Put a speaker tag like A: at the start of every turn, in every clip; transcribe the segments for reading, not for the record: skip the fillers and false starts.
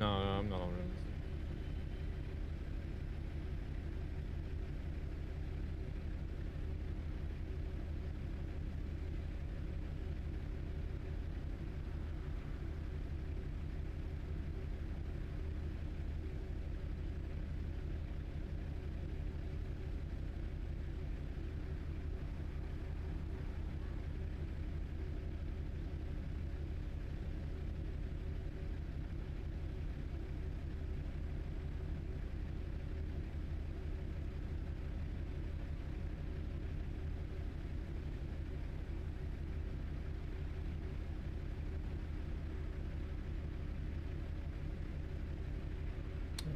A: No, no, I'm not on runes.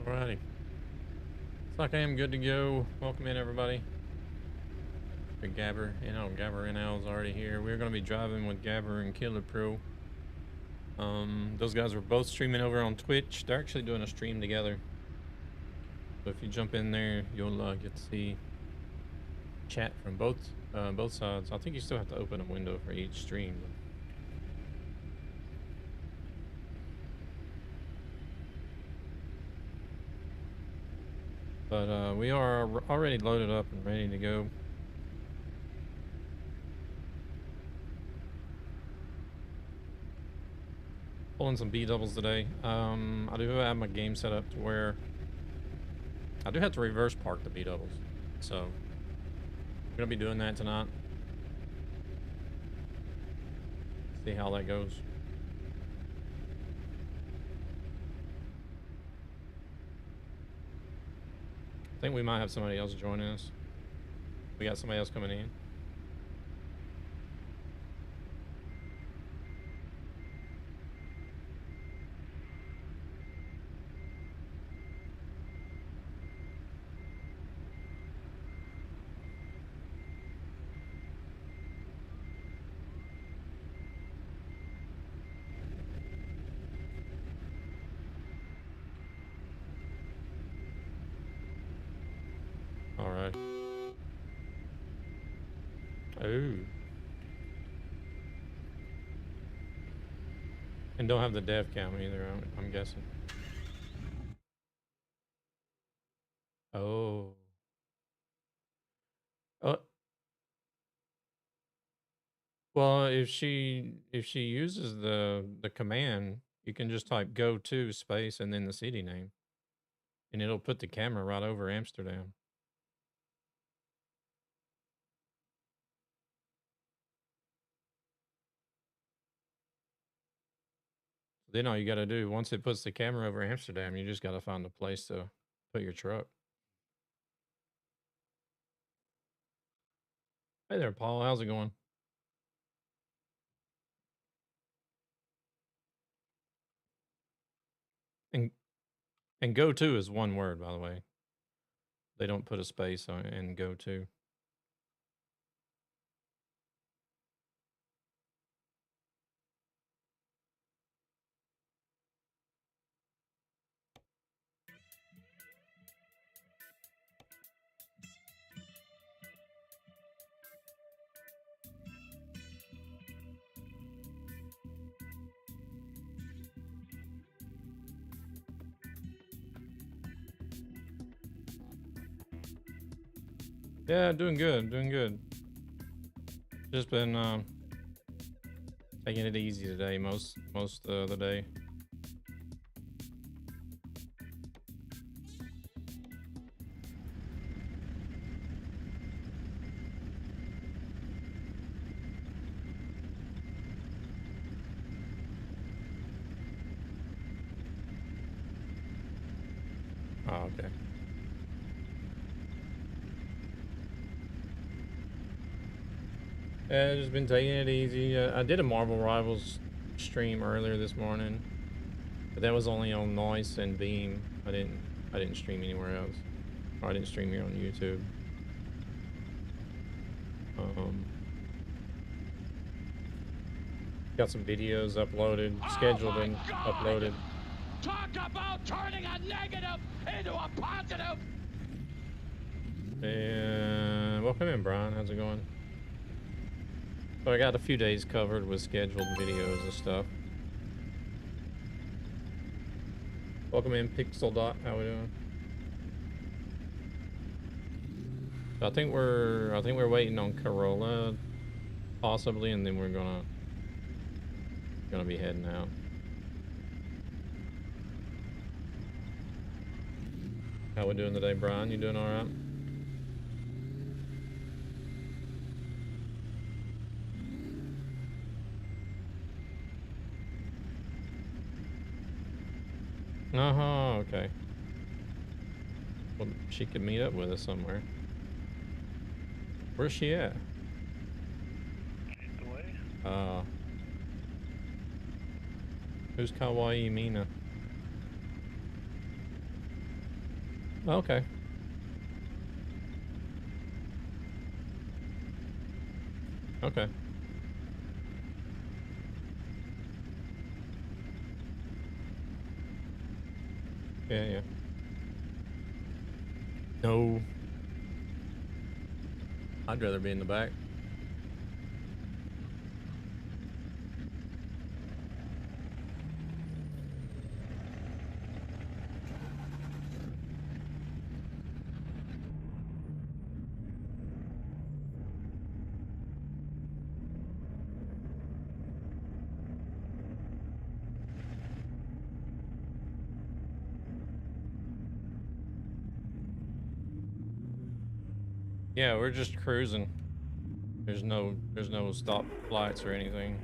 A: Alrighty. Looks like I am good to go. Welcome in, everybody. Big Gabber. Gabber NL is already here. We're going to be driving with Gabber and Killer Pro. Those guys were both streaming over on Twitch. They're actually doing a stream together. So if you jump in there, you'll get to see chat from both sides. I think you still have to open a window for each stream. But we are already loaded up and ready to go. Pulling some B doubles today. I do have my game set up to where I do have to reverse park the B doubles. So we're gonna be doing that tonight. See how that goes. I think we might have somebody else joining us. We got somebody else coming in. All right. Oh. And don't have the dev cam either, I'm guessing. Oh. Well, if she uses the command, you can just type go to space and then the city name. And it'll put the camera right over Amsterdam. Then all you got to do, once it puts the camera over Amsterdam, you just got to find a place to put your truck. Hey there, Paul. How's it going? And go to is one word, by the way. They don't put a space on in go to. Yeah, doing good, doing good. Just been taking it easy today, most of the day. Oh, okay. Yeah, just been taking it easy. I did a Marvel Rivals stream earlier this morning, but that was only on Noise and Beam. I didn't stream anywhere else. Or I didn't stream here on YouTube. Got some videos uploaded, scheduled and uploaded.
B: Talk about turning a negative into a positive.
A: And welcome in, Brian. How's it going? So I got a few days covered with scheduled videos and stuff. Welcome in, Pixel Dot. How we doing? I think we're waiting on Corolla, possibly, and then we're gonna be heading out. How we doing today, Brian? You doing all right? Uh-huh, okay. Well, she could meet up with us somewhere. Where's she at?
C: She's away.
A: Who's Kawaii Mina? Okay. Okay. Yeah, yeah. No. I'd rather be in the back. Yeah, we're just cruising. There's no stop lights or anything.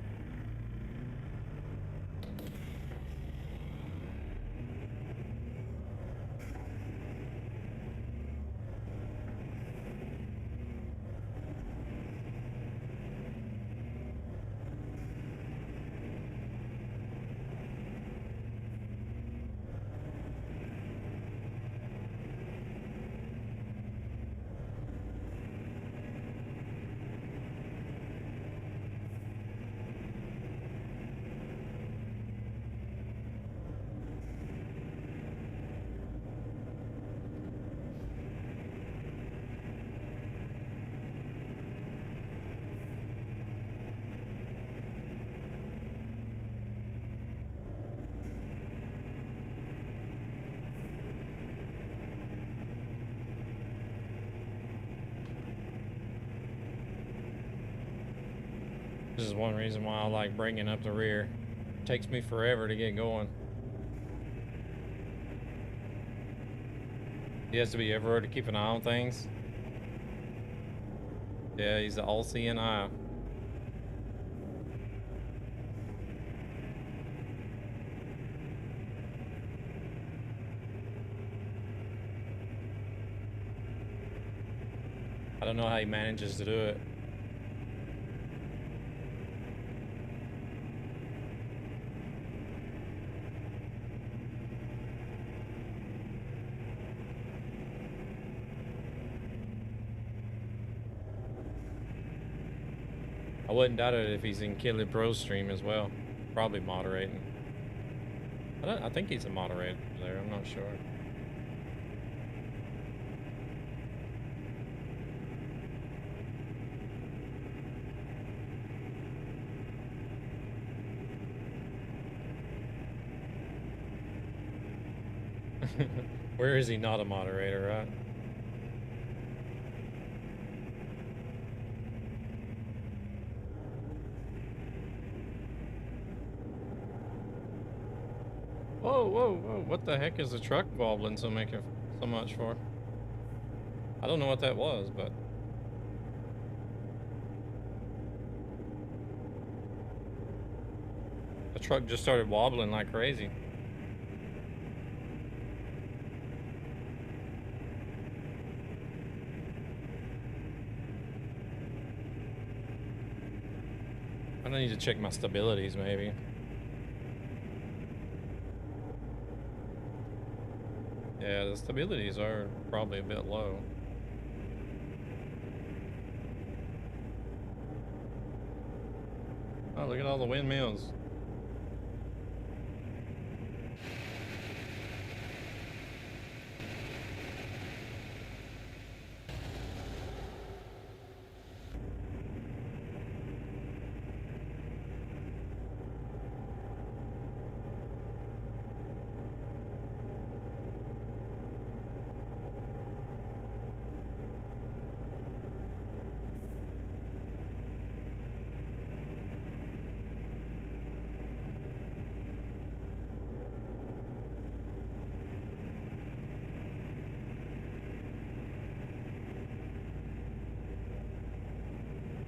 A: This is one reason why I like bringing up the rear. It takes me forever to get going. He has to be everywhere to keep an eye on things. Yeah, he's the all-seeing eye. I don't know how he manages to do it. I wouldn't doubt it if he's in Kid Pro's stream as well. Probably moderating. I think he's a moderator there, I'm not sure. Where is he not a moderator, right? Whoa, whoa, whoa, what the heck is the truck wobbling so much for? I don't know what that was, but... the truck just started wobbling like crazy. I need to check my stabilities, maybe. Yeah, the stabilities are probably a bit low. Oh, look at all the windmills.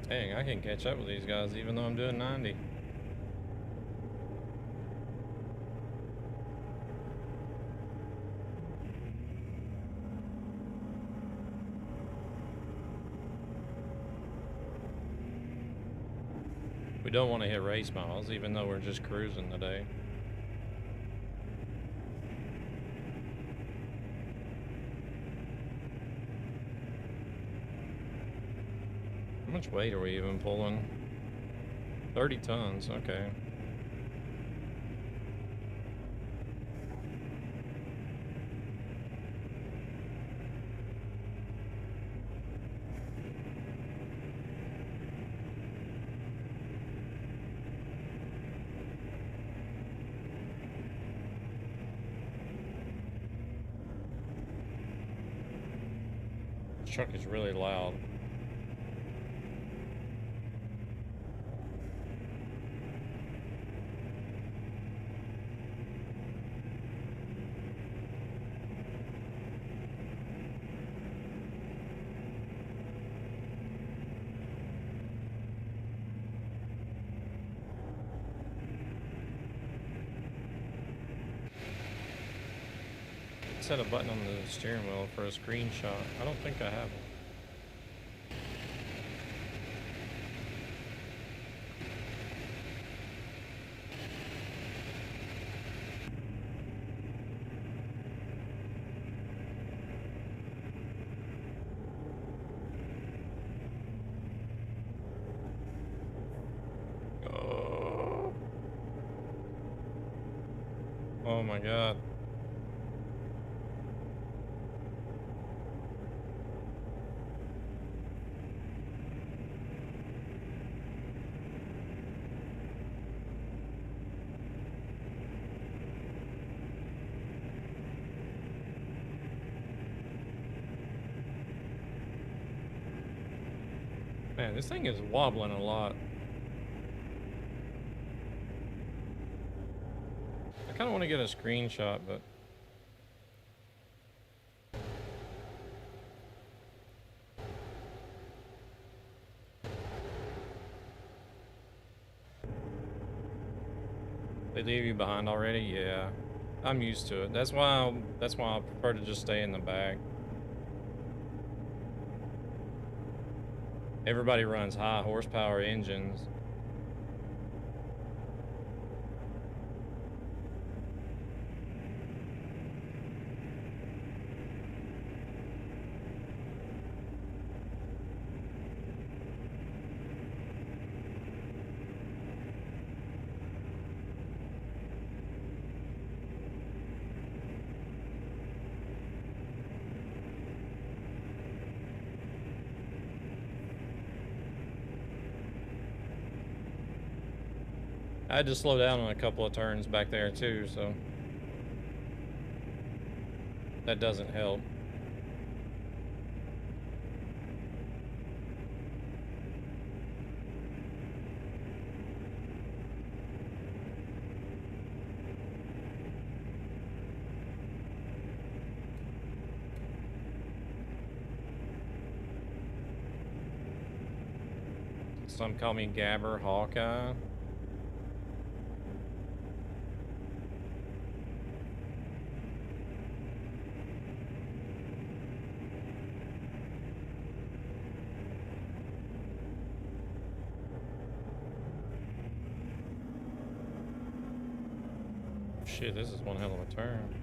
A: Dang, I can catch up with these guys even though I'm doing 90. We don't want to hit race miles even though we're just cruising today. How much weight are we even pulling? 30 tons, okay. This truck is really loud. Set a button on the steering wheel for a screenshot. I don't think I have one. Oh my god. Man, this thing is wobbling a lot. I kind of want to get a screenshot, but they leave you behind already? Yeah, I'm used to it. That's why I prefer to just stay in the back. Everybody runs high horsepower engines. I had to slow down on a couple of turns back there too, so that doesn't help. Some call me Gabber Hawkeye. Shit, this is one hell of a turn.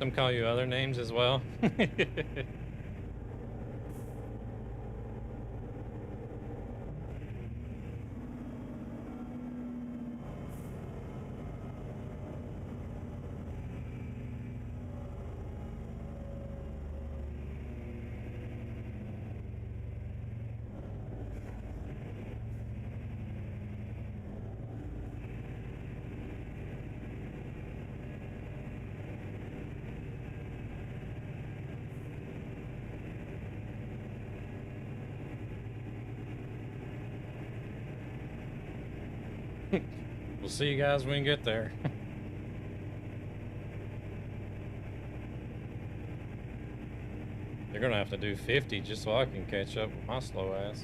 A: Some call you other names as well. We'll see you guys when we get there. They're gonna have to do 50 just so I can catch up with my slow ass.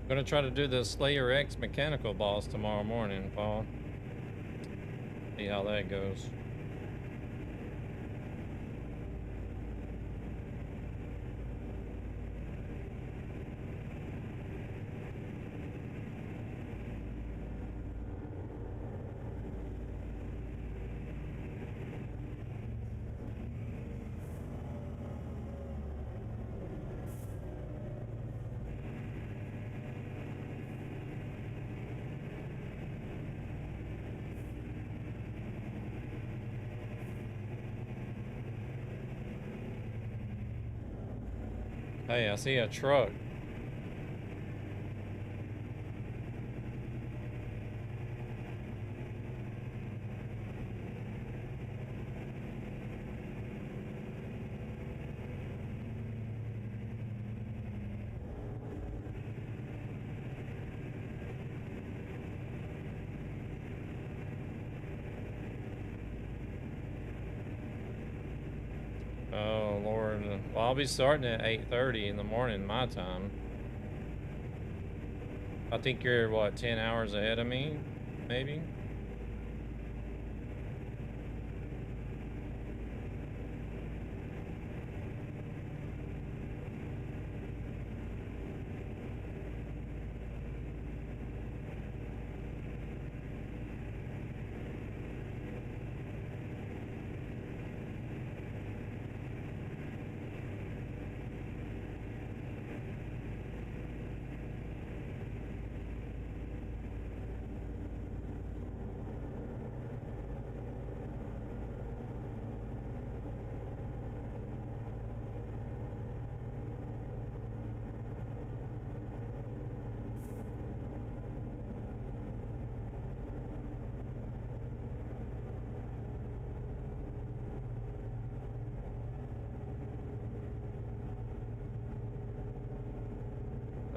A: I'm gonna try to do the Slayer X mechanical boss tomorrow morning, Paul. See how that goes. Hey, I see a truck. Oh, Lord. Well, I'll be starting at 8:30 in the morning, my time. I think you're, what, 10 hours ahead of me? Maybe?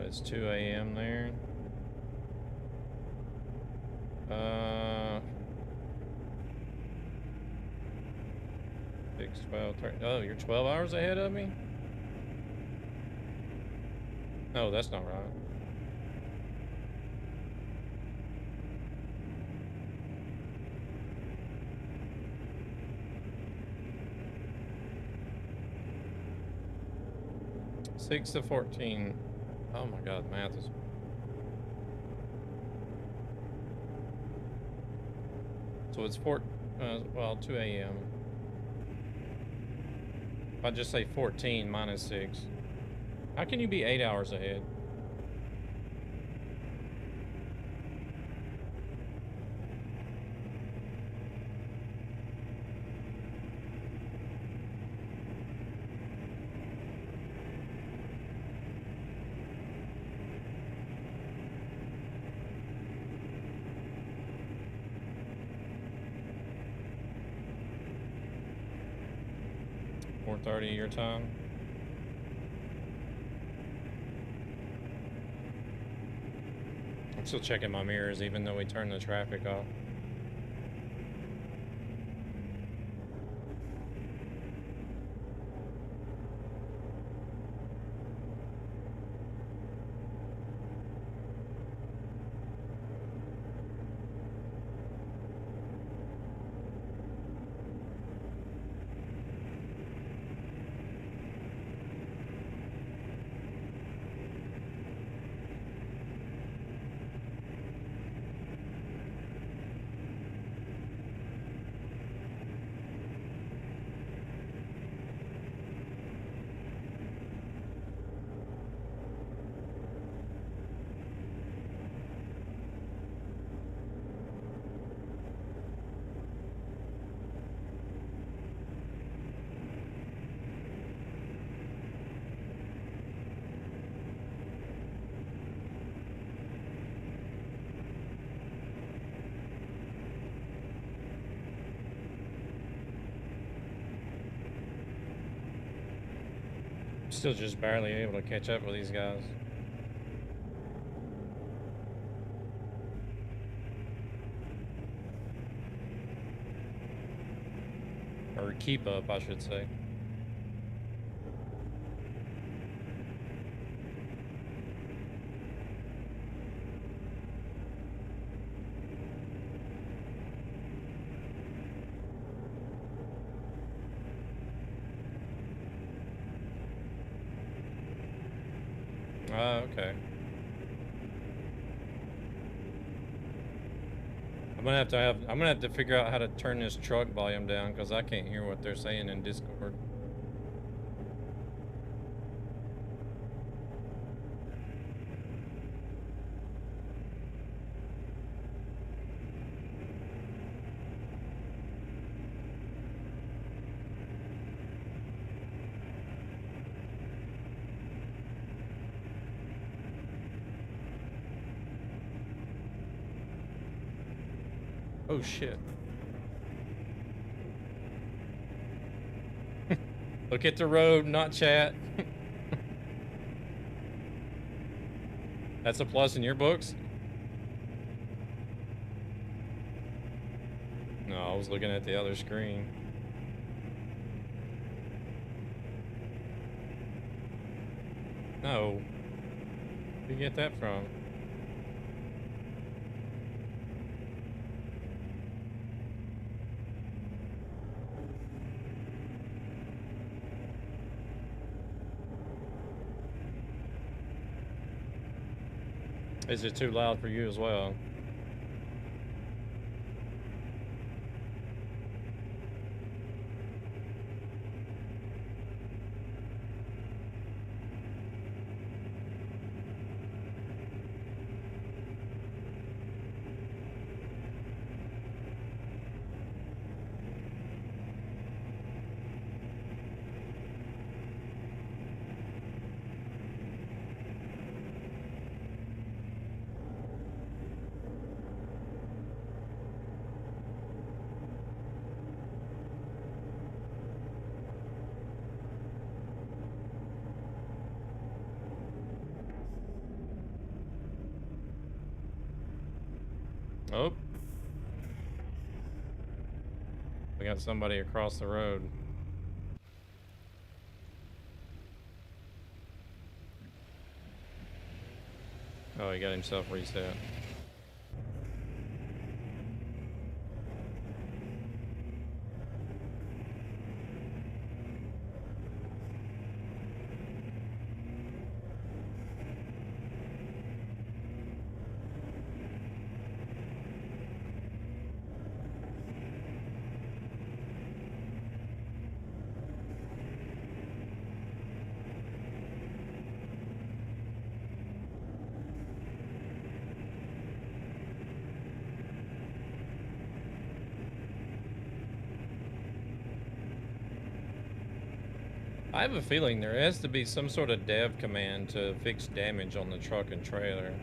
A: It's 2 a.m. there. 6, 12, 13. Oh, you're 12 hours ahead of me? No, that's not right. Six to 14. Oh my God, math is. So it's well, 2 a.m. If I just say 14 minus 6. How can you be 8 hours ahead? .30 your time. I'm still checking my mirrors even though we turned the traffic off. Still just barely able to catch up with these guys. Or keep up, I should say. Okay. I'm gonna have to figure out how to turn this truck volume down because I can't hear what they're saying in Discord. Oh shit. Look at the road, not chat. That's a plus in your books? No, I was looking at the other screen. No. Where'd you get that from? Is it too loud for you as well? Oh. We got somebody across the road. Oh, he got himself reset. I have a feeling there has to be some sort of dev command to fix damage on the truck and trailer.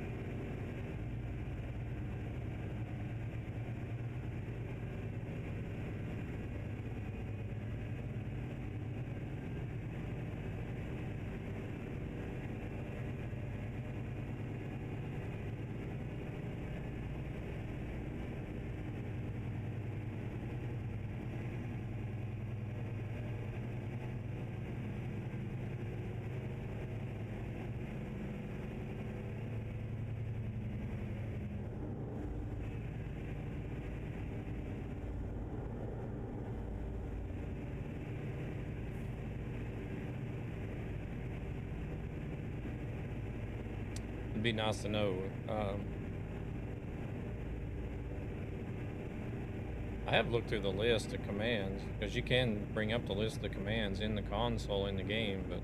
A: It'd be nice to know. I have looked through the list of commands, because you can bring up the list of commands in the console in the game, but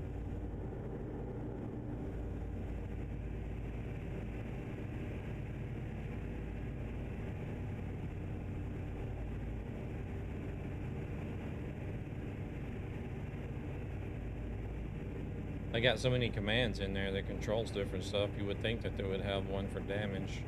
A: they got so many commands in there that controls different stuff, you would think that they would have one for damage.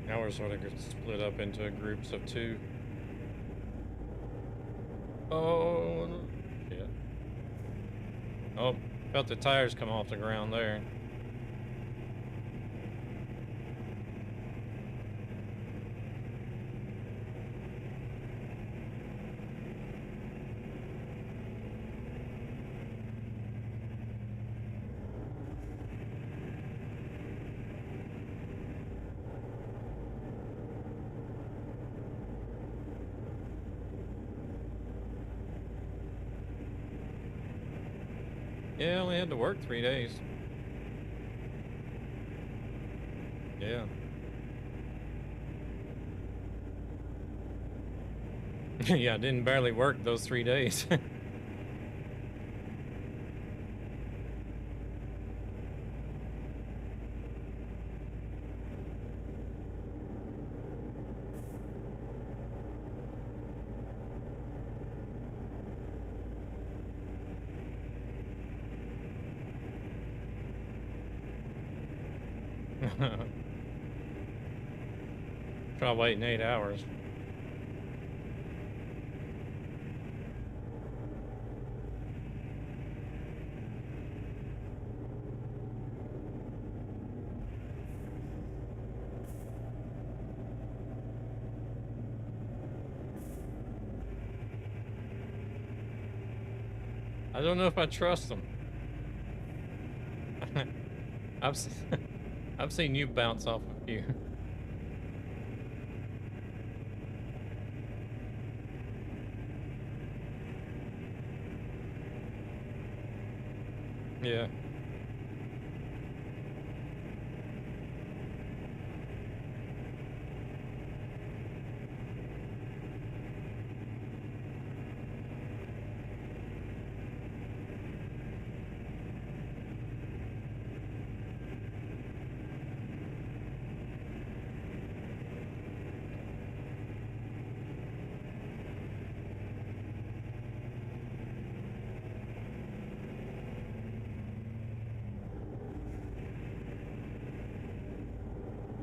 A: Now we're sort of split up into groups of two. Oh, shit. Oh, felt the tires come off the ground there. Yeah, I only had to work 3 days. Yeah. Yeah, I didn't barely work those 3 days. Try waiting 8 hours. I don't know if I trust them. I've seen you bounce off a few. Yeah.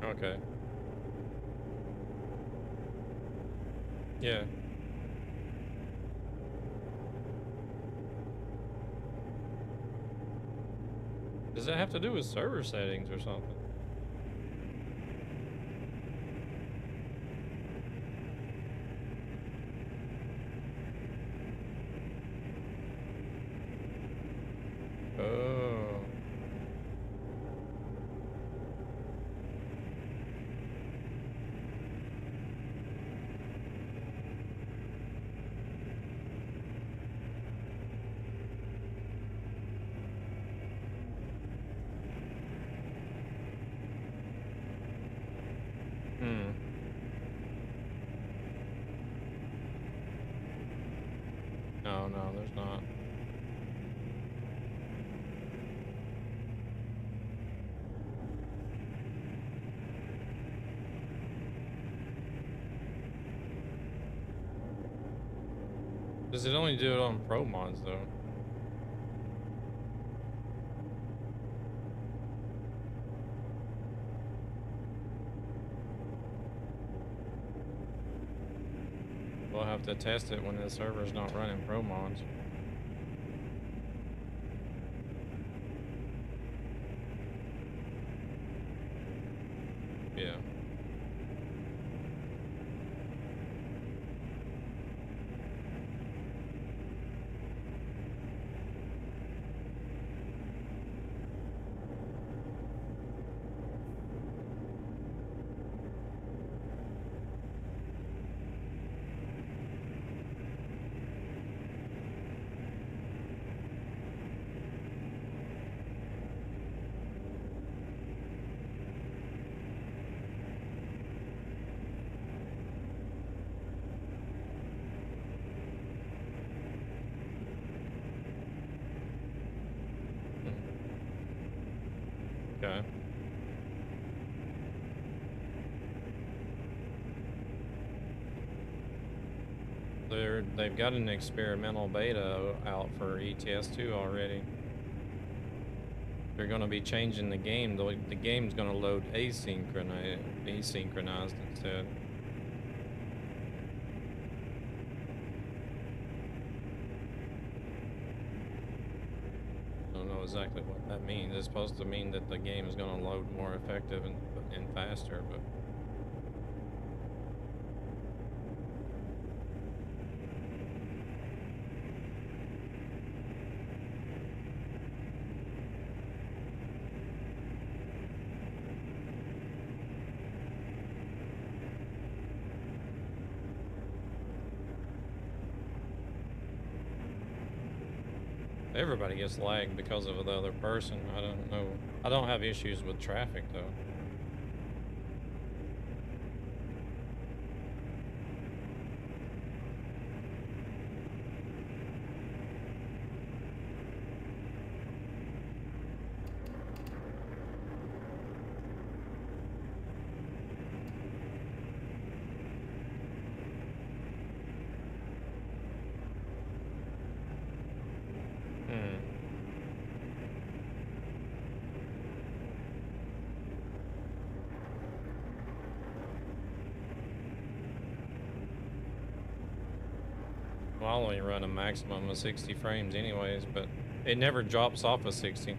A: Okay. Yeah. Does that have to do with server settings or something? Oh. Hmm. No, no, there's not. Does it only do it on pro mods though? We'll have to test it when the server's not running pro mods. Yeah. Okay. They've got an experimental beta out for ETS2 already. They're going to be changing the game. The game's going to load asynchronized instead. I don't know exactly what that means. It's supposed to mean that the game is going to load more effective and faster, but everybody gets lagged because of the other person. I don't know. I don't have issues with traffic though. Well, I'll only run a maximum of 60 frames anyways, but it never drops off of 60.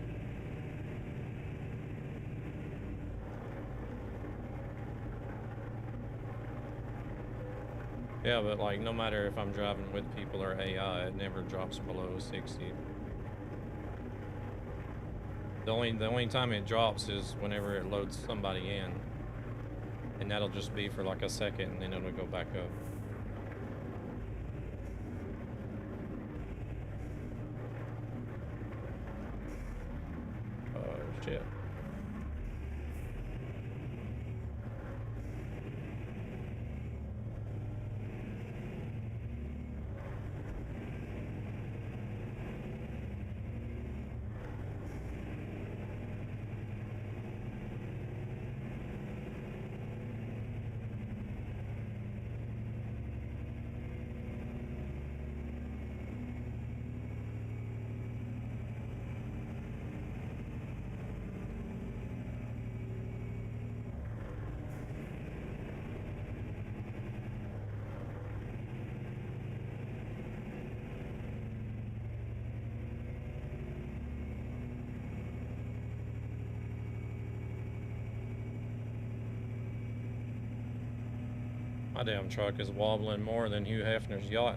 A: Yeah, but like no matter if I'm driving with people or AI, it never drops below 60. The only time it drops is whenever it loads somebody in. And that'll just be for like a second and then it'll go back up. Shit. My damn truck is wobbling more than Hugh Hefner's yacht.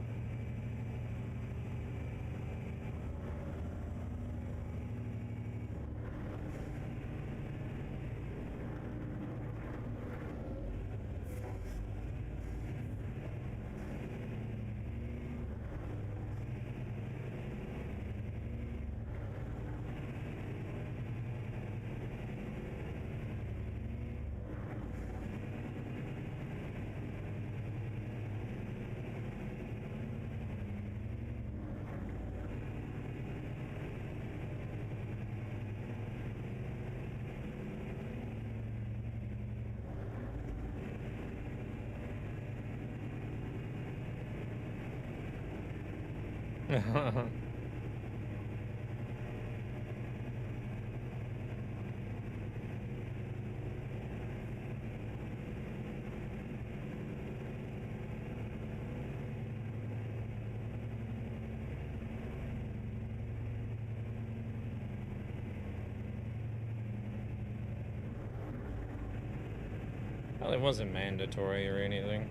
A: Well, it wasn't mandatory or anything.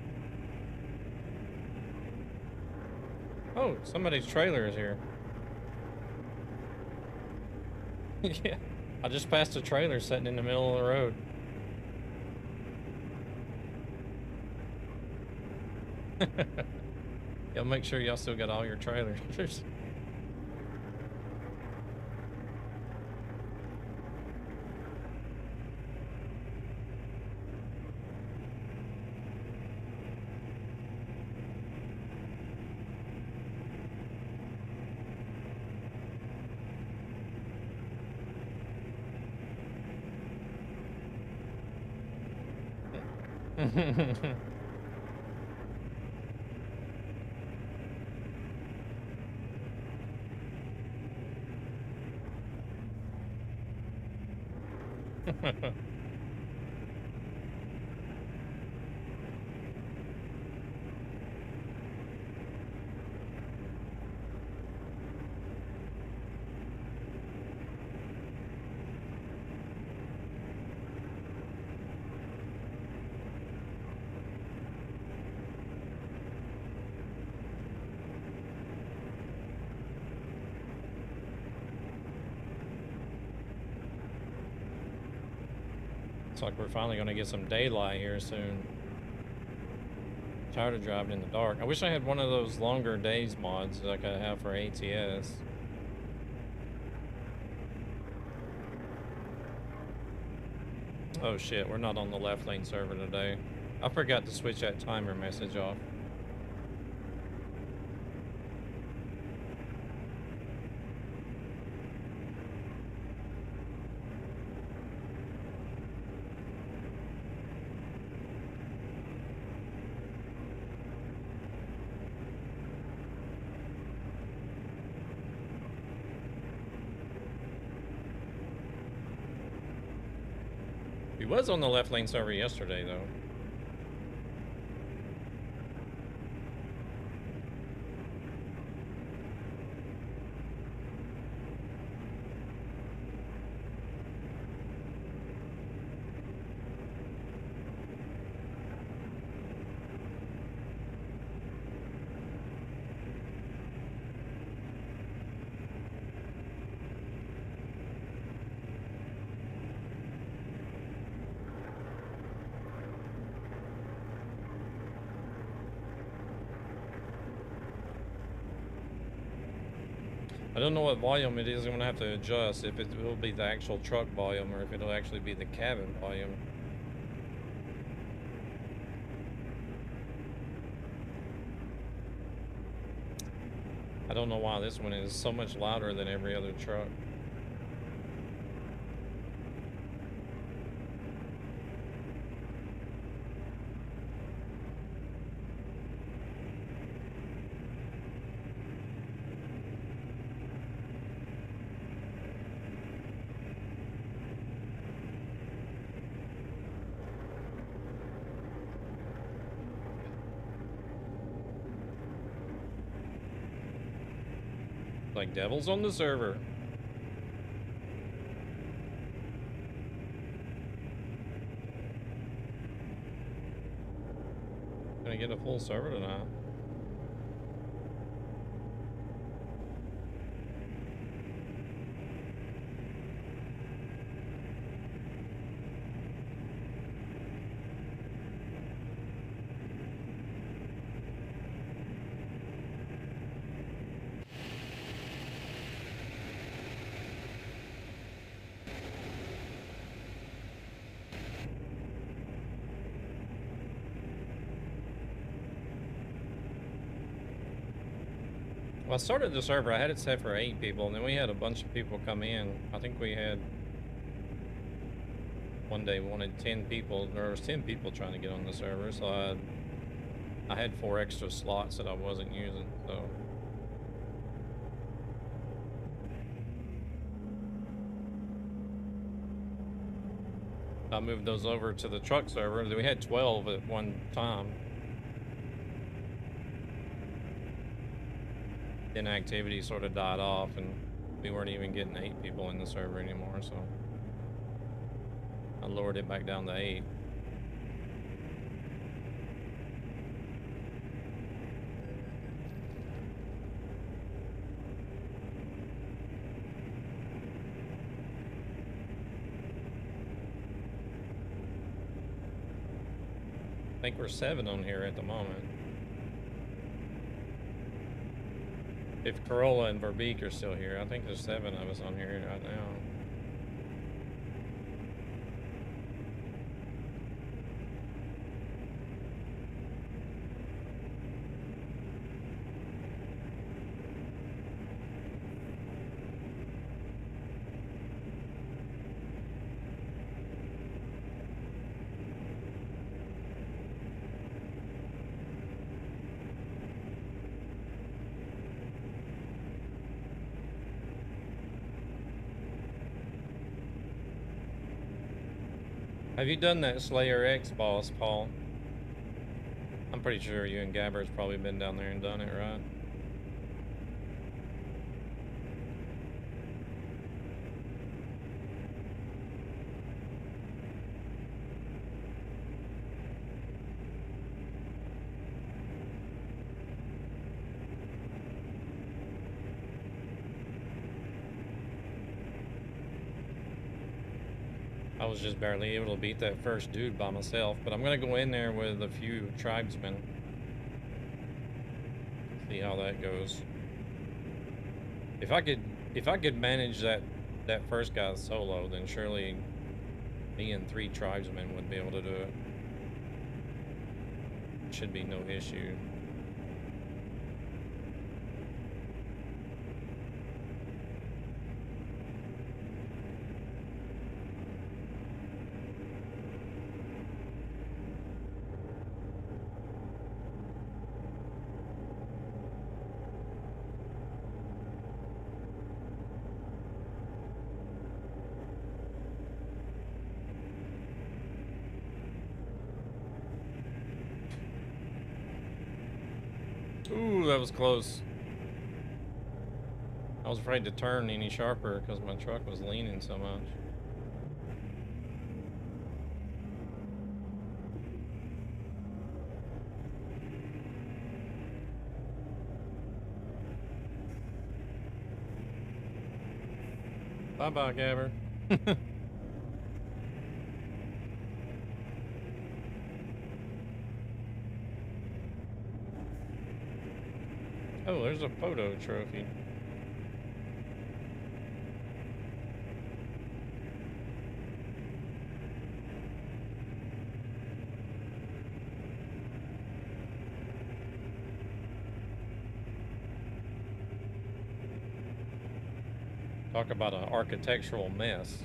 A: Oh, somebody's trailer is here. Yeah, I just passed a trailer sitting in the middle of the road. Y'all make sure y'all still got all your trailers. Looks like we're finally gonna get some daylight here soon. Tired of driving in the dark. I wish I had one of those longer days mods like I have for ATS. Oh shit, we're not on the left lane server today. I forgot to switch that timer message off. He was on the left lane server yesterday, though. I don't know what volume it is. I'm gonna have to adjust if it will be the actual truck volume or if it'll actually be the cabin volume. I don't know why this one is so much louder than every other truck. Like devils on the server. Gonna get a full server tonight. Well, I started the server, I had it set for 8 people, and then we had a bunch of people come in. I think we had, one day wanted 10 people, there was 10 people trying to get on the server, so I had 4 extra slots that I wasn't using, so. I moved those over to the truck server. We had 12 at one time. Then activity sort of died off and we weren't even getting 8 people in the server anymore, so I lowered it back down to 8. I think we're 7 on here at the moment. If Corolla and Verbeek are still here, I think there's 7 of us on here right now. Have you done that Slayer X boss, Paul? I'm pretty sure you and Gabber's probably been down there and done it, right? I was just barely able to beat that first dude by myself, but I'm gonna go in there with a few tribesmen. See how that goes. If I could manage that first guy solo, then surely me and 3 tribesmen would be able to do it. Should be no issue. Ooh, that was close. I was afraid to turn any sharper because my truck was leaning so much. Bye-bye, Gabber. Oh, there's a photo trophy. Talk about an architectural mess.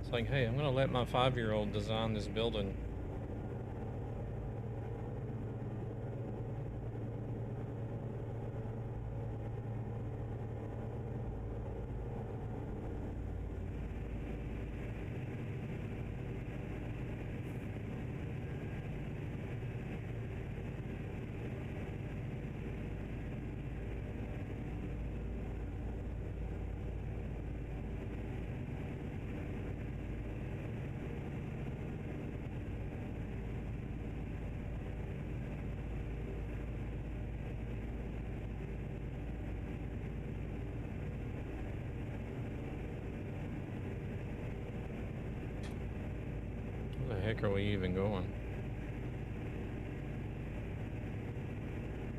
A: It's like, hey, I'm gonna let my 5-year-old design this building. Where the heck are we even going?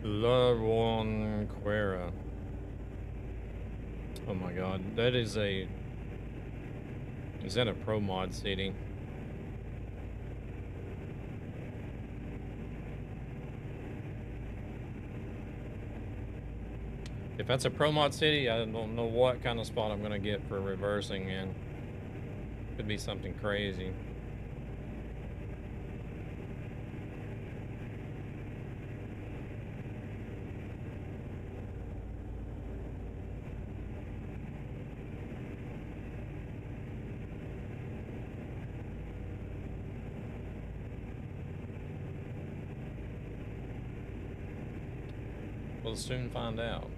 A: La Ronquera. Oh my god, that is a... Is that a pro mod city? If that's a pro mod city, I don't know what kind of spot I'm gonna get for reversing in. Could be something crazy. We'll soon find out.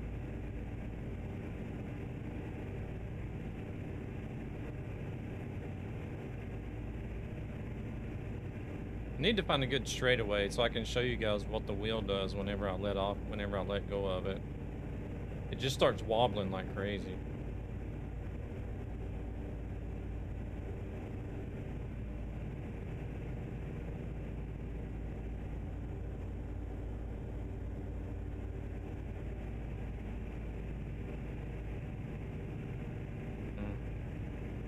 A: Need to find a good straightaway so I can show you guys what the wheel does whenever I let go of it. It just starts wobbling like crazy.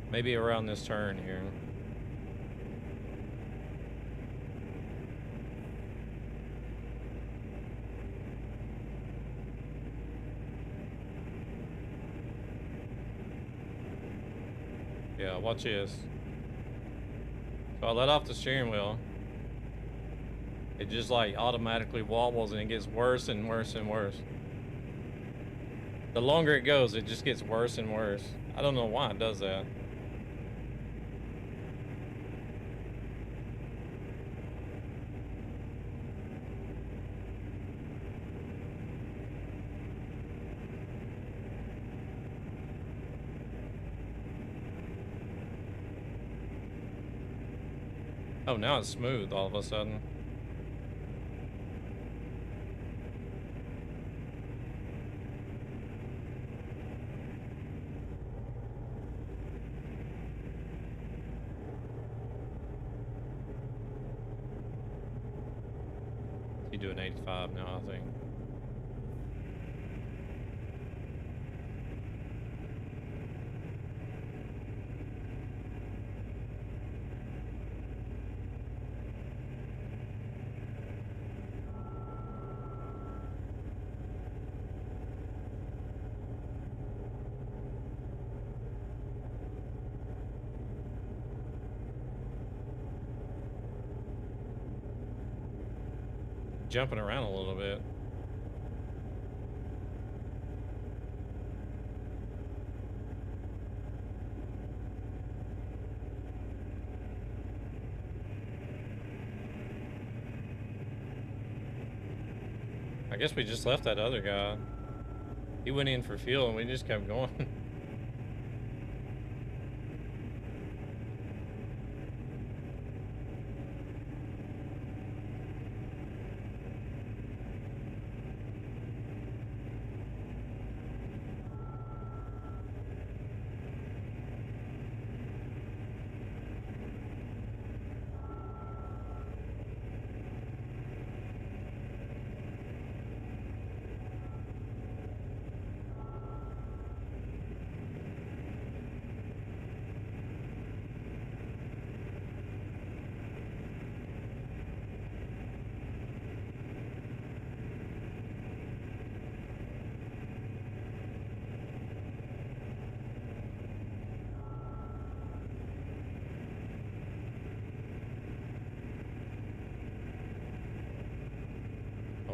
A: Maybe around this turn here. Yeah, watch this. So I let off the steering wheel. It just like automatically wobbles and it gets worse and worse and worse. The longer it goes, it just gets worse and worse. I don't know why it does that. Oh, now it's smooth all of a sudden. You do an 85 now, I think. Jumping around a little bit. I guess we just left that other guy. He went in for fuel and we just kept going.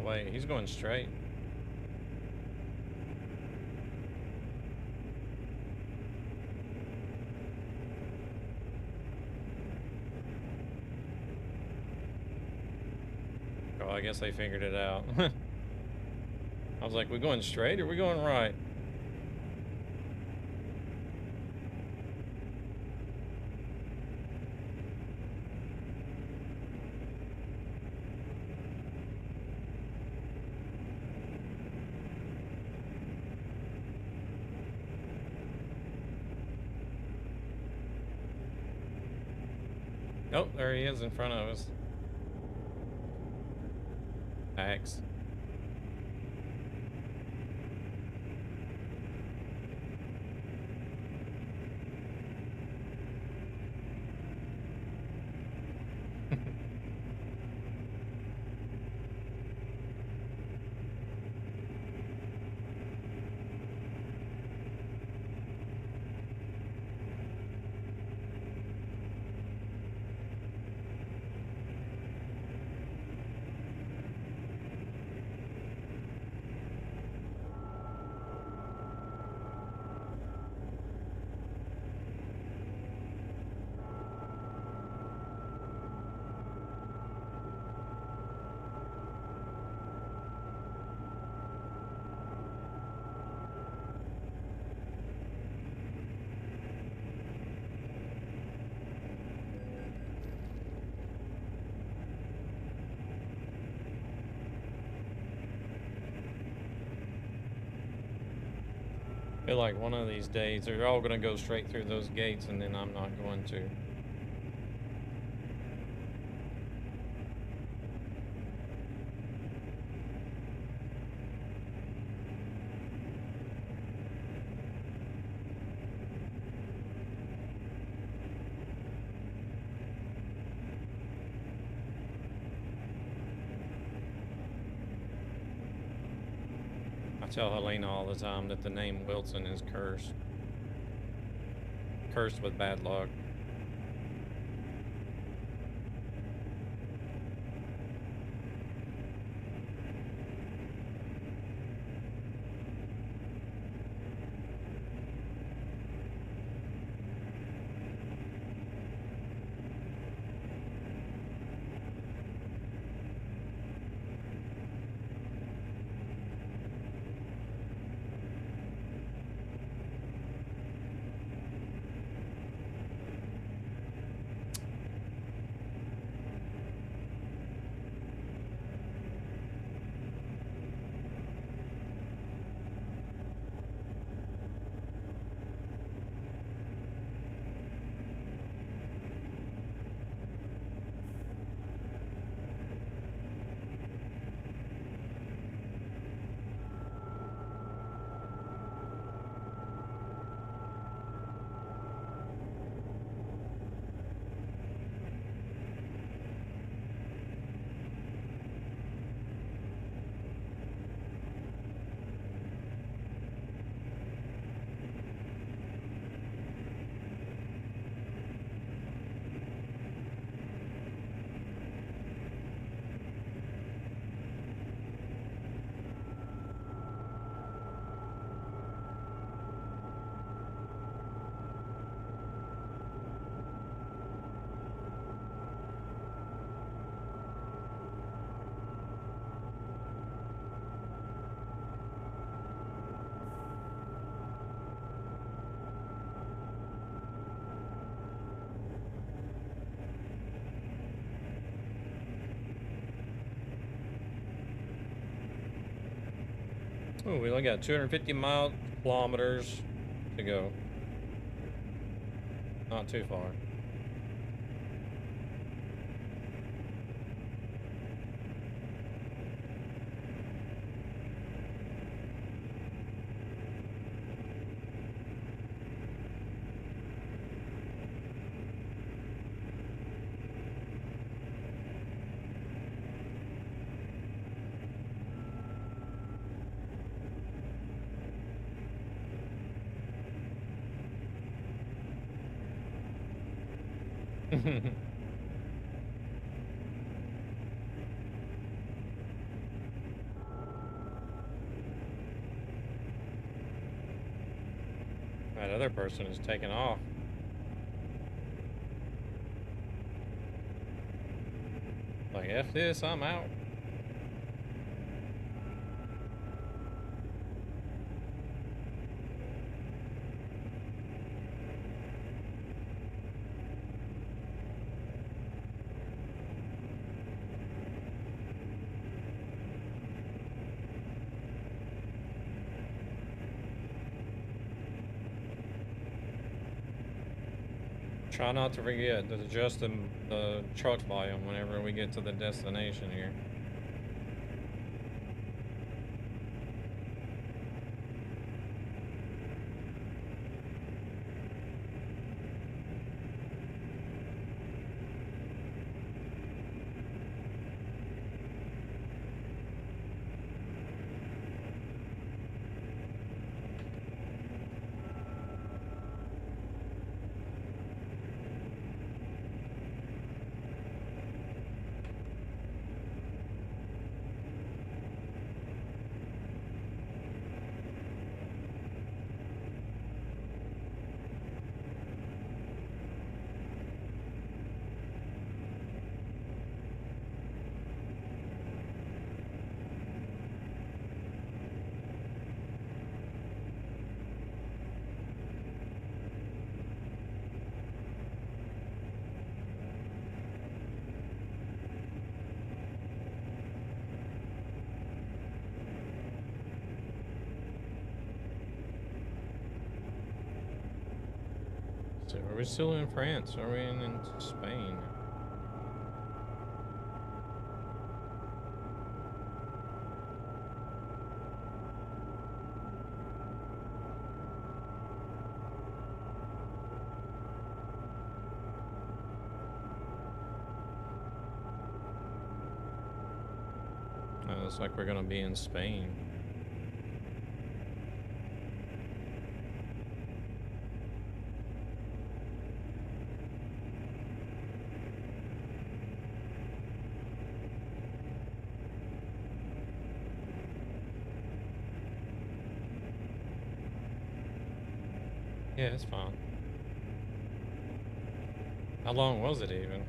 A: wait, he's going straight. Oh, I guess they figured it out. I was like, we going straight or we going right? Oh, there he is in front of us. Axe. I feel like one of these days they're all gonna go straight through those gates and then I'm not going to. I tell Helena all the time that the name Wilson is cursed. Cursed with bad luck. Oh, we only got 250 kilometers to go. Not too far. That other person is taking off. Like, F this, I'm out. Try not to forget to adjust the truck volume whenever we get to the destination here. So are we still in France? Are we in Spain? Looks like we're gonna be in Spain. Yeah, it's fine. How long was it even?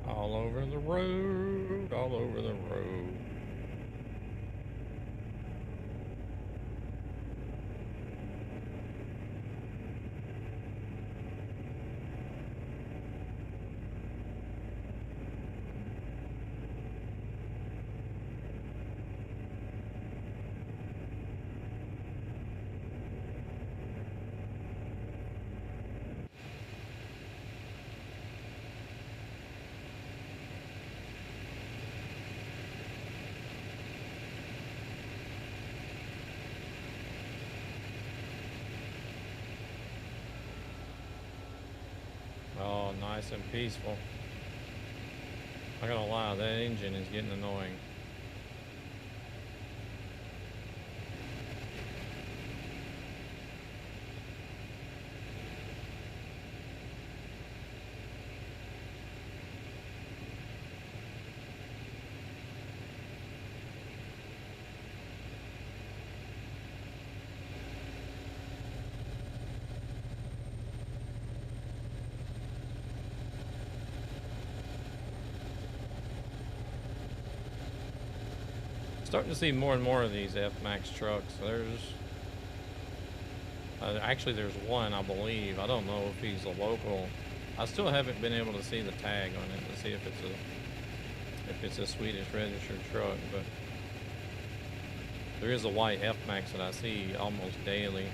A: All over the road, all over the road. Oh, nice and peaceful. I'm not gonna lie, that engine is getting annoying. Starting to see more and more of these F-Max trucks. Actually there's one, I believe. I don't know if he's a local. I still haven't been able to see the tag on it to see if it's a Swedish registered truck, but There is a white F-Max that I see almost daily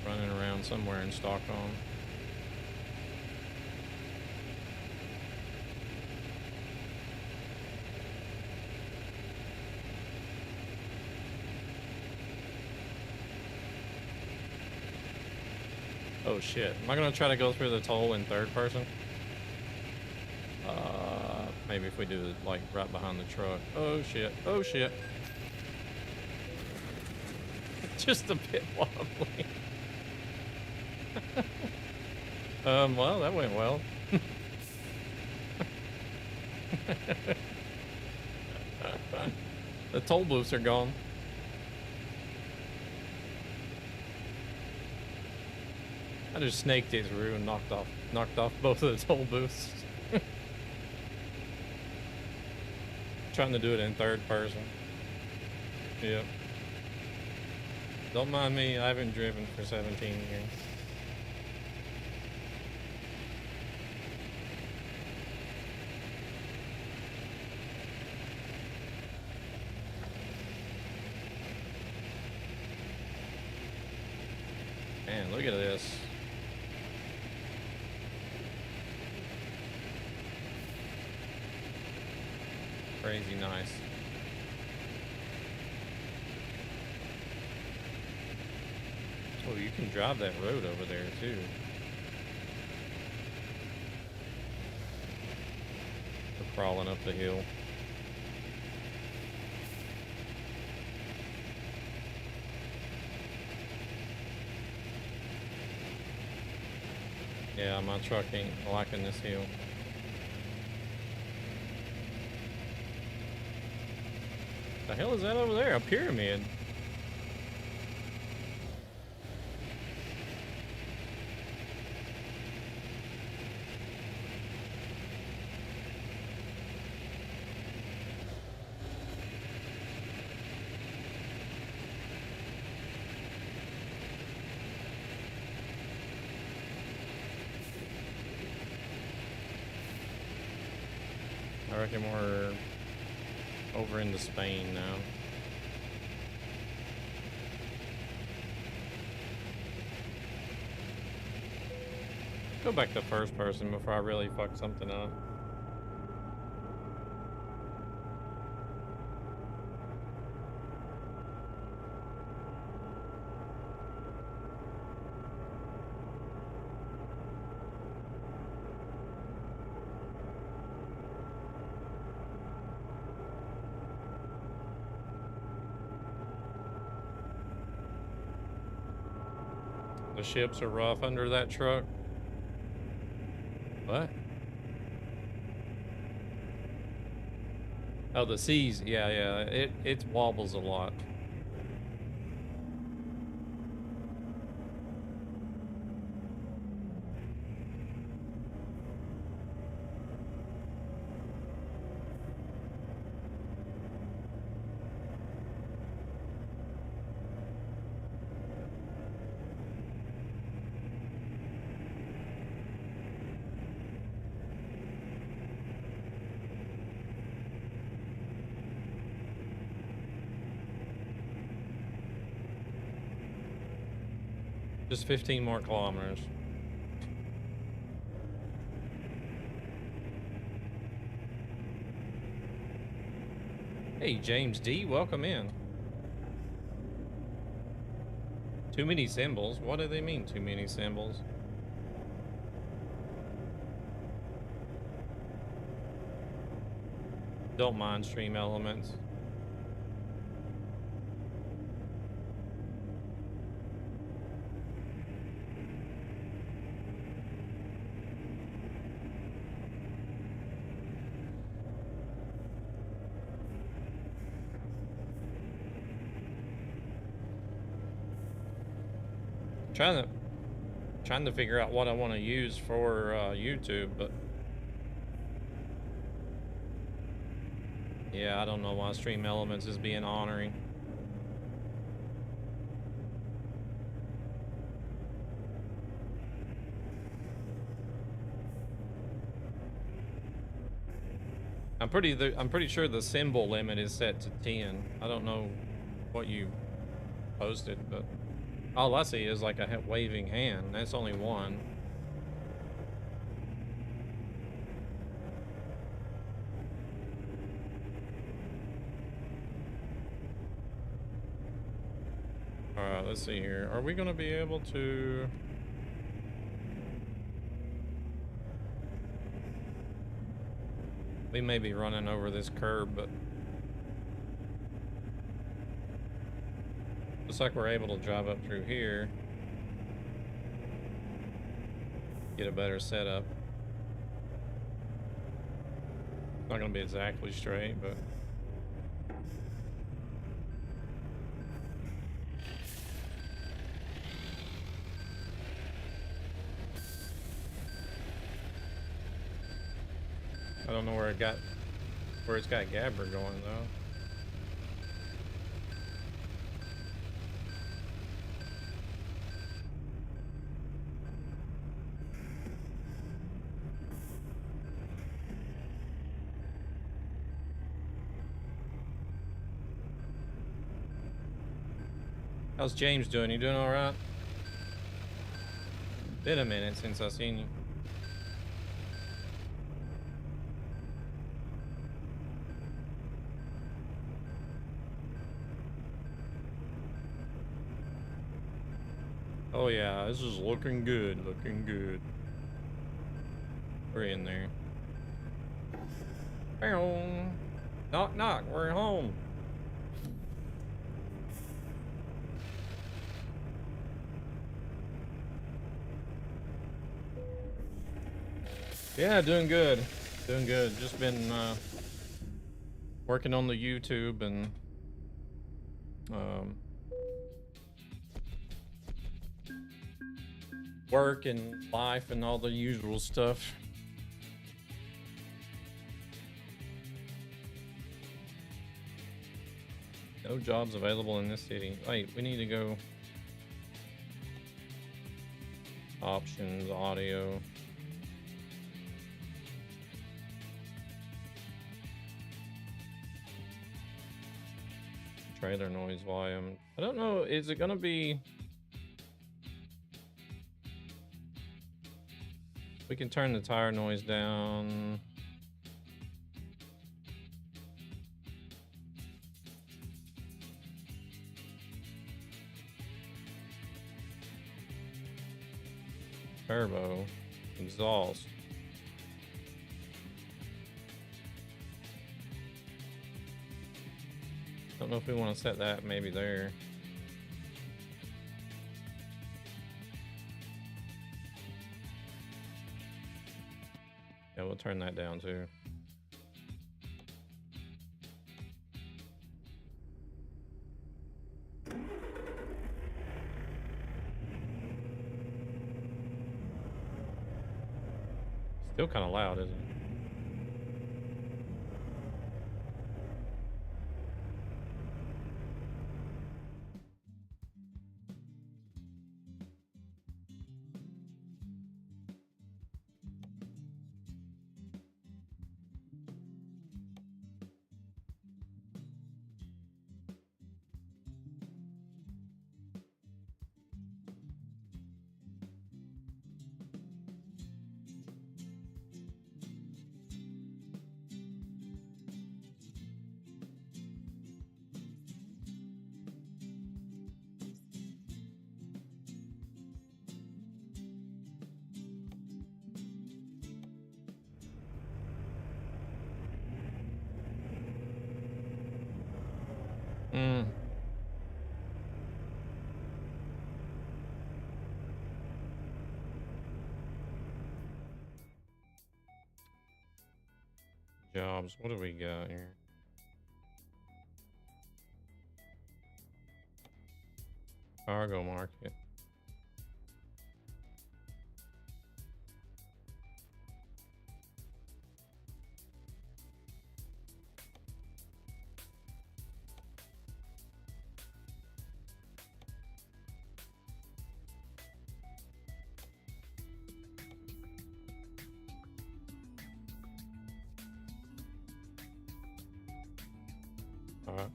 A: running around somewhere in Stockholm. Oh shit. Am I gonna try to go through the toll in third person? Maybe if we do it like right behind the truck. Oh shit. Oh shit. Just a bit wobbly. Well, that went well. The toll booths are gone. I just snaked it through and knocked off both of the toll booths. Trying to do it in third person. Yep. Don't mind me, I haven't driven for 17 years. Man, look at this. Crazy nice. Oh, you can drive that road over there too. We're crawling up the hill. Yeah, my truck ain't liking this hill. The hell is that over there? A pyramid. I reckon we're over into Spain now. Go back to first person before I really fuck something up. The ships are rough under that truck. What? Oh, the seas. Yeah, yeah. It wobbles a lot. Just 15 more kilometers. Hey, James D, welcome in. Too many symbols? What do they mean, too many symbols? Don't mind Stream Elements. Trying to figure out what I want to use for YouTube, but yeah, I don't know why Stream Elements is being honoring. I'm pretty sure the symbol limit is set to 10. I don't know what you posted, but all I see is like a waving hand. That's only one. Alright, let's see here. Are we gonna be able to... We may be running over this curb, but... Looks like we're able to drive up through here. Get a better setup. It's not gonna be exactly straight, but... I don't know where it's got Gabber going though. How's James doing? You doing all right? Been a minute since I seen you. Oh yeah, this is looking good, looking good. We're in there. Knock, knock, we're home. Yeah, doing good. Doing good. Just been working on the YouTube and work and life and all the usual stuff. No jobs available in this city. Wait, we need to go options, audio. Trailer noise volume. I don't know, is it gonna be... We can turn the tire noise down. Turbo. Exhaust. Don't know if we want to set that maybe there. Yeah, we'll turn that down too. Still kind of loud, isn't it? Jobs, what do we got here? Cargo market. All right.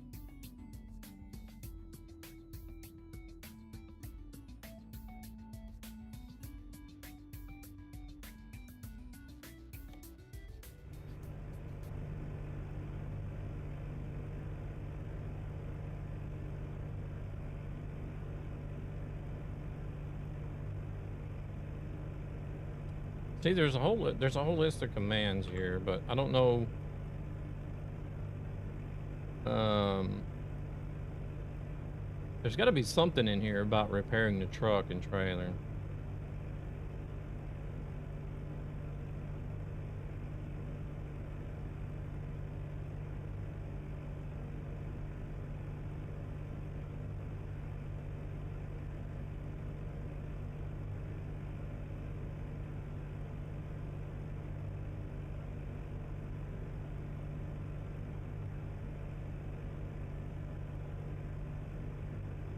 A: See, there's a whole list of commands here, but I don't know. There's got to be something in here about repairing the truck and trailer.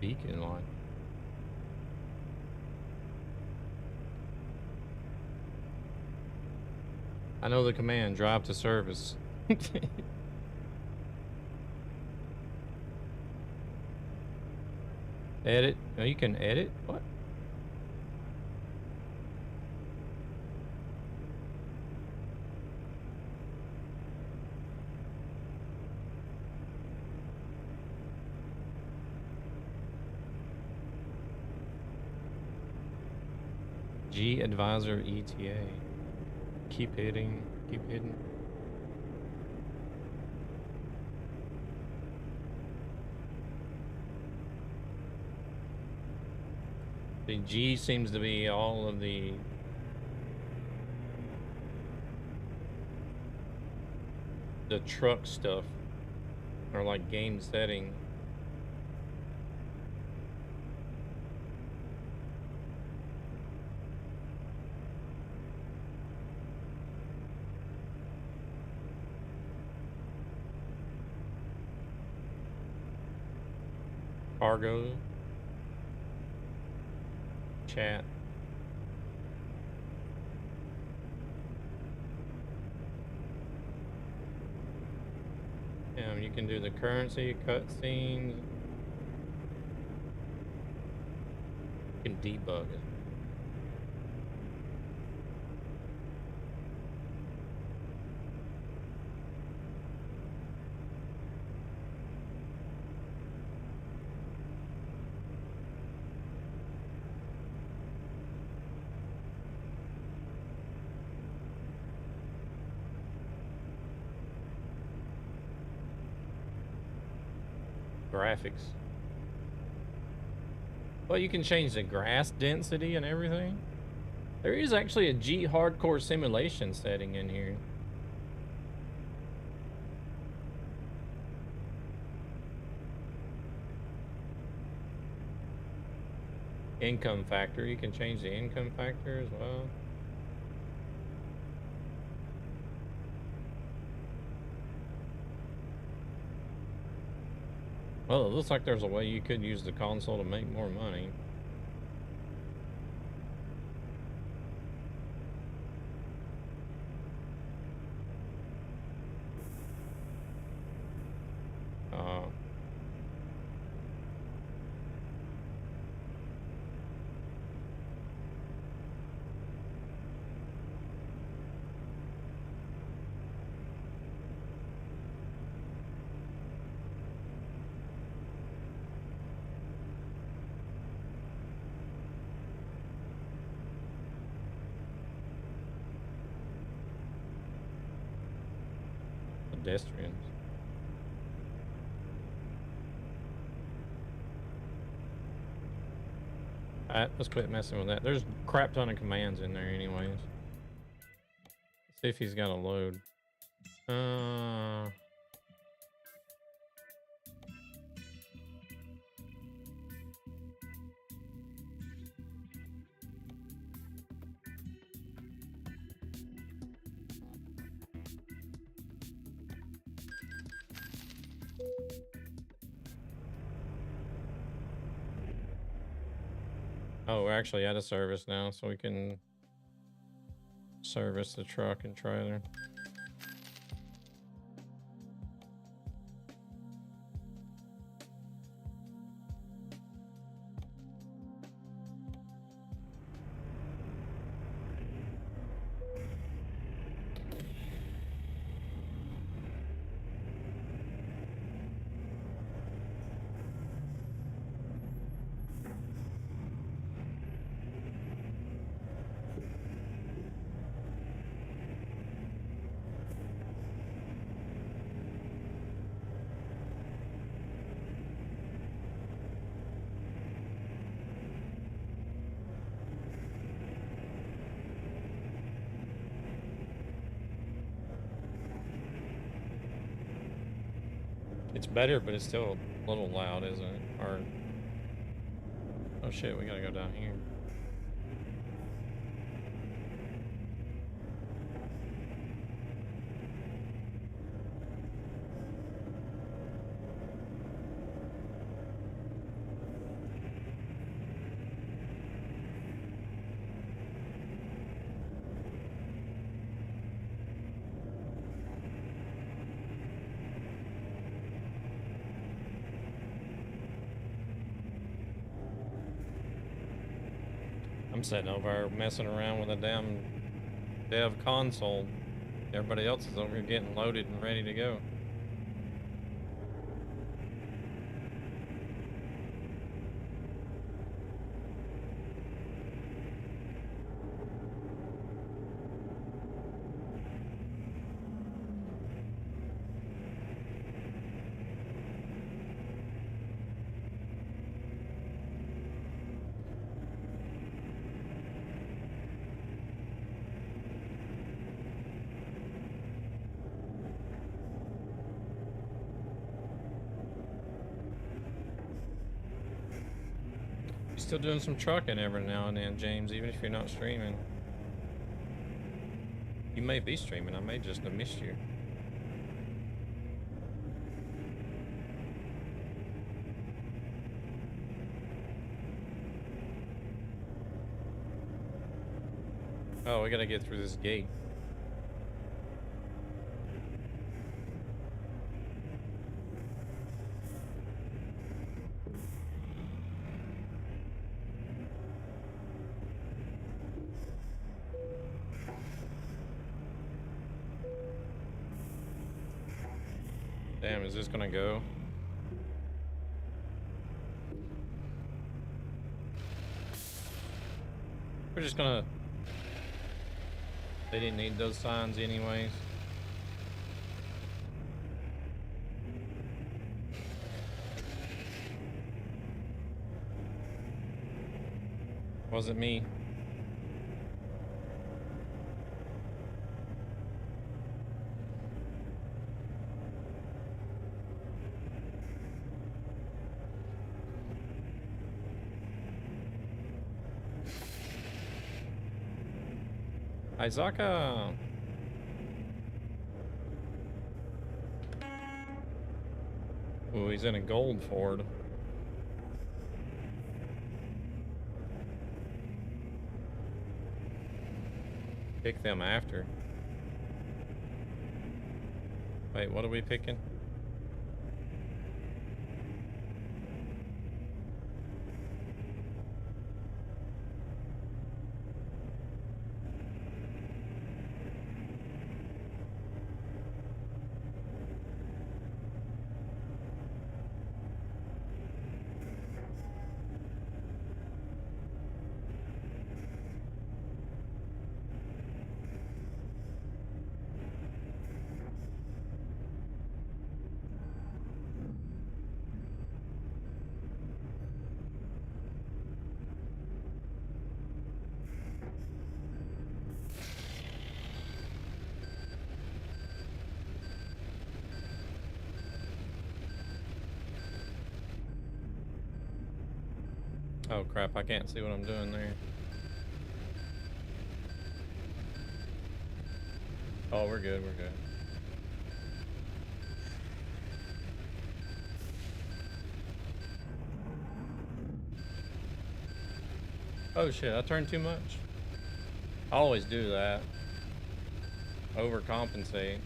A: Beacon line. I know the command, drive to service. Edit. No, you can edit? What? G advisor ETA. Keep hitting. Keep hitting. The G seems to be all of the truck stuff, or like game setting. Cargo. Chat. You can do the currency, cutscenes. You can debug it. Graphics. Well, you can change the grass density and everything. There is actually a G hardcore simulation setting in here. Income factor. You can change the income factor as well. Well, it looks like there's a way you could use the console to make more money. Pedestrians. Alright, let's quit messing with that. There's a crap ton of commands in there anyways. Let's see if he's got a load. Oh, we're actually out of service now, so we can service the truck and trailer. It's better, but it's still a little loud, isn't it? Or oh shit, we gotta go down here. I'm sitting over messing around with a damn dev console. Everybody else is over here getting loaded and ready to go. Still doing some trucking every now and then, James, even if you're not streaming. You may be streaming, I may just have missed you. Oh, we gotta get through this gate. Damn, is this gonna go? We're just gonna... They didn't need those signs anyways. Wasn't me. Isaka. Oh, he's in a gold Ford. Pick them after. Wait, what are we picking? Oh crap, I can't see what I'm doing there. Oh, we're good, we're good. Oh shit, I turned too much. I always do that. Overcompensate.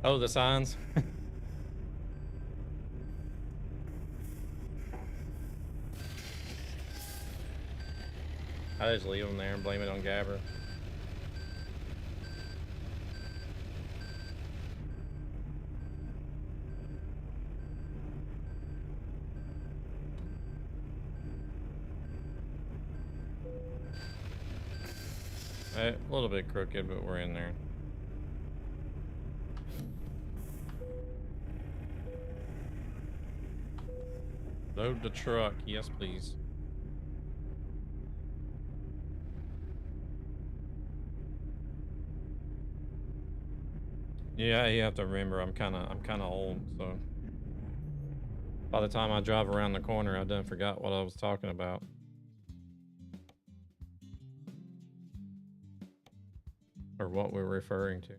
A: Oh, the signs? I just leave them there and blame it on Gabber. A little bit crooked, but we're in there. Load the truck. Yes, please. Yeah, you have to remember I'm kinda old, so by the time I drive around the corner, I done forgot what I was talking about. Or what we're referring to.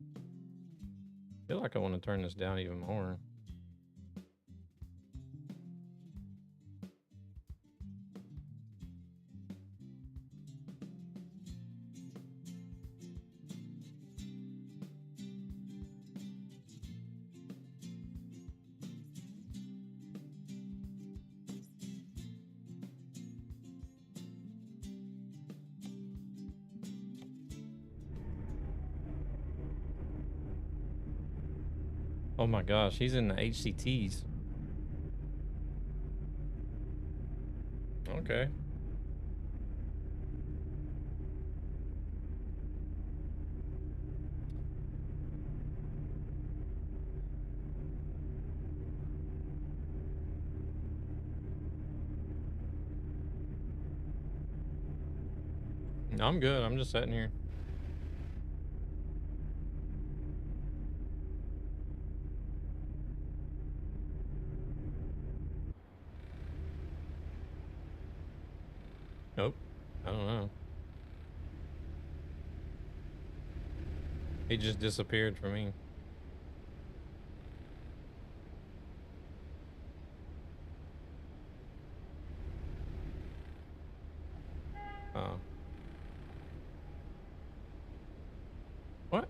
A: I feel like I want to turn this down even more. Oh my gosh, he's in the HCTs. Okay. No, I'm good. I'm just sitting here. Nope. I don't know. He just disappeared from me. Oh. What?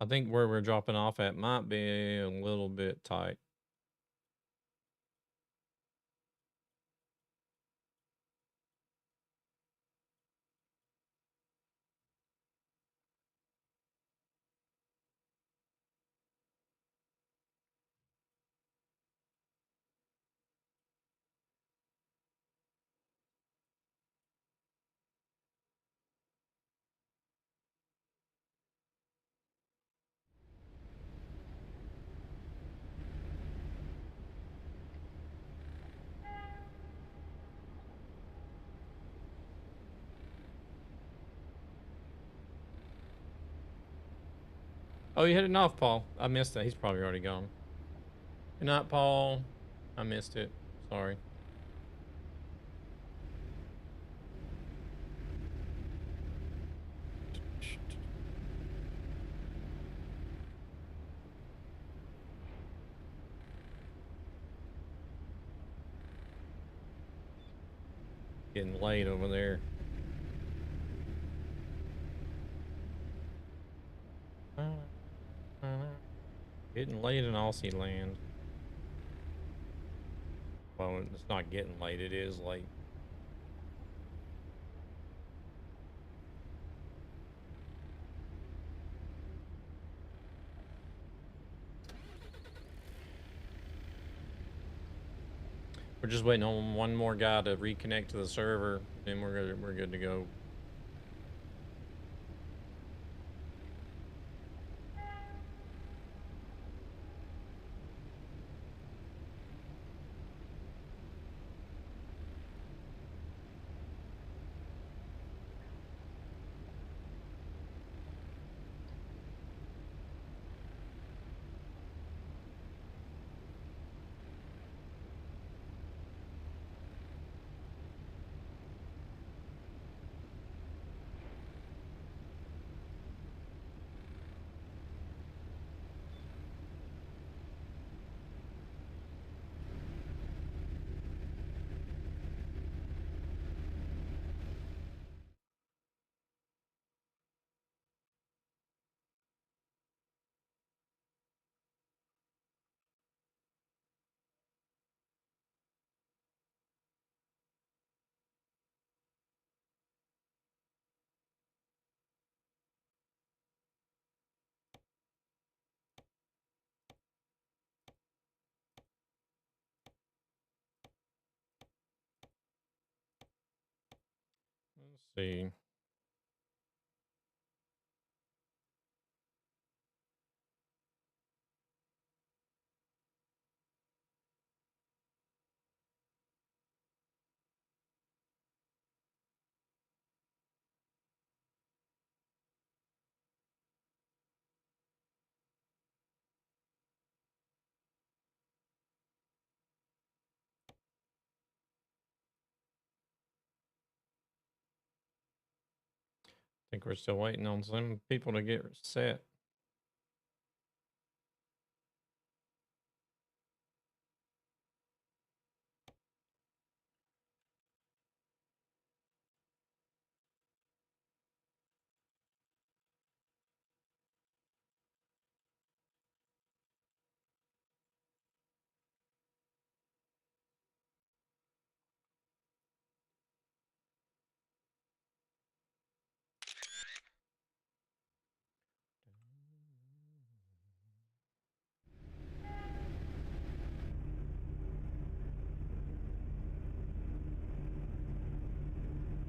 A: I think where we're dropping off at might be a little bit tight. Oh, you heading off, Paul? I missed that. He's probably already gone. Good night, Paul. I missed it. Sorry. Getting late over there. Getting late in Aussie land. Well, it's not getting late. It is late. We're just waiting on one more guy to reconnect to the server, then we're good to go. Let's see. I think we're still waiting on some people to get set.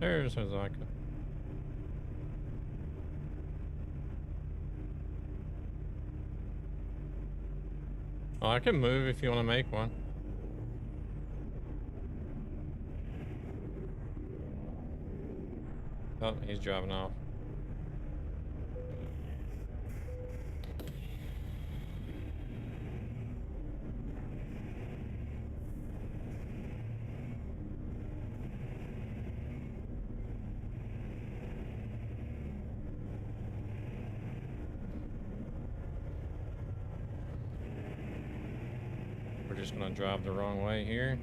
A: There's Hazaka. Oh, I can move if you want to make one. Oh, he's driving off. We're just gonna drive the wrong way here.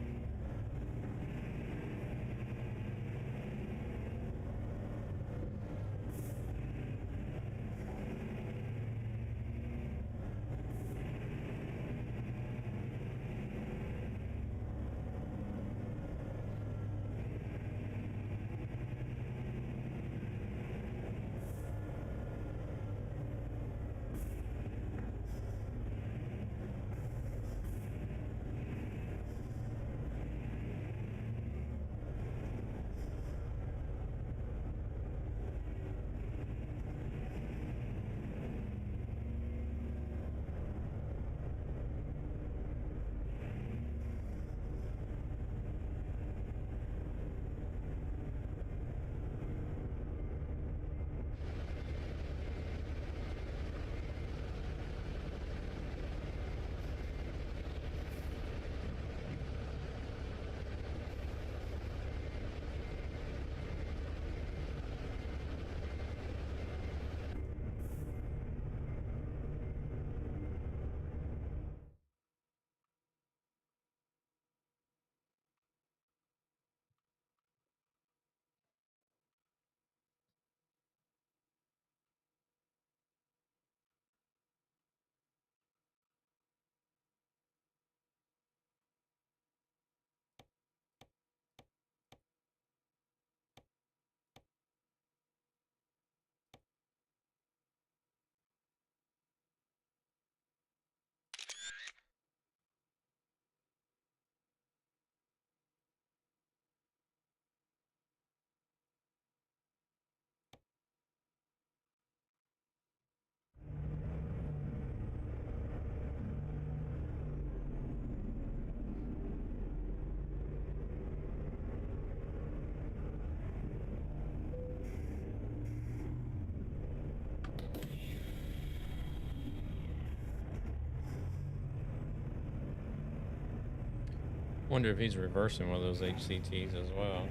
A: Wonder if he's reversing one of those HCTs as well.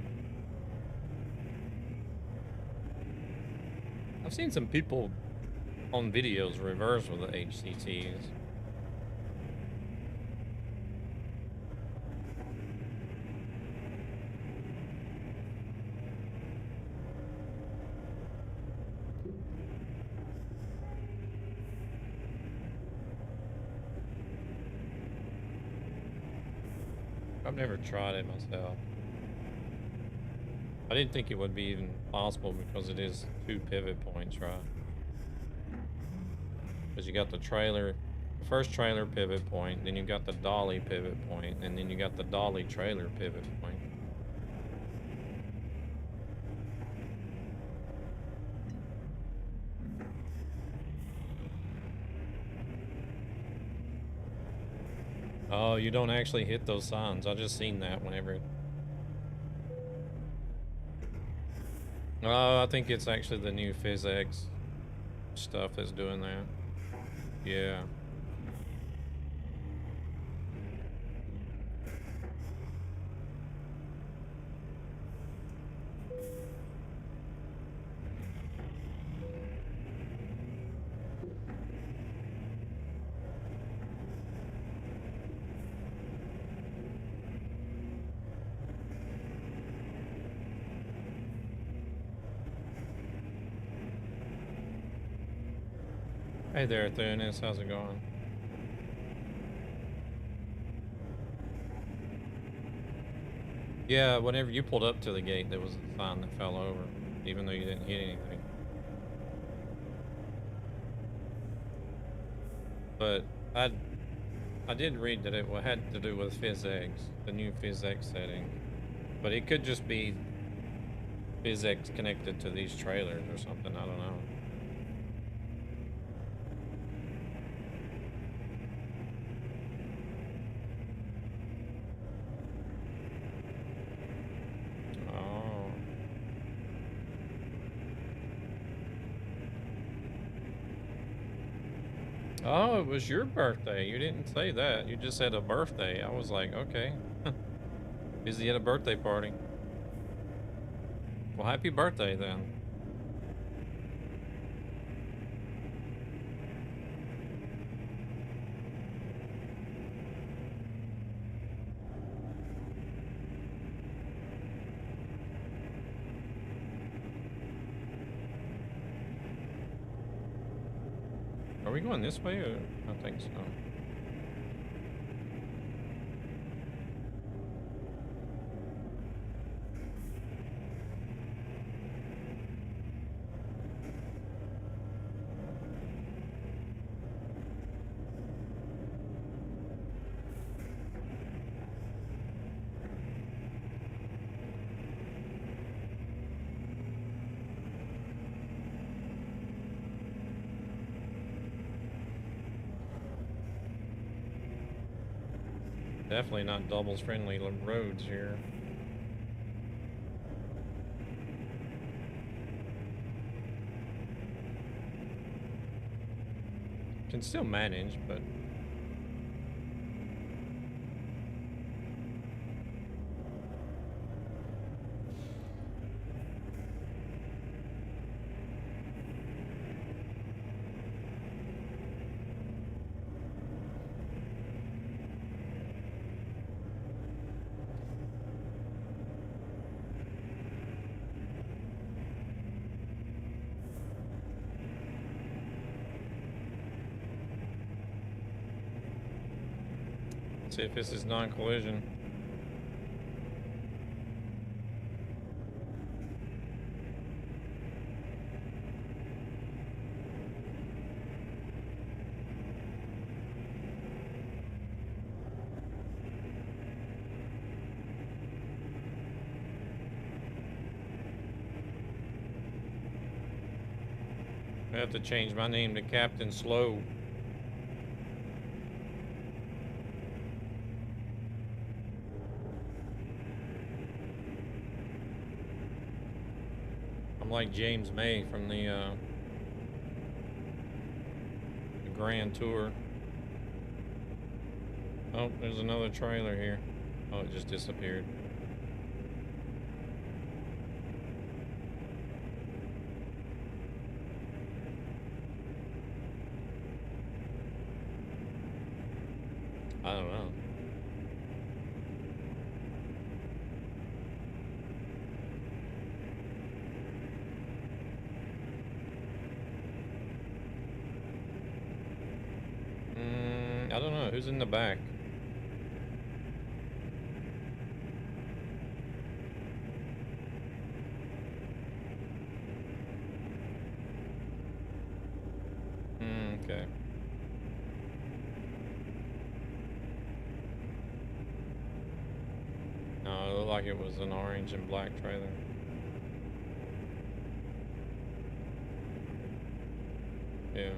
A: I've seen some people on videos reverse with the HCTs. I've never tried it myself. I didn't think it would be even possible because it is 2 pivot points, right? Because you got the trailer, the first trailer pivot point, then you got the dolly pivot point, and then you got the dolly trailer pivot point. Oh, you don't actually hit those signs. I just seen that whenever. Oh, I think it's actually the new physics stuff that's doing that. Yeah. Hey there, Thunis. How's it going? Yeah, whenever you pulled up to the gate, there was a sign that fell over, even though you didn't hit anything. But I did read that it had to do with physics, the new physics setting. But it could just be physics connected to these trailers or something. I don't know. Oh. Oh, it was your birthday. You didn't say that. You just said a birthday. I was like, okay. Busy at a birthday party. Well, happy birthday then. Are we going this way or? I think so. Definitely not doubles friendly roads here. Can still manage, but let's see if this is non-collision. I have to change my name to Captain Slow. I'm like James May from the Grand Tour. Oh, there's another trailer here. Oh, it just disappeared. I don't know. I don't know. Who's in the back? Okay. No, it looked like it was an orange and black trailer. Yeah.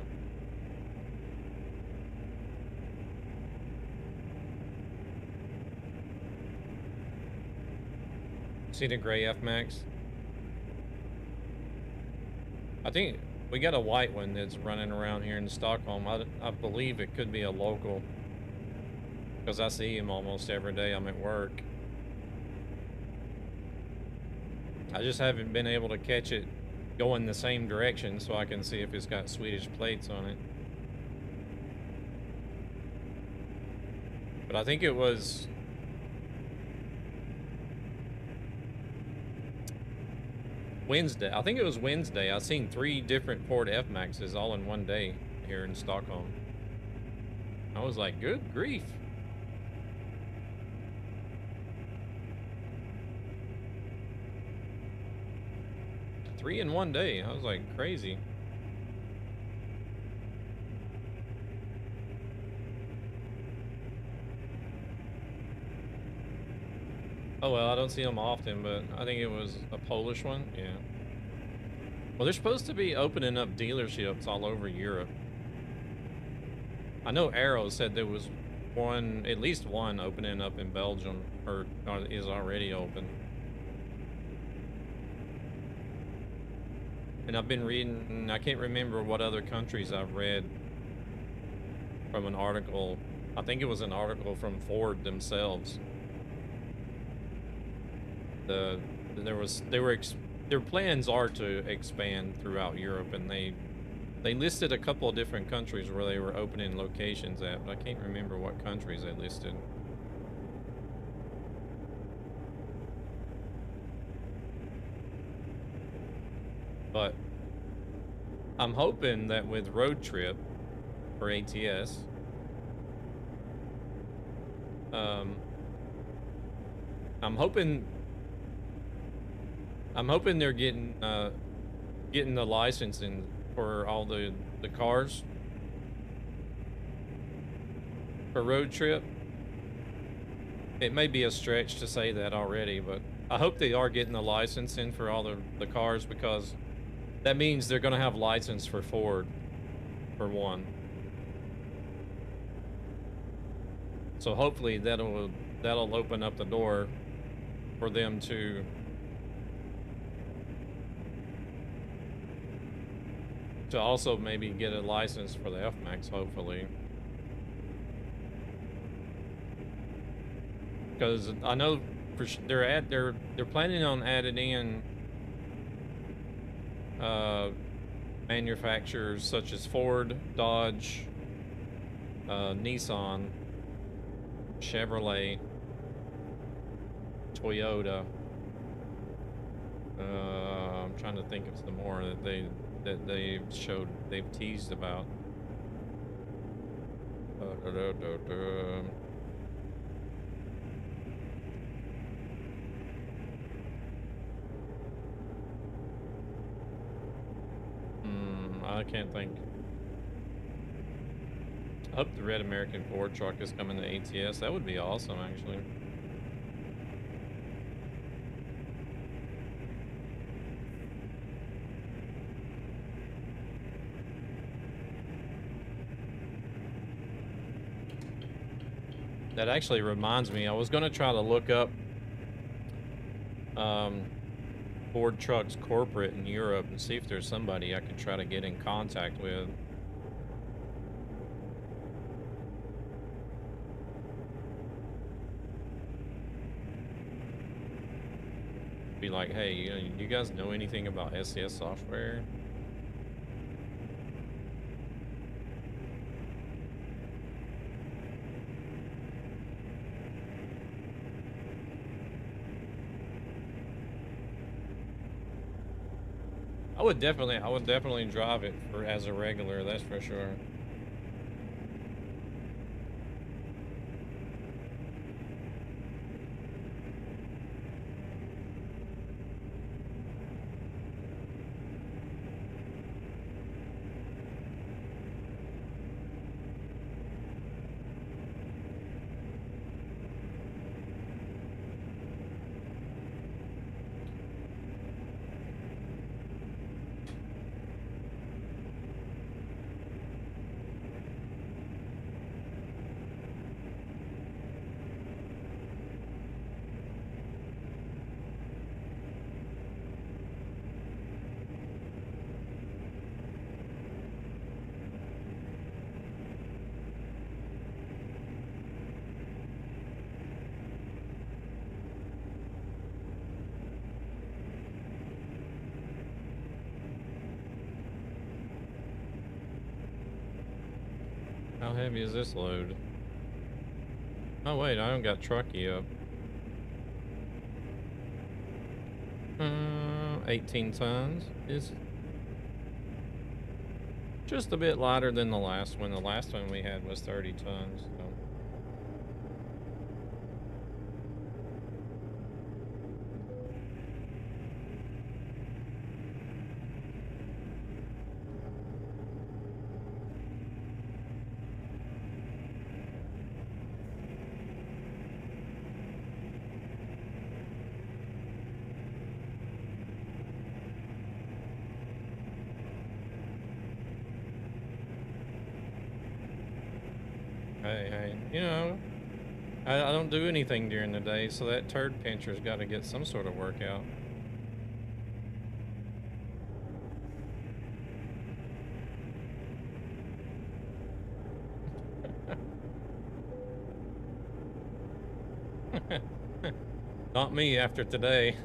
A: See the gray F-Max? I think we got a white one that's running around here in Stockholm. I believe it could be a local, because I see him almost every day I'm at work. I just haven't been able to catch it going the same direction so I can see if it's got Swedish plates on it. But I think it was Wednesday. I think it was Wednesday. I seen 3 different Ford F-Maxes all in one day here in Stockholm. I was like, good grief. 3 in one day. I was like, crazy. Oh well, I don't see them often, but I think it was a Polish one. Yeah. Well, they're supposed to be opening up dealerships all over Europe. I know Arrow said there was one, at least one, opening up in Belgium, or is already open. And I've been reading, I can't remember what other countries I've read from an article. I think it was an article from Ford themselves. Their plans are to expand throughout Europe, and they listed a couple of different countries where they were opening locations at, but I can't remember what countries they listed. But I'm hoping that with Road Trip for ATS, I'm hoping they're getting the licensing for all the cars for Road Trip. It may be a stretch to say that already, but I hope they are getting the licensing for all the cars, because that means they're gonna have license for Ford, for one. So hopefully that'll open up the door for them to also maybe get a license for the F-Max, hopefully. Because I know for they're planning on adding in manufacturers such as Ford, Dodge, Nissan, Chevrolet, Toyota. I'm trying to think of some more that they've teased about. I can't think. I hope the red American Ford truck is coming to ATS. That would be awesome, actually. That actually reminds me, I was going to try to look up Ford Trucks corporate in Europe and see if there's somebody I could try to get in contact with. Be like, hey, you guys know anything about SCS software? I would definitely drive it as a regular, that's for sure. How heavy is this load? Oh wait, I don't got trucky up. 18 tons is just a bit lighter than the last one. The last one we had was 30 tons. So. Hey, you know, I don't do anything during the day, so that turd pincher's got to get some sort of workout. Not me after today.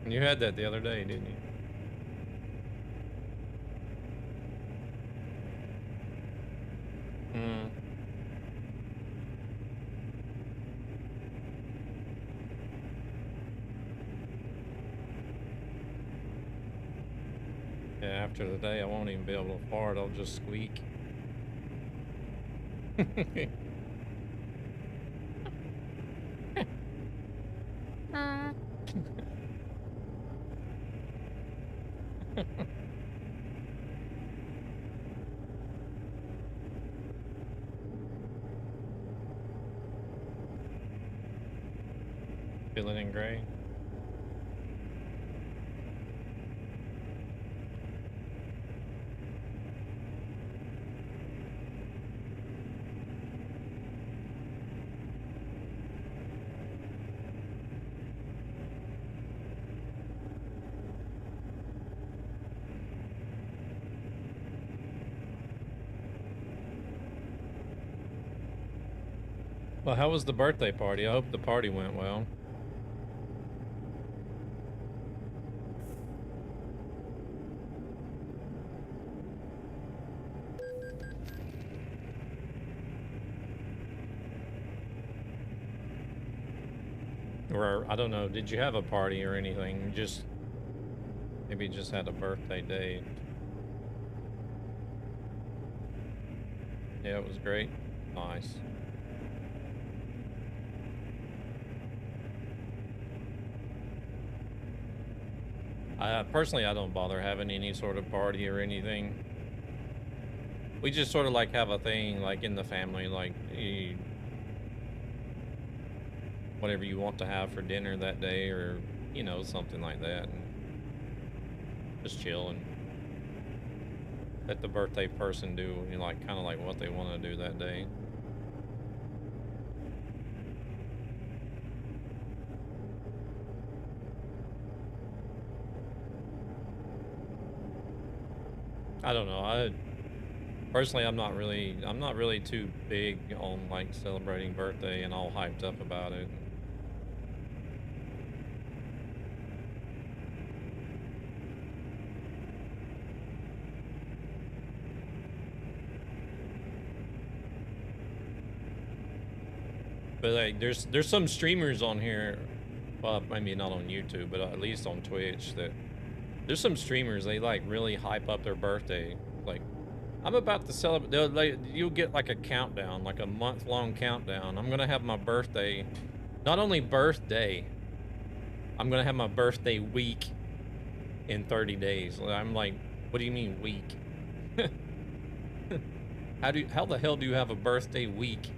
A: You had that the other day, didn't you? Hmm. Yeah, after the day, I won't even be able to fart. I'll just squeak. Feeling in gray. Well, how was the birthday party? I hope the party went well. Or, I don't know, did you have a party or anything? Just, maybe just had a birthday date. Yeah, it was great. Nice. Personally, I don't bother having any sort of party or anything. We just sort of like have a thing like in the family, like whatever you want to have for dinner that day, or you know, something like that, and just chill and let the birthday person do, you know, like kind of like what they want to do that day. I don't know. Personally, I'm not really too big on like celebrating birthday and all hyped up about it. But like, there's some streamers on here, well, maybe not on YouTube, but at least on Twitch, that there's some streamers, they like really hype up their birthday. Like, I'm about to celebrate, you'll get like a countdown, like a month-long countdown. I'm gonna have my birthday, not only birthday, I'm gonna have my birthday week in 30 days. I'm like, what do you mean week? How the hell do you have a birthday week?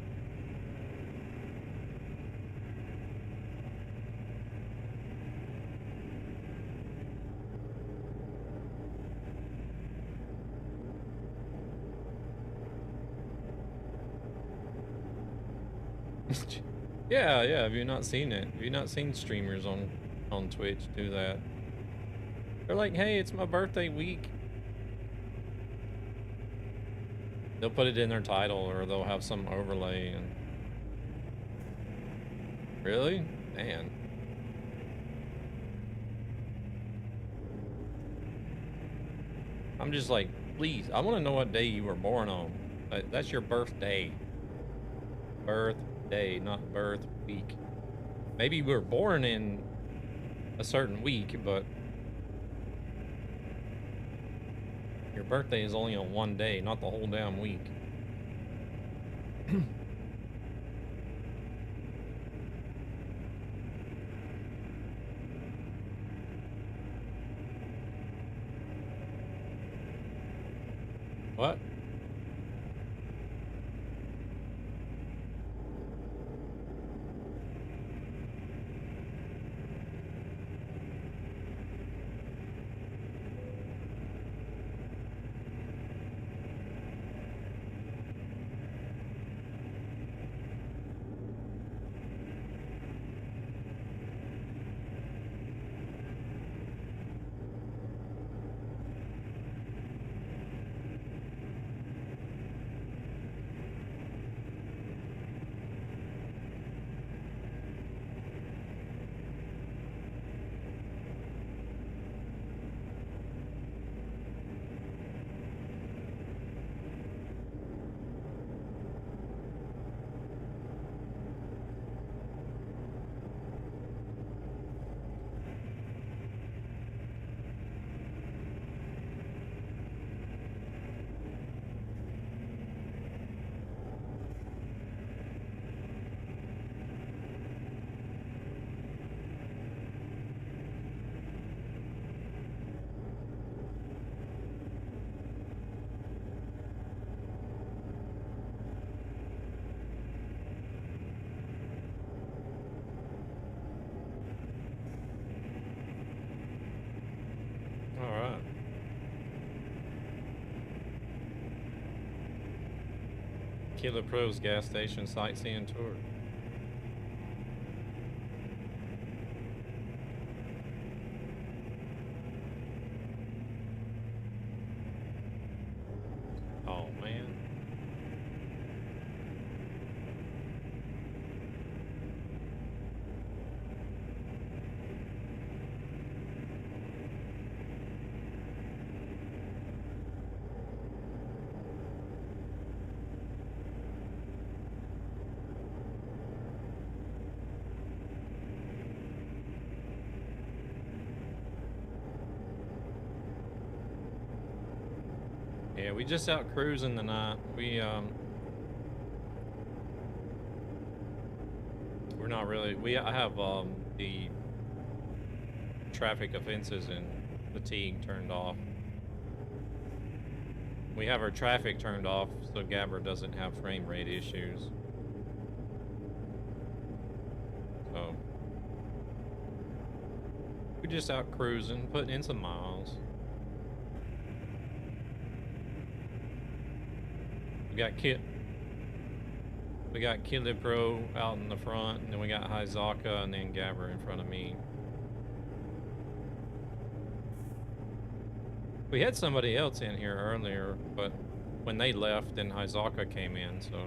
A: Yeah, yeah. Have you not seen it? Have you not seen streamers on Twitch do that? They're like, hey, it's my birthday week. They'll put it in their title, or they'll have some overlay. And really, man. I'm just like, please, I want to know what day you were born on. That's your birthday. Birthday, not birth week. Maybe you were born in a certain week, but your birthday is only on one day, not the whole damn week. What? All right. Killer Pro's gas station sightseeing tour. Oh man. Yeah, we just out cruising tonight. We're not really. I have the traffic offenses and fatigue turned off. We have our traffic turned off so Gabber doesn't have frame rate issues. So we just out cruising, putting in some miles. We got Killer Pro out in the front, and then we got Hyzaka, and then Gabber in front of me. We had somebody else in here earlier, but when they left, then Hyzaka came in, so.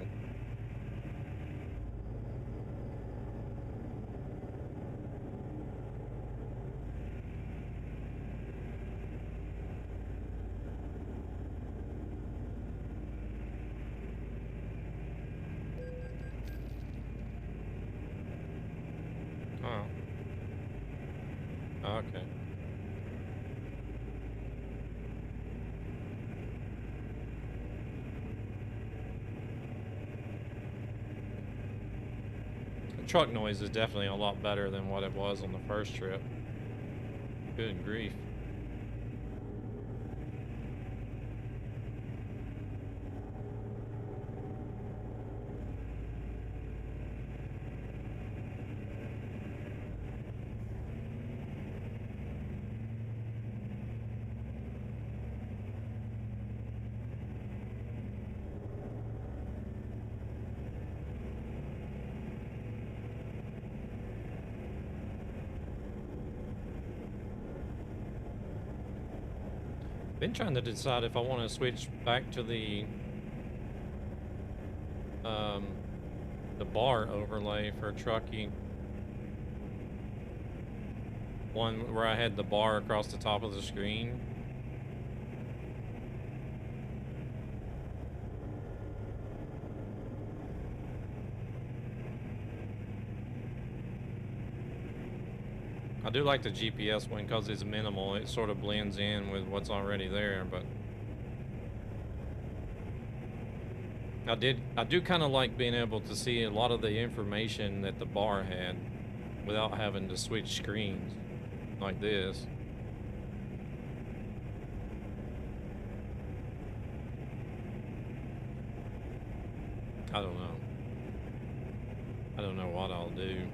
A: Oh. Okay. The truck noise is definitely a lot better than what it was on the first trip. Good grief. Been trying to decide if I want to switch back to um, the bar overlay for trucking. One where I had the bar across the top of the screen. I do like the GPS one because it's minimal. It sort of blends in with what's already there, but I do kind of like being able to see a lot of the information that the bar had without having to switch screens like this. I don't know. I don't know what I'll do.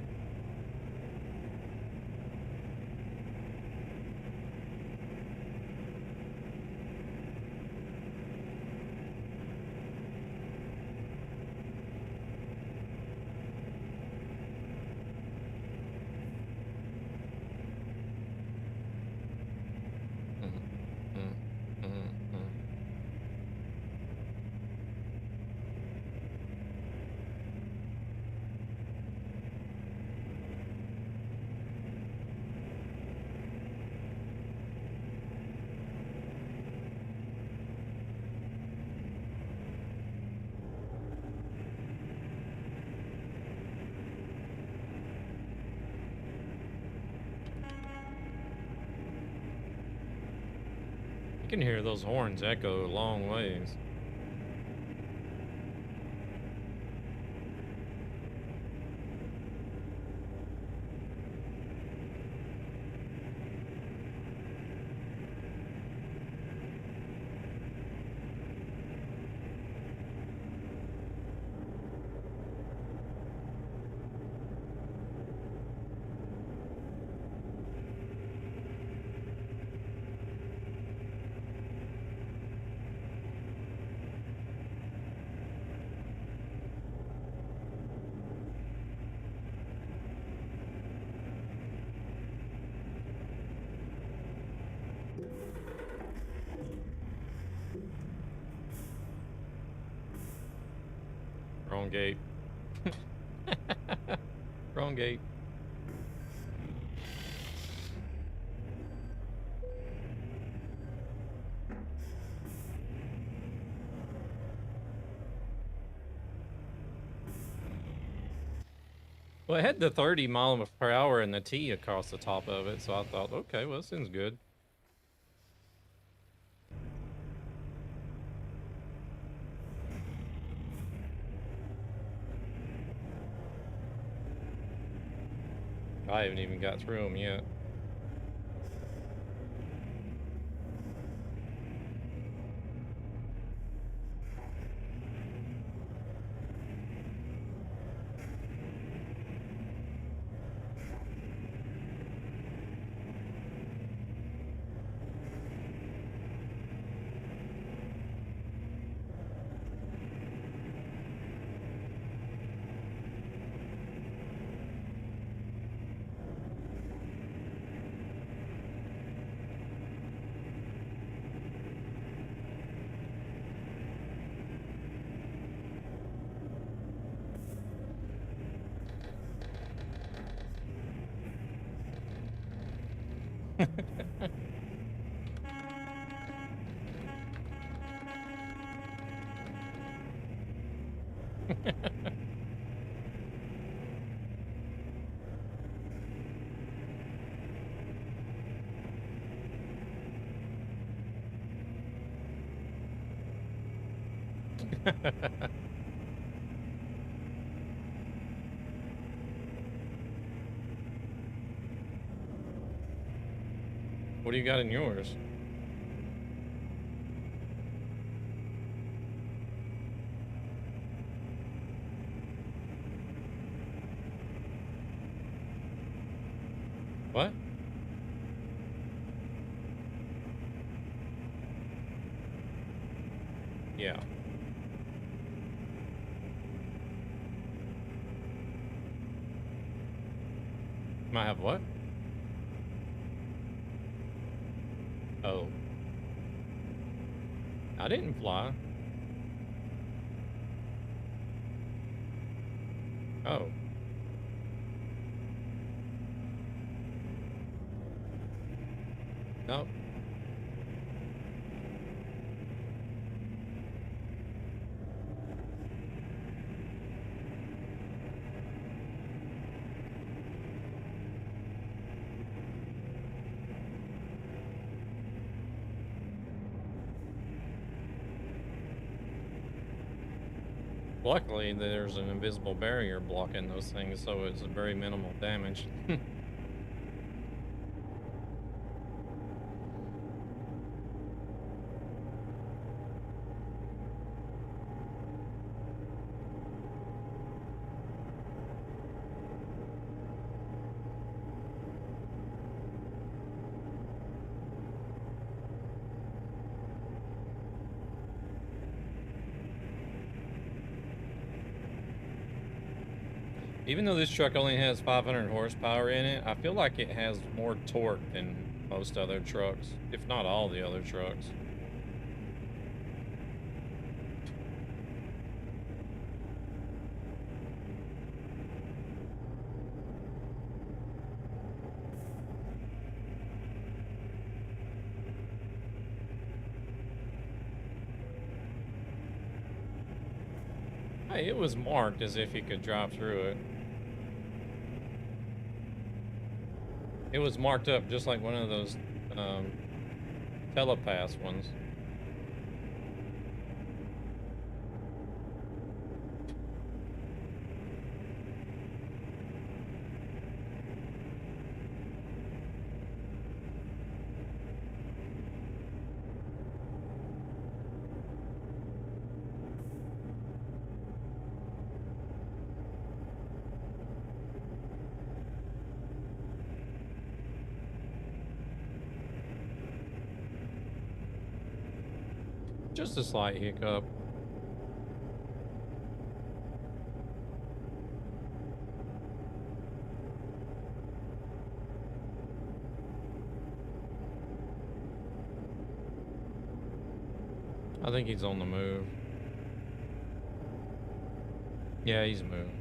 A: You can hear those horns echo a long ways. Wrong gate. Wrong gate. Well, it had the 30 miles per hour and the T across the top of it, so I thought, okay, well, this seems good. I haven't even got through them yet. What do you got in yours? What? Yeah. Might have what? Oh. I didn't fly. Oh. Nope. Luckily, there's an invisible barrier blocking those things, so it's very minimal damage. Even though this truck only has 500 horsepower in it, I feel like it has more torque than most other trucks, if not all the other trucks. Hey, it was marked as if you could drive through it. It was marked up just like one of those telepass ones. Just a slight hiccup. I think he's on the move. Yeah, he's moving.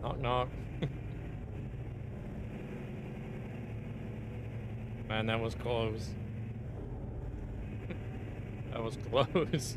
A: Knock, knock. Man, that was close. That was close.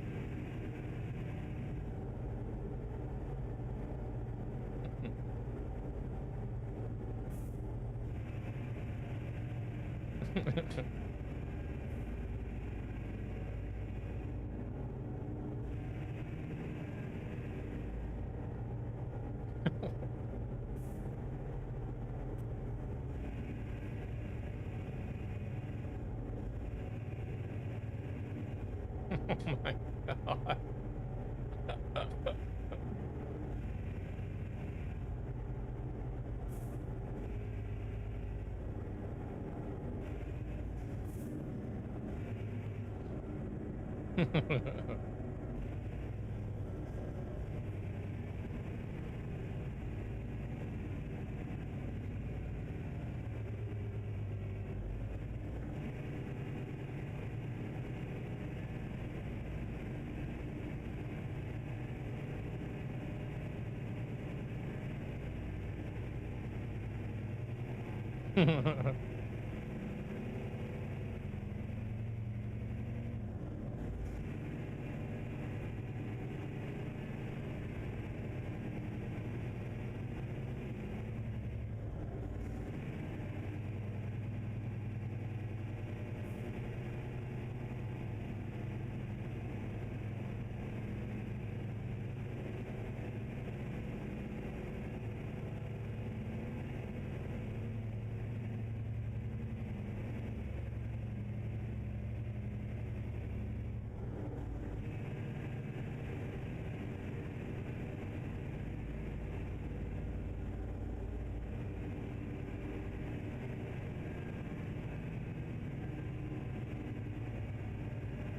A: Oh my god.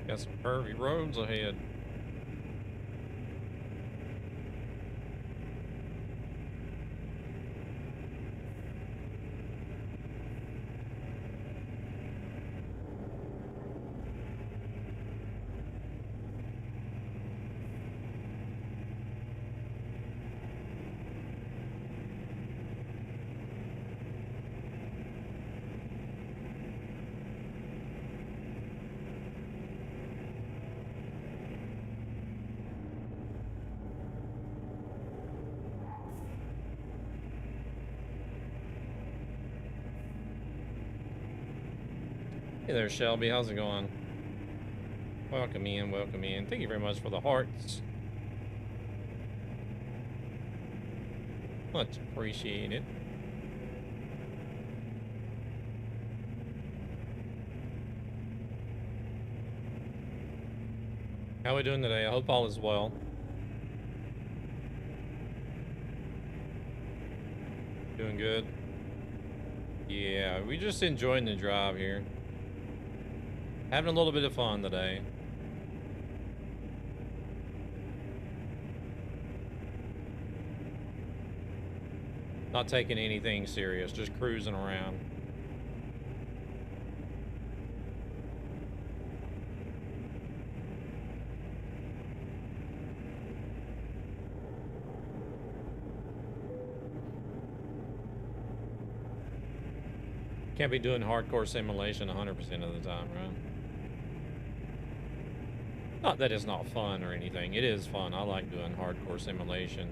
A: Got some curvy roads ahead. Hey there, Shelby. How's it going? Welcome in, welcome in. Thank you very much for the hearts. Much appreciated. How are we doing today? I hope all is well. Doing good? Yeah, we just enjoying the drive here. Having a little bit of fun today. Not taking anything serious, just cruising around. Can't be doing hardcore simulation 100% of the time, right? Not that it's not fun or anything. It is fun. I like doing hardcore simulation.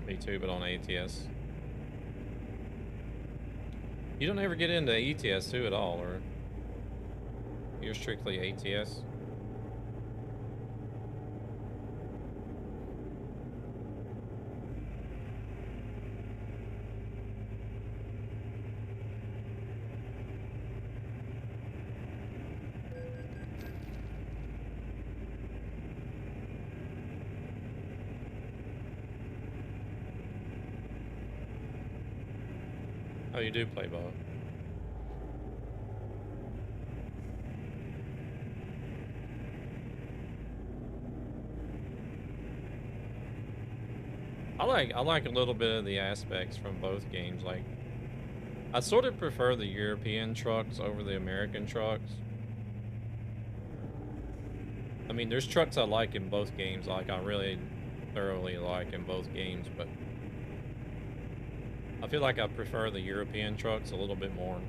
A: Me too, but on ATS. You don't ever get into ETS too at all, or you're strictly ATS? Oh, you do play both. I like a little bit of the aspects from both games. Like, I sort of prefer the European trucks over the American trucks. I mean, there's trucks I like in both games. Like, I really thoroughly like in both games, but I feel like I prefer the European trucks a little bit more.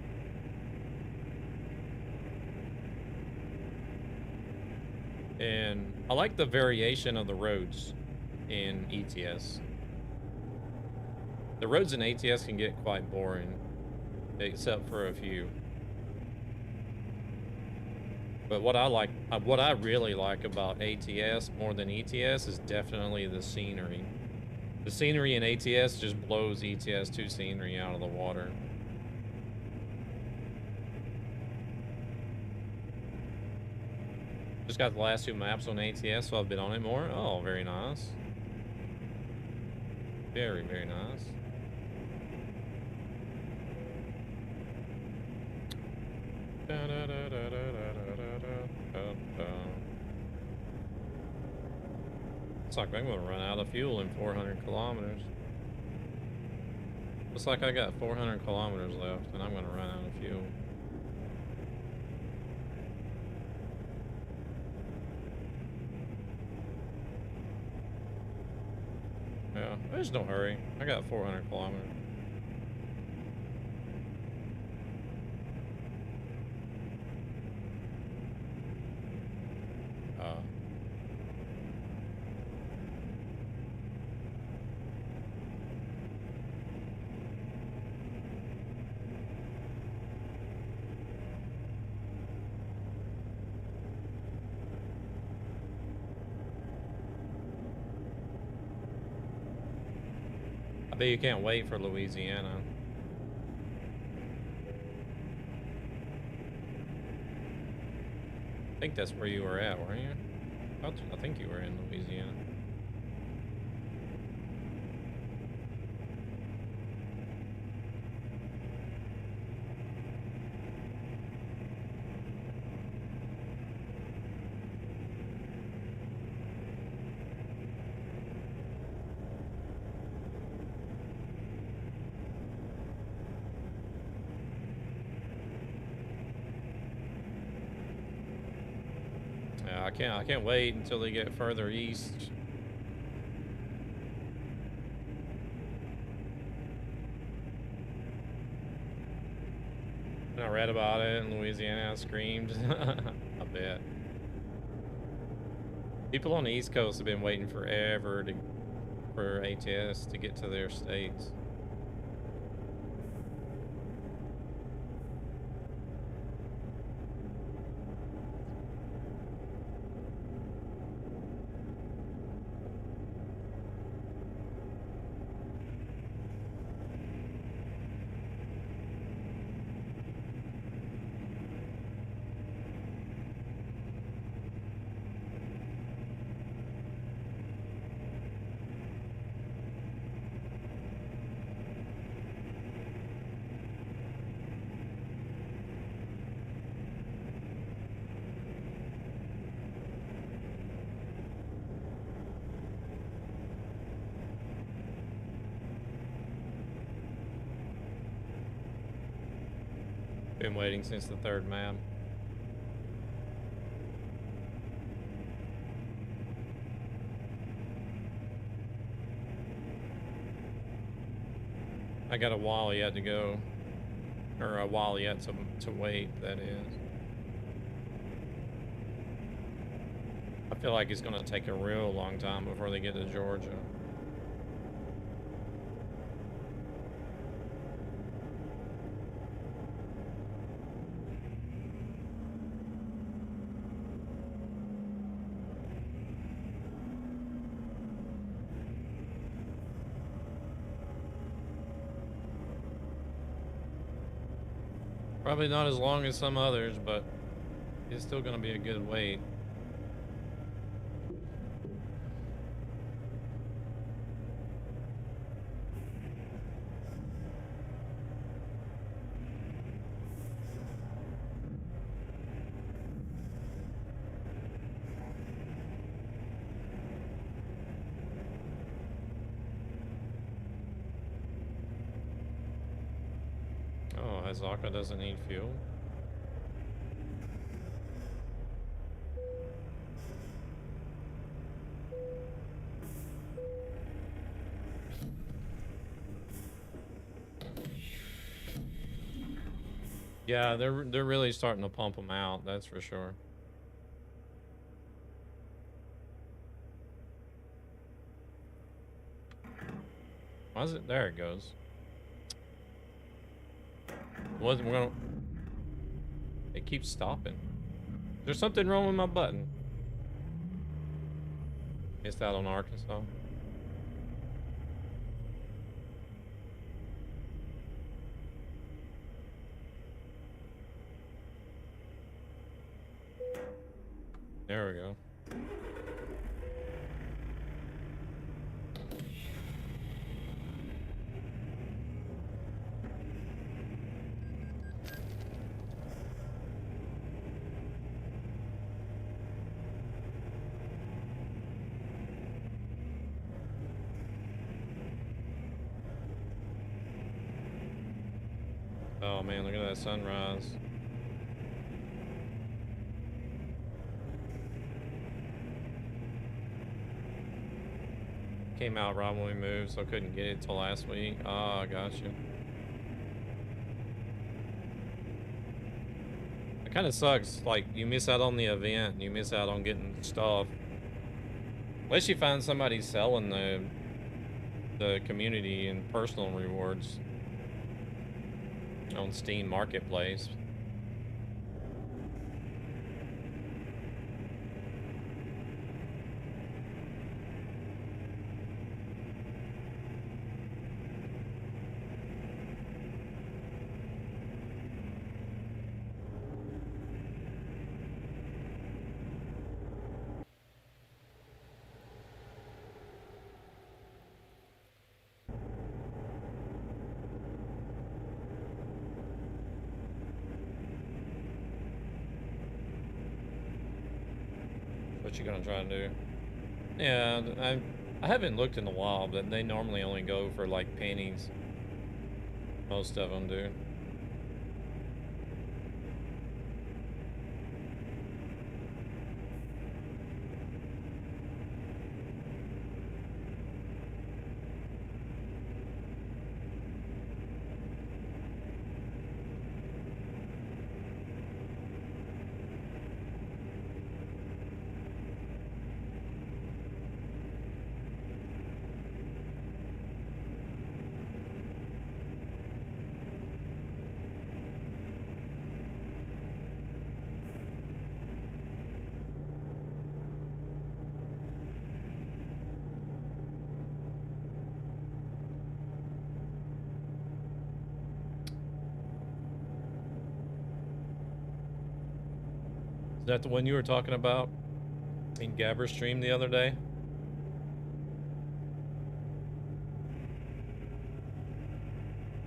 A: And I like the variation of the roads in ETS. The roads in ATS can get quite boring, except for a few. But what I really like about ATS more than ETS is definitely the scenery. The scenery in ATS just blows ETS2 scenery out of the water. Just got the last 2 maps on ATS, so I've been on it more. Oh, very nice. Very, very nice. Looks like I'm gonna run out of fuel in 400 kilometers. Looks like I got 400 kilometers left and I'm gonna run out of fuel. Yeah, there's no hurry. I got 400 kilometers. I bet you can't wait for Louisiana. I think that's where you were at, weren't you? I think you were in Louisiana. Yeah, I can't wait until they get further east. And I read about it in Louisiana, I screamed. I bet. People on the East Coast have been waiting forever for ATS to get to their states. Been waiting since the third map. I got a while yet to go, or a while yet to wait, that is. I feel like it's gonna take a real long time before they get to Georgia. Probably not as long as some others, but it's still gonna be a good wait. Oh, Azaka doesn't need fuel. Yeah, they're really starting to pump them out, that's for sure. Why is it? There it goes. Wasn't we're gonna. It keeps stopping. There's something wrong with my button. Missed out on Arkansas. There we go. Oh man, look at that sunrise. came out right when we moved, so I couldn't get it till last week. Ah, gotcha. It kind of sucks. Like, you miss out on the event, you miss out on getting stuff. Unless you find somebody selling the community and personal rewards on Steam Marketplace. What you gonna try to do? Yeah, I haven't looked in a while, but they normally only go for like pennies. Most of them do. Is that the one you were talking about in Gabber's stream the other day?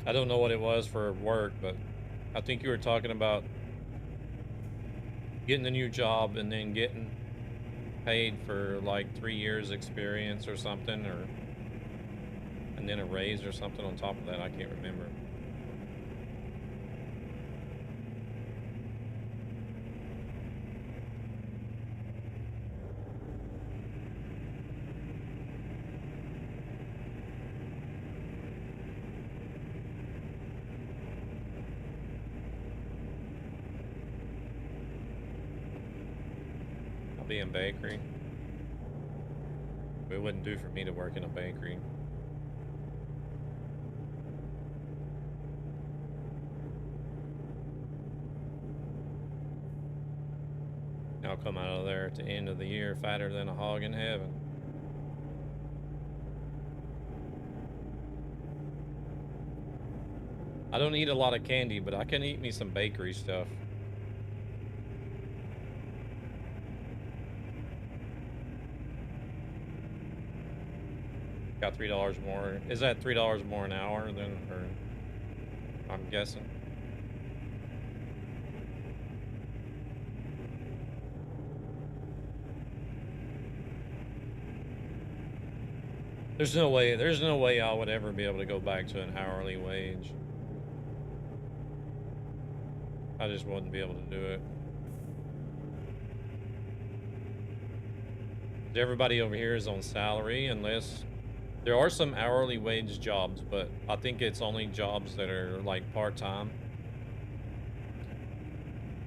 A: I don't know what it was for work, but I think you were talking about getting a new job and then getting paid for like 3 years experience or something, or and then a raise or something on top of that. I can't remember. I'll be in bakery. It wouldn't do for me to work in a bakery. I'll come out of there at the end of the year fatter than a hog in heaven. I don't eat a lot of candy, but I can eat me some bakery stuff. Got $3 more. Is that $3 more an hour than, or I'm guessing? There's no way I would ever be able to go back to an hourly wage. I just wouldn't be able to do it. Everybody over here is on salary, unless there are some hourly wage jobs, but I think it's only jobs that are like part-time.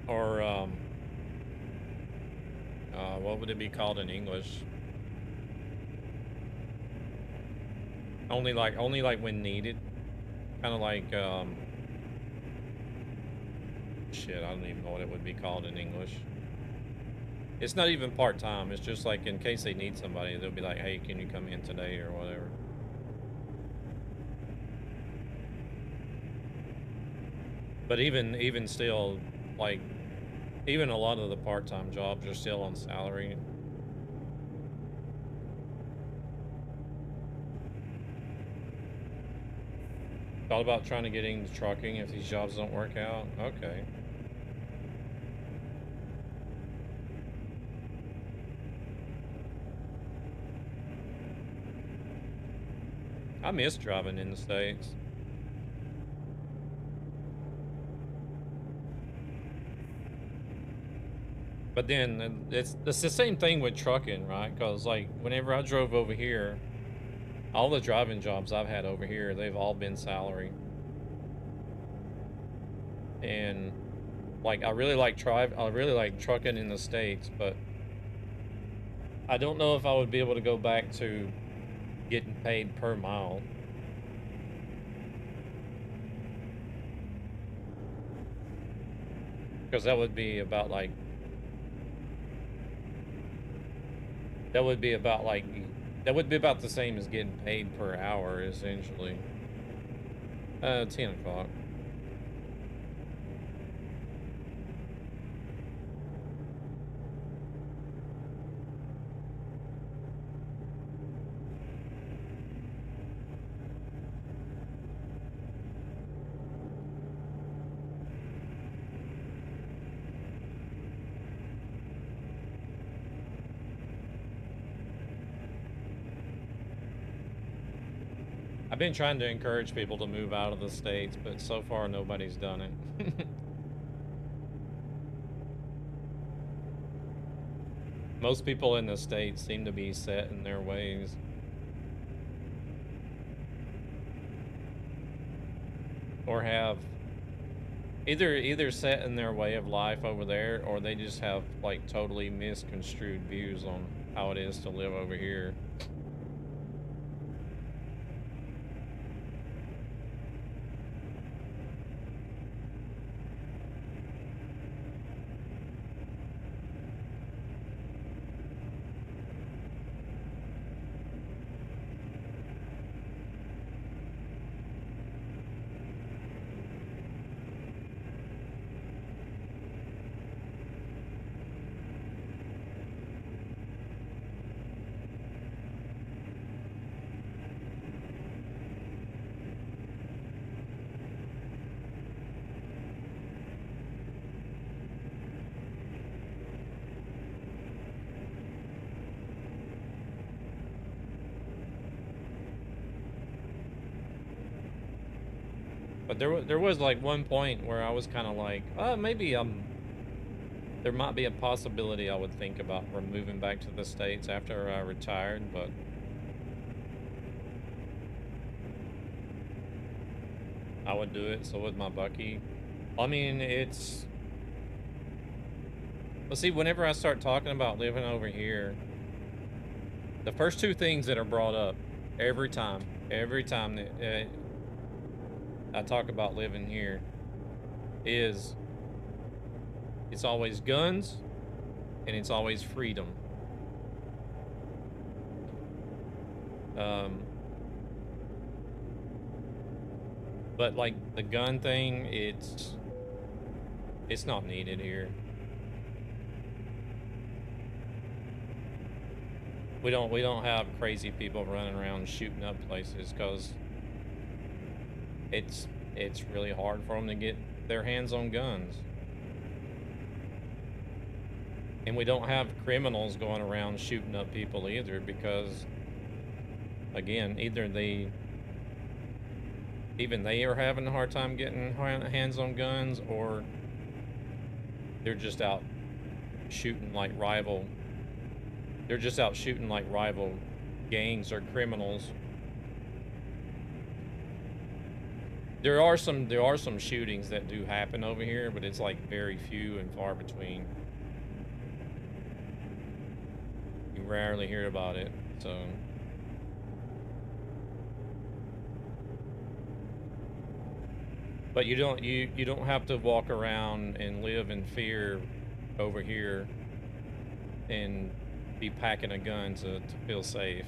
A: Or what would it be called in English? Only like when needed. Kind of like shit, I don't even know what it would be called in English. It's not even part-time. It's just like in case they need somebody, they'll be like, "Hey, can you come in today?" or whatever. But even still, like, even a lot of the part-time jobs are still on salary. Thought about trying to get into trucking if these jobs don't work out. Okay. I miss driving in the States. But then it's the same thing with trucking, right? Because like whenever I drove over here, All the driving jobs I've had over here, they've all been salary. And like I really like trucking in the States, but I don't know if I would be able to go back to getting paid per mile. Because that would be about like that would be about the same as getting paid per hour, essentially. 10 o'clock. I've been trying to encourage people to move out of the States, but so far nobody's done it. Most people in the States seem to be set in their ways. Or have either set in their way of life over there, or they just have like totally misconstrued views on how it is to live over here. But there was like one point where I was kind of like, maybe there might be a possibility I would think about moving back to the States after I retired, but I would do it. So would my Bucky. I mean, well, see, whenever I start talking about living over here, the first two things that are brought up every time that I talk about living here it's always guns and it's always freedom. But like the gun thing, it's not needed here. We don't have crazy people running around shooting up places because it's really hard for them to get their hands on guns. And we don't have criminals going around shooting up people either because, again, either even they are having a hard time getting hands on guns, or they're just out shooting like rival gangs or criminals. There are some shootings that do happen over here, but it's like very few and far between. You rarely hear about it, so. But you don't have to walk around and live in fear over here and be packing a gun to feel safe.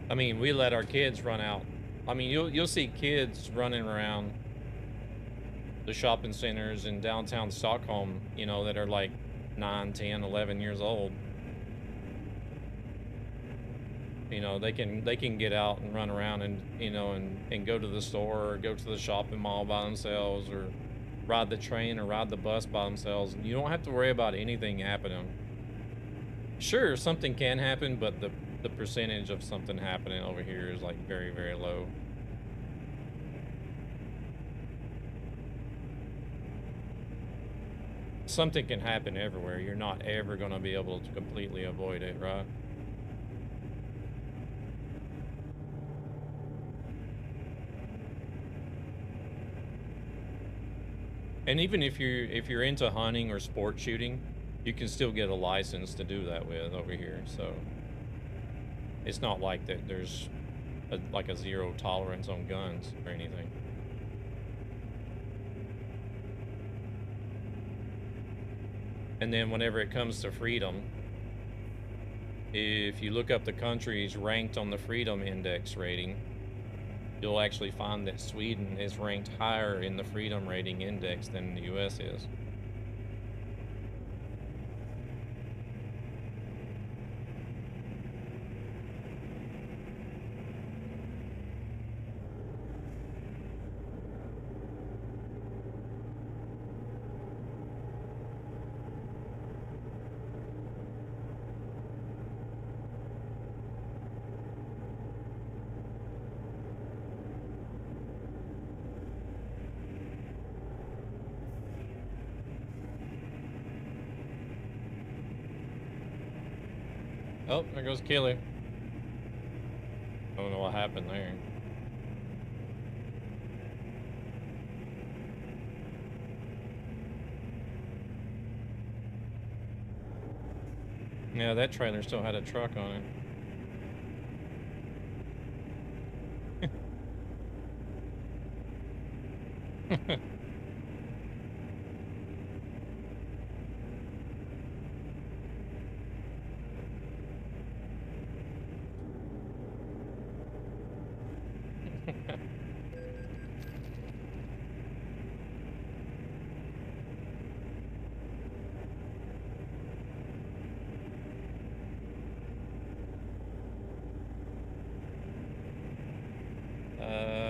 A: I mean, we let our kids run out. I mean, you'll see kids running around the shopping centers in downtown Stockholm, you know, that are like 9, 10, 11 years old. You know, they can get out and run around and, you know, and go to the store or go to the shopping mall by themselves, or ride the train or ride the bus by themselves. And you don't have to worry about anything happening. Sure, something can happen, but the percentage of something happening over here is like very, very low. something can happen everywhere. You're not ever going to be able to completely avoid it, right? And even if you're into hunting or sport shooting, you can still get a license to do that with over here. So it's not like that there's like a zero tolerance on guns or anything. And then whenever it comes to freedom, if you look up the countries ranked on the Freedom Index rating, you'll actually find that Sweden is ranked higher in the Freedom Rating Index than the US is. Oh, there goes Keely. I don't know what happened there. Yeah, that trailer still had a truck on it.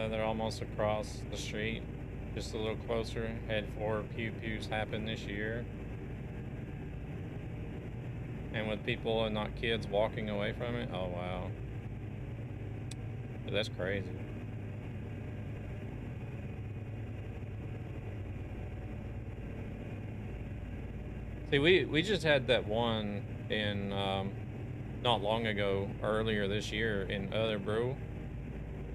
A: They're almost across the street. Just a little closer. Had 4 pew pews happen this year. And with people and not kids walking away from it. Oh, wow. But that's crazy. See, we just had that one in, not long ago, earlier this year in Örebro.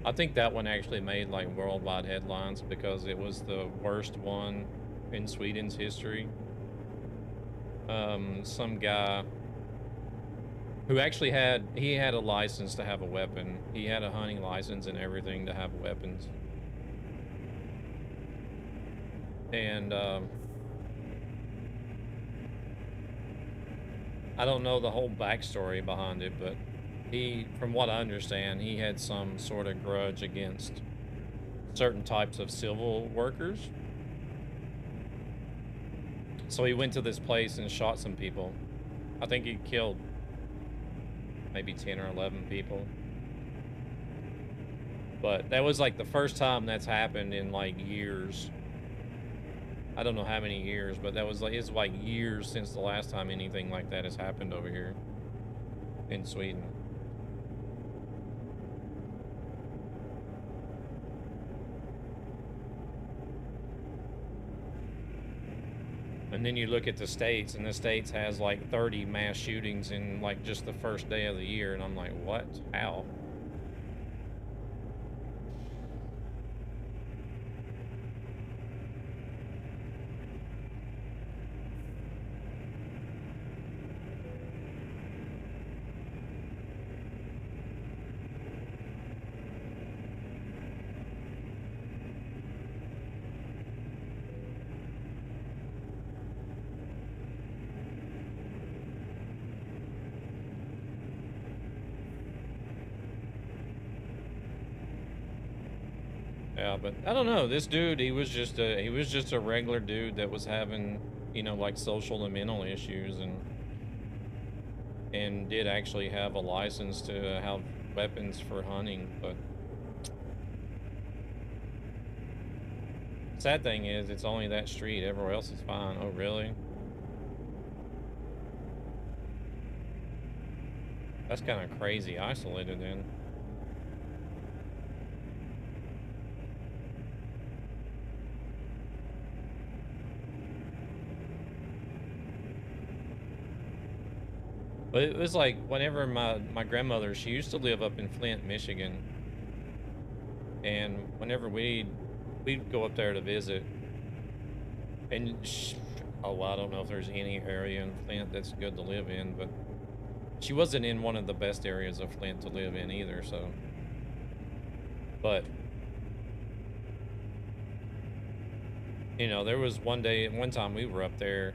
A: I think that one actually made like worldwide headlines because it was the worst one in Sweden's history. Some guy who actually had a license to have a weapon. He had a hunting license and everything to have weapons. And I don't know the whole backstory behind it, but he, from what I understand, he had some sort of grudge against certain types of civil workers. So he went to this place and shot some people. I think he killed maybe 10 or 11 people. But that was like the first time that's happened in like years. I don't know how many years, but that was like, it's like years since the last time anything like that has happened over here in Sweden. And then you look at the States, and the States has like 30 mass shootings in like just the first day of the year, and I'm like, what? How? Yeah, but I don't know. This dude, he was just a regular dude that was having, you know, like social and mental issues, and did actually have a license to have weapons for hunting. But sad thing is, it's only that street. Everywhere else is fine. Oh, really? That's kind of crazy isolated then. But it was like whenever my grandmother, she used to live up in Flint, Michigan, and whenever we'd go up there to visit, and oh, well, I don't know if there's any area in Flint that's good to live in, but she wasn't in one of the best areas of Flint to live in either, so. But, you know, there was one time we were up there,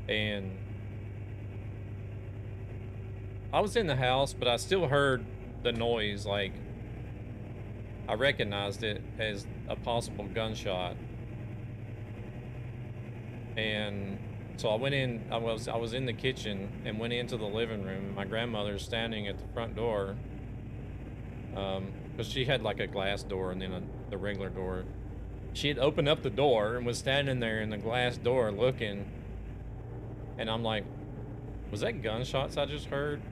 A: and I was in the house, but I still heard the noise, like, I recognized it as a possible gunshot. And so I went in, I was in the kitchen and went into the living room. My grandmother's standing at the front door, because she had like a glass door and then the regular door. She had opened up the door and was standing there in the glass door looking. And I'm like, was that gunshots I just heard?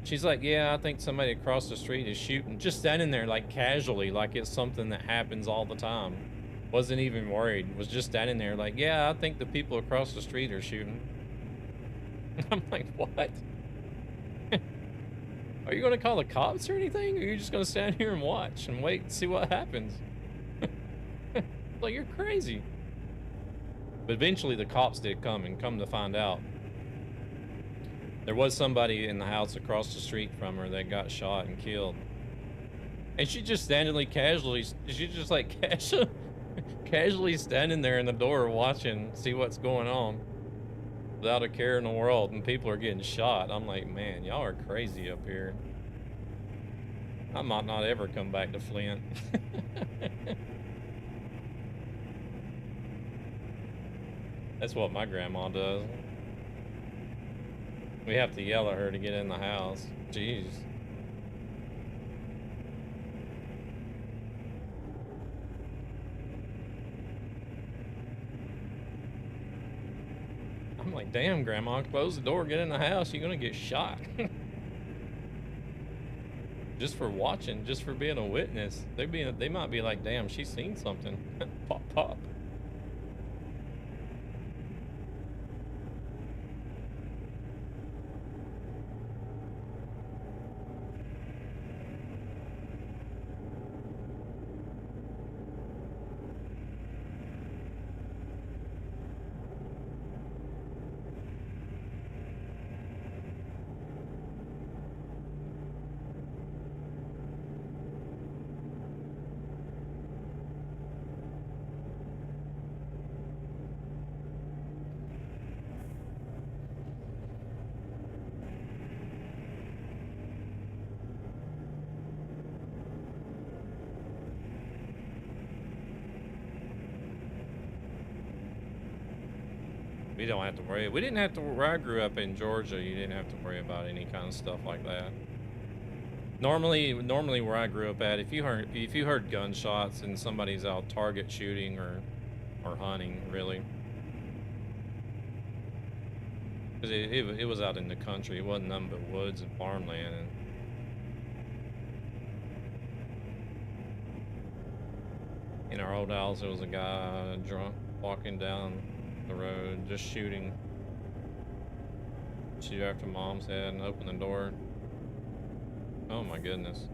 A: She's like, yeah, I think somebody across the street is shooting. Just standing there like casually, like it's something that happens all the time. Wasn't even worried. Was just standing there like, yeah, I think the people across the street are shooting. I'm like, what? Are you gonna call the cops or anything? Or are you just gonna stand here and watch and wait and see what happens? Like, you're crazy. But eventually the cops did come, and come to find out, there was somebody in the house across the street from her that got shot and killed. And she just casually standing there in the door watching, see what's going on, without a care in the world, and people are getting shot. I'm like, man, y'all are crazy up here. I might not ever come back to Flint. That's what my grandma does. We have to yell at her to get in the house. Jeez. I'm like, damn, Grandma, close the door, get in the house. You're gonna get shot. Just for watching, just for being a witness. They might be like, damn, she's seen something. Pop, pop. We don't have to worry. We didn't have to, where I grew up in Georgia, you didn't have to worry about any kind of stuff like that. Normally where I grew up at, if you heard gunshots and somebody's out target shooting or hunting, really. Cause it was out in the country. It wasn't nothing but woods and farmland. And in our old house, there was a guy drunk walking down the road, just shooting. Shoot after Mom's head and open the door. Oh my goodness.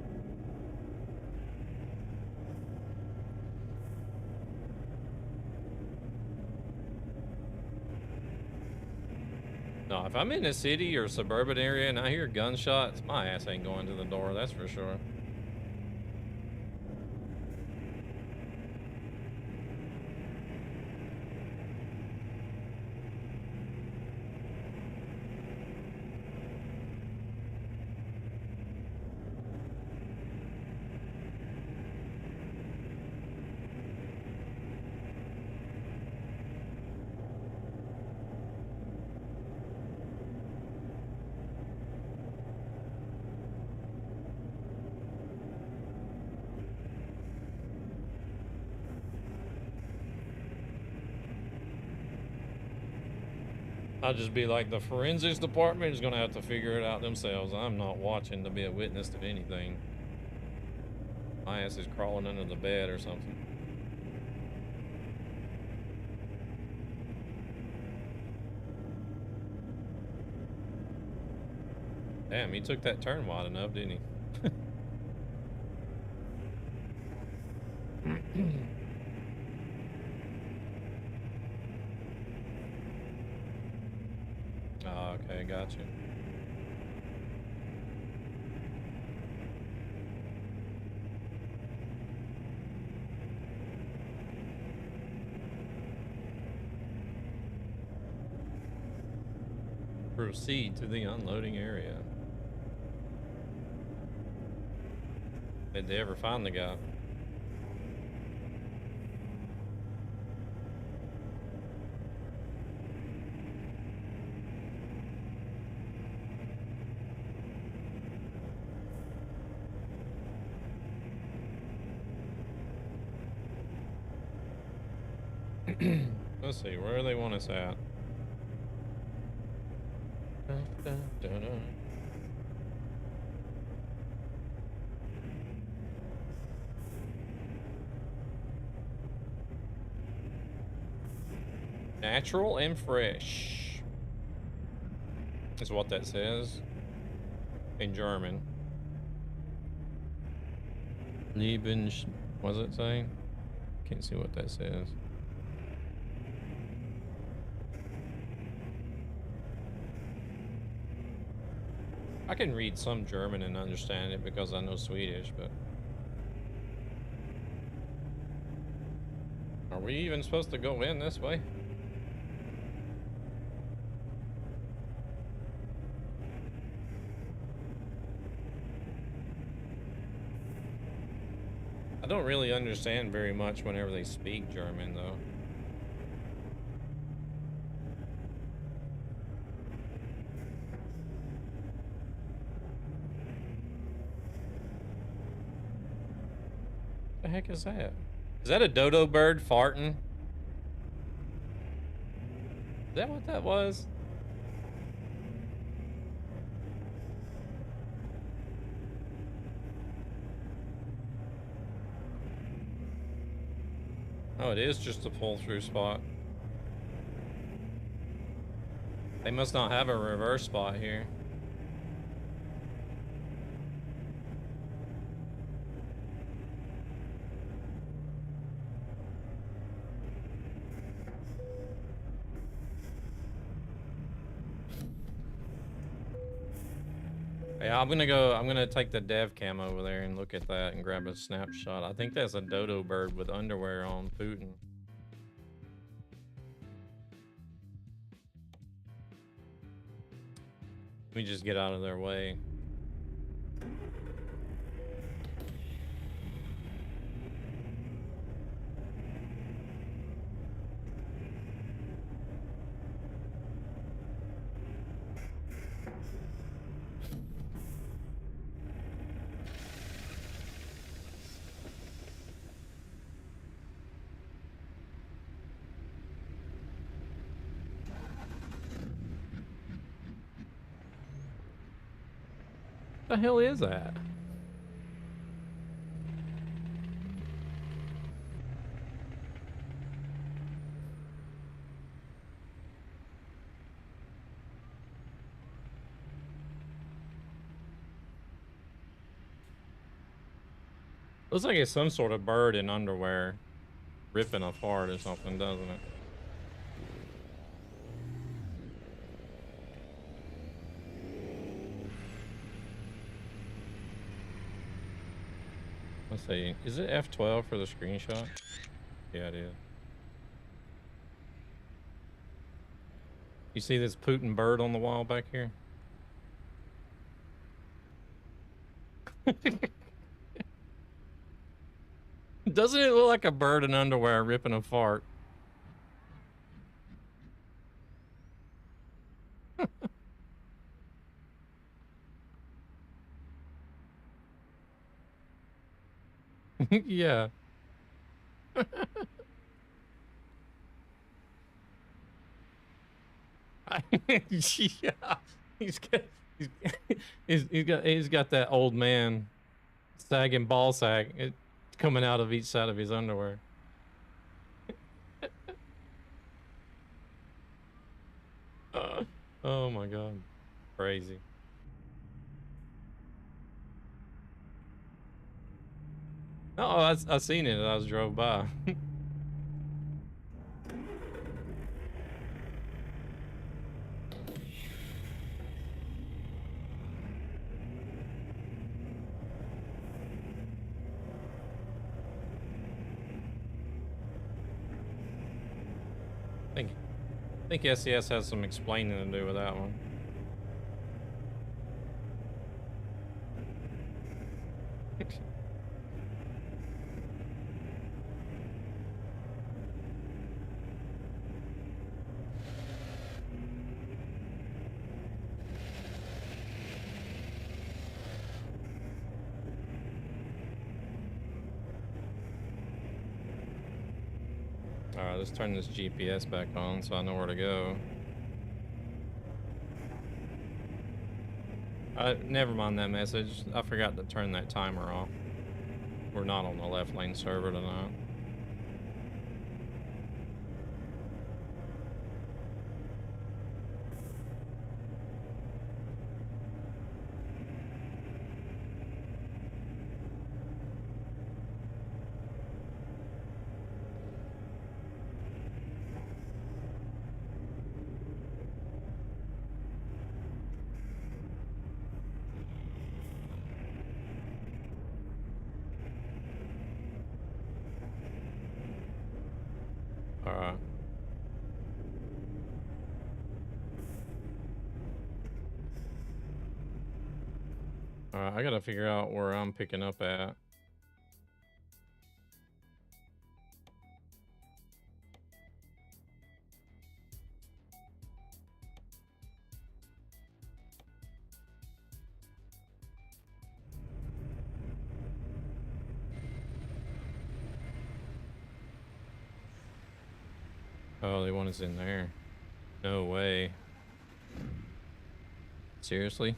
A: No, if I'm in a city or suburban area and I hear gunshots, my ass ain't going to the door, that's for sure. I'll just be like, the forensics department is gonna have to figure it out themselves. I'm not watching to be a witness to anything. My ass is crawling under the bed or something. Damn, he took that turn wide enough, didn't he? Oh, okay, gotcha. Proceed to the unloading area. Did they ever find the guy? Let's see, where do they want us at? Dun, dun, dun, dun. Natural and fresh is what that says in German. Lieben, what does it say? Can't see what that says. I can read some German and understand it because I know Swedish, but are we even supposed to go in this way? I don't really understand very much whenever they speak German, though. The heck is that? Is that a dodo bird farting? Is that what that was? Oh, it is just a pull-through spot. They must not have a reverse spot here. Yeah, I'm gonna take the dev cam over there and look at that and grab a snapshot. I think that's a dodo bird with underwear on Putin. Let me just get out of their way. What the hell is that? Looks like it's some sort of bird in underwear ripping apart or something, doesn't it? Let's see. Is it F12 for the screenshot? Yeah, it is. You see this Putin bird on the wall back here? Doesn't it look like a bird in underwear ripping a fart? Yeah. Yeah. He's got he's got that old man sagging ball sack coming out of each side of his underwear. Oh my god. Crazy. Oh, I seen it as I was drove by. I think SES has some explaining to do with that one. Alright, let's turn this GPS back on so I know where to go. Never mind that message. I forgot to turn that timer off. We're not on the left lane server tonight. Alright. Alright, I gotta figure out where I'm picking up at. Oh, they want us in there. No way. Seriously?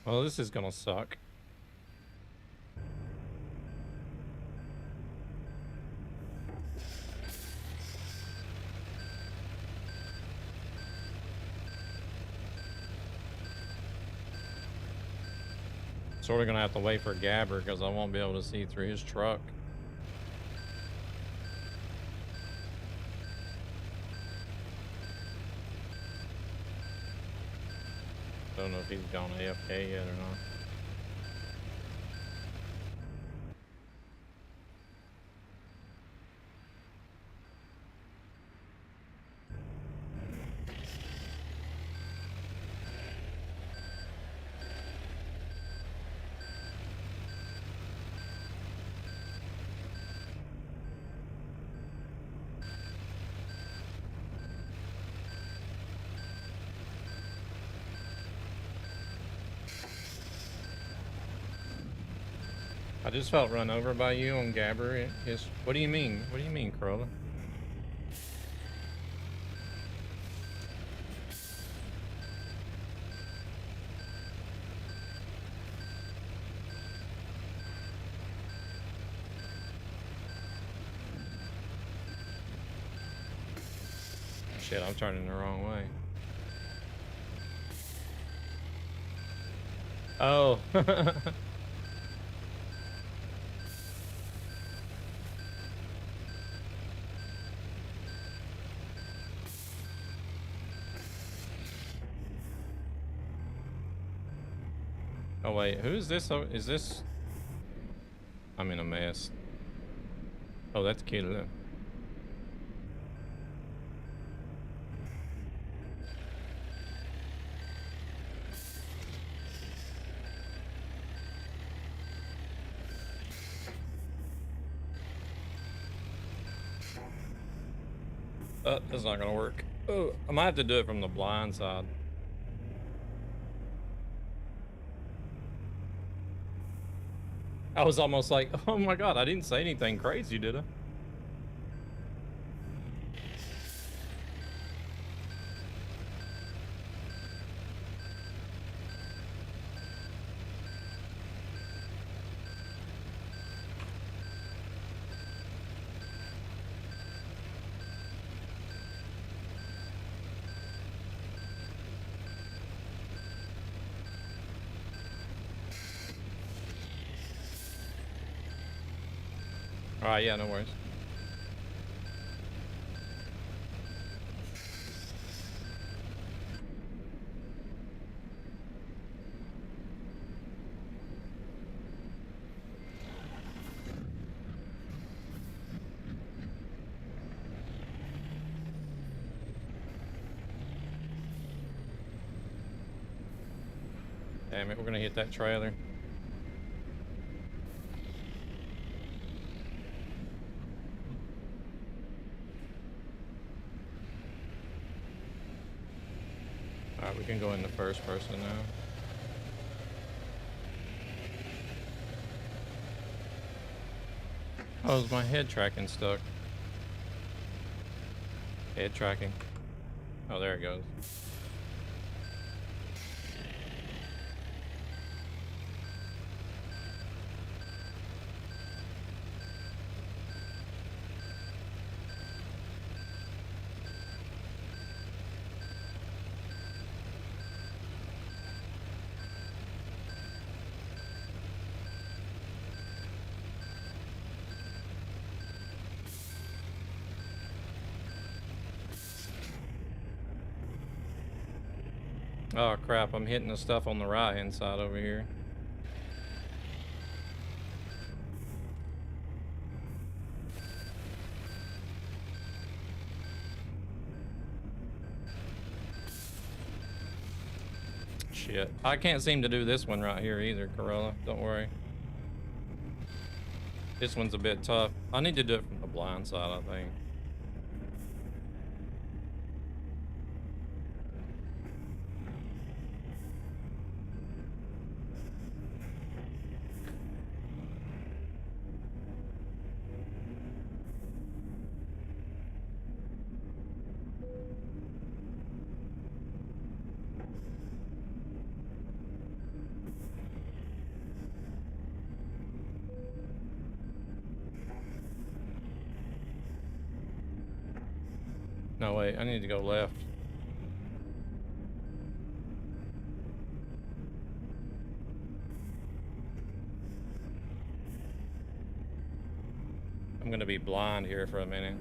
A: Well, this is gonna suck. Sort of gonna have to wait for Gabber because I won't be able to see through his truck. Don't know if he's gone AFK yet or not. I just felt run over by you on Gabber. What do you mean? What do you mean, Corolla? Shit, I'm turning the wrong way. Oh. Oh wait, who is this? Is this? I'm in a mess. Oh, that's Killer. That's not gonna work. Oh, I might have to do it from the blind side. I was almost like, oh my god, I didn't say anything crazy, did I? Alright, yeah, no worries. Damn it, we're gonna hit that trailer. Alright, we can go in the first person now. Oh, is my head tracking stuck? Head tracking. Oh, there it goes. Oh crap, I'm hitting the stuff on the right hand side over here. Shit. I can't seem to do this one right here either, Corolla. Don't worry. This one's a bit tough. I need to do it from the blind side, I think. No, wait, I need to go left. I'm gonna be blind here for a minute.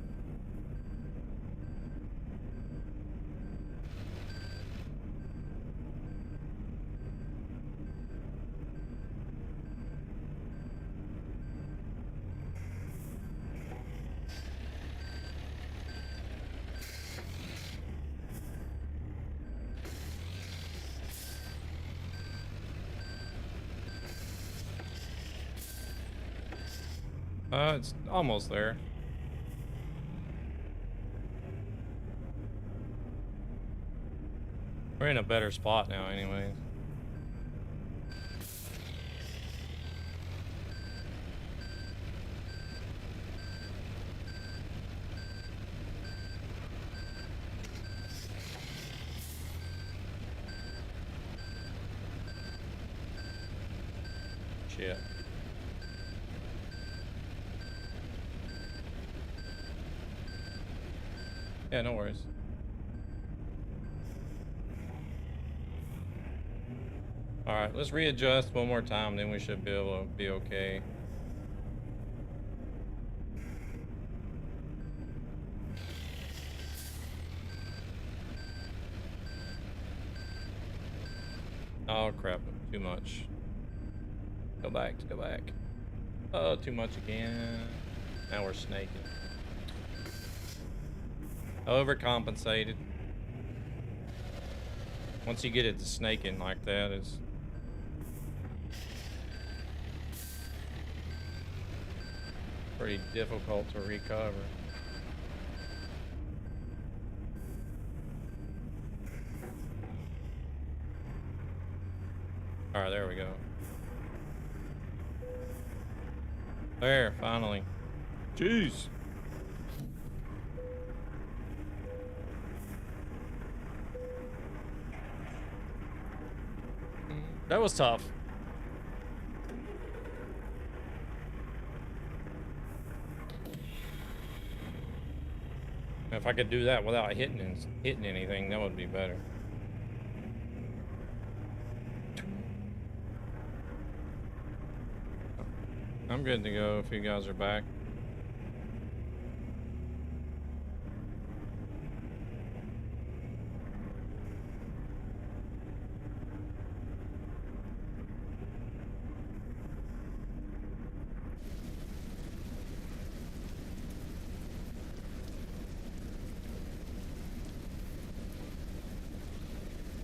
A: It's almost there. We're in a better spot now anyways. Shit. Yeah, no worries. Alright, let's readjust one more time, then we should be able to be okay. Oh crap, too much. Go back, go back. Oh, too much again. Now we're snaking. Overcompensated. Once you get it to snaking like that, it's pretty difficult to recover. Alright, there we go. There, finally. Jeez. That was tough. If I could do that without hitting anything, that would be better. I'm good to go if you guys are back.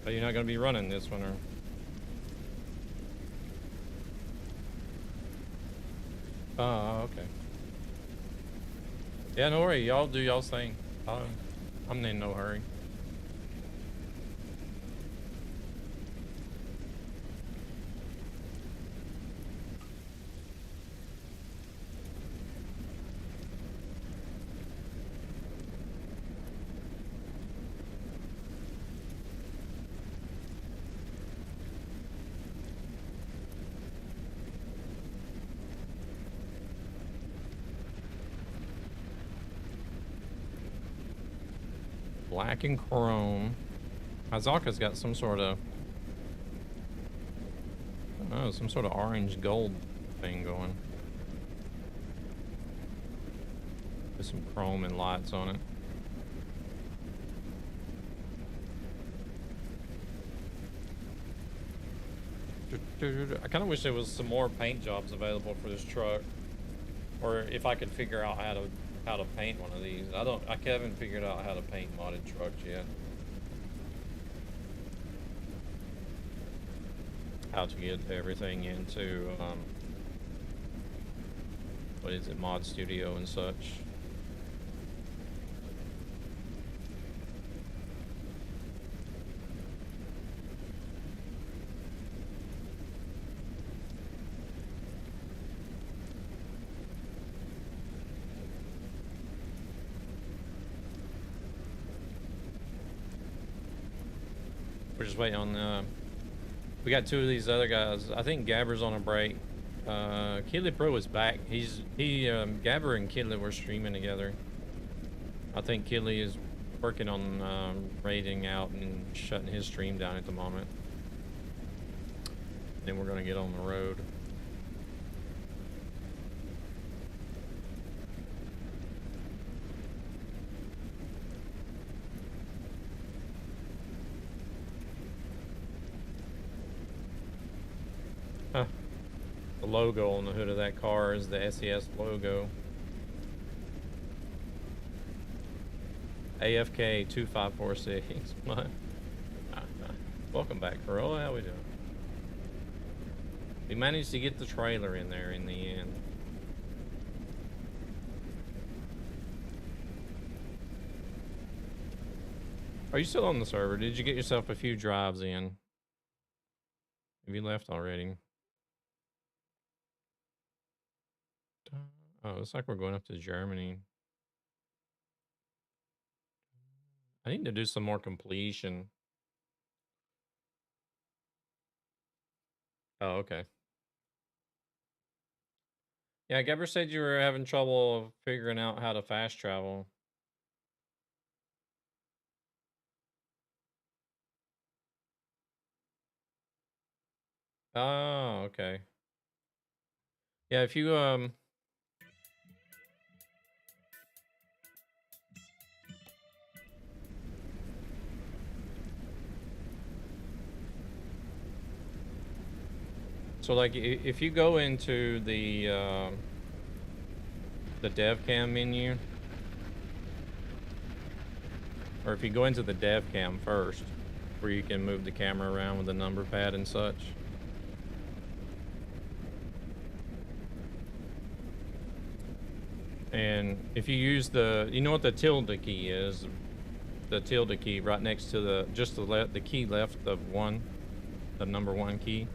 A: But you're not gonna be running this one, or? Oh, okay. Yeah, no worry. Y'all do y'all's thing. I'm in no hurry. Black and chrome. Hazaka's got some sort of, I don't know, some sort of orange gold thing going. With some chrome and lights on it. I kind of wish there was some more paint jobs available for this truck, or if I could figure out how to paint one of these. I haven't figured out how to paint modded trucks yet. How to get everything into what is it, Mod Studio and such. We're just waiting on we got two of these other guys. I think Gabber's on a break. Kidley Pro is back. Gabber and Kidley were streaming together. I think Kidley is working on raiding out and shutting his stream down at the moment. Then we're gonna get on the road. Huh. The logo on the hood of that car is the SES logo. AFK 2546. Welcome back, Corolla. How we doing? We managed to get the trailer in there in the end. Are you still on the server? Did you get yourself a few drives in? Have you left already? Oh, looks like we're going up to Germany. I need to do some more completion. Oh, okay. Yeah, Gabber said you were having trouble figuring out how to fast travel. Oh, okay. Yeah, if you so like if you go into the dev cam menu, or if you go into the dev cam first, where you can move the camera around with the number pad and such. And if you use you know what the tilde key is? The tilde key right next to the key left of one, the number one key.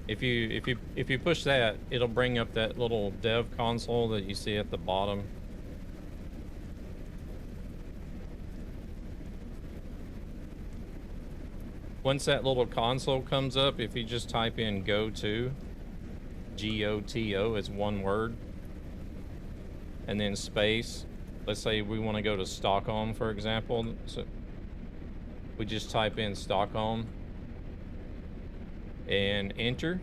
A: If you push that, it'll bring up that little dev console that you see at the bottom. Once that little console comes up, if you just type in GOTO, G-O-T-O as one word, and then space, let's say we want to go to Stockholm, for example, so we just type in Stockholm and enter.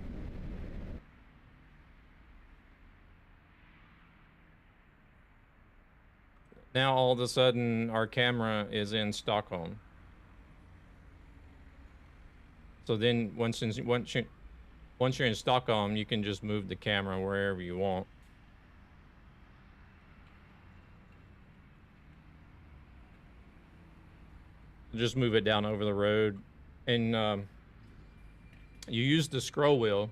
A: Now all of a sudden our camera is in Stockholm. So then once you're in Stockholm, you can just move the camera wherever you want. Just move it down over the road, and you use the scroll wheel.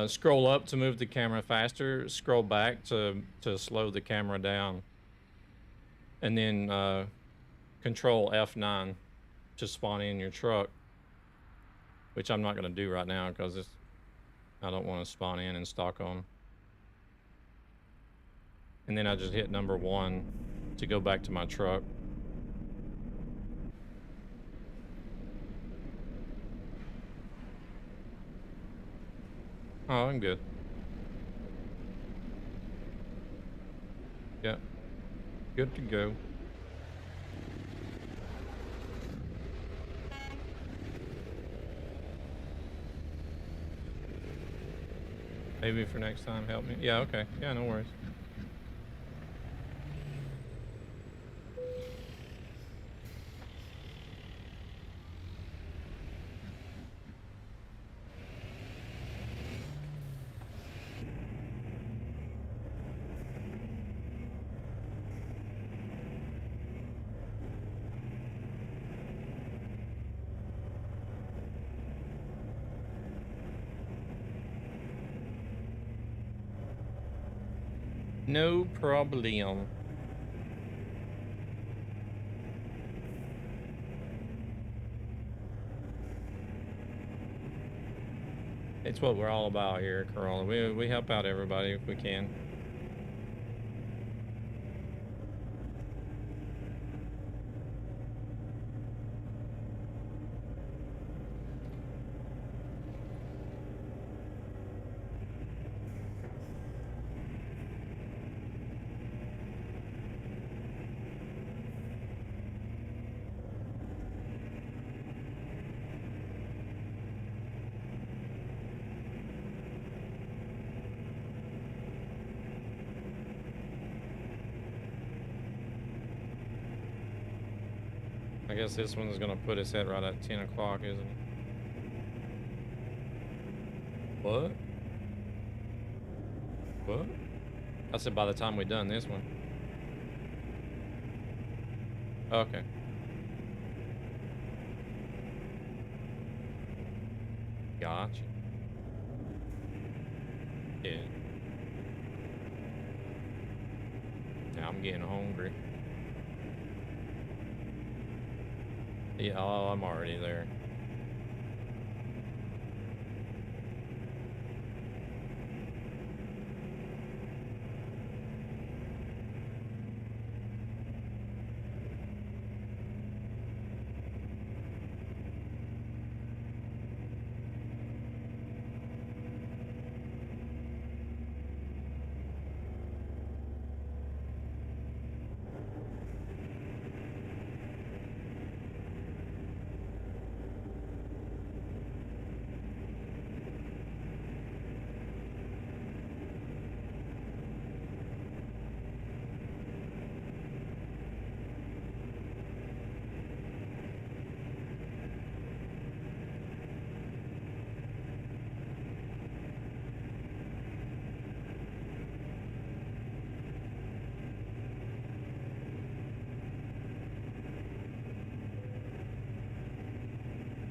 A: Scroll up to move the camera faster. Scroll back to slow the camera down, and then Control F9 to spawn in your truck. Which I'm not gonna do right now because I don't want to spawn in and Stockholm. And then I just hit number 1 to go back to my truck. Oh, I'm good. Yeah. Good to go. Maybe for next time, help me. Yeah, okay. Yeah, no worries. No problem. It's what we're all about here, Corolla. We help out everybody if we can. I guess this one's gonna put its head right at 10 o'clock, isn't it? What? What? I said by the time we're done this one. Okay. Gotcha. Yeah. Now I'm getting hungry. Yeah, oh, I'm already there.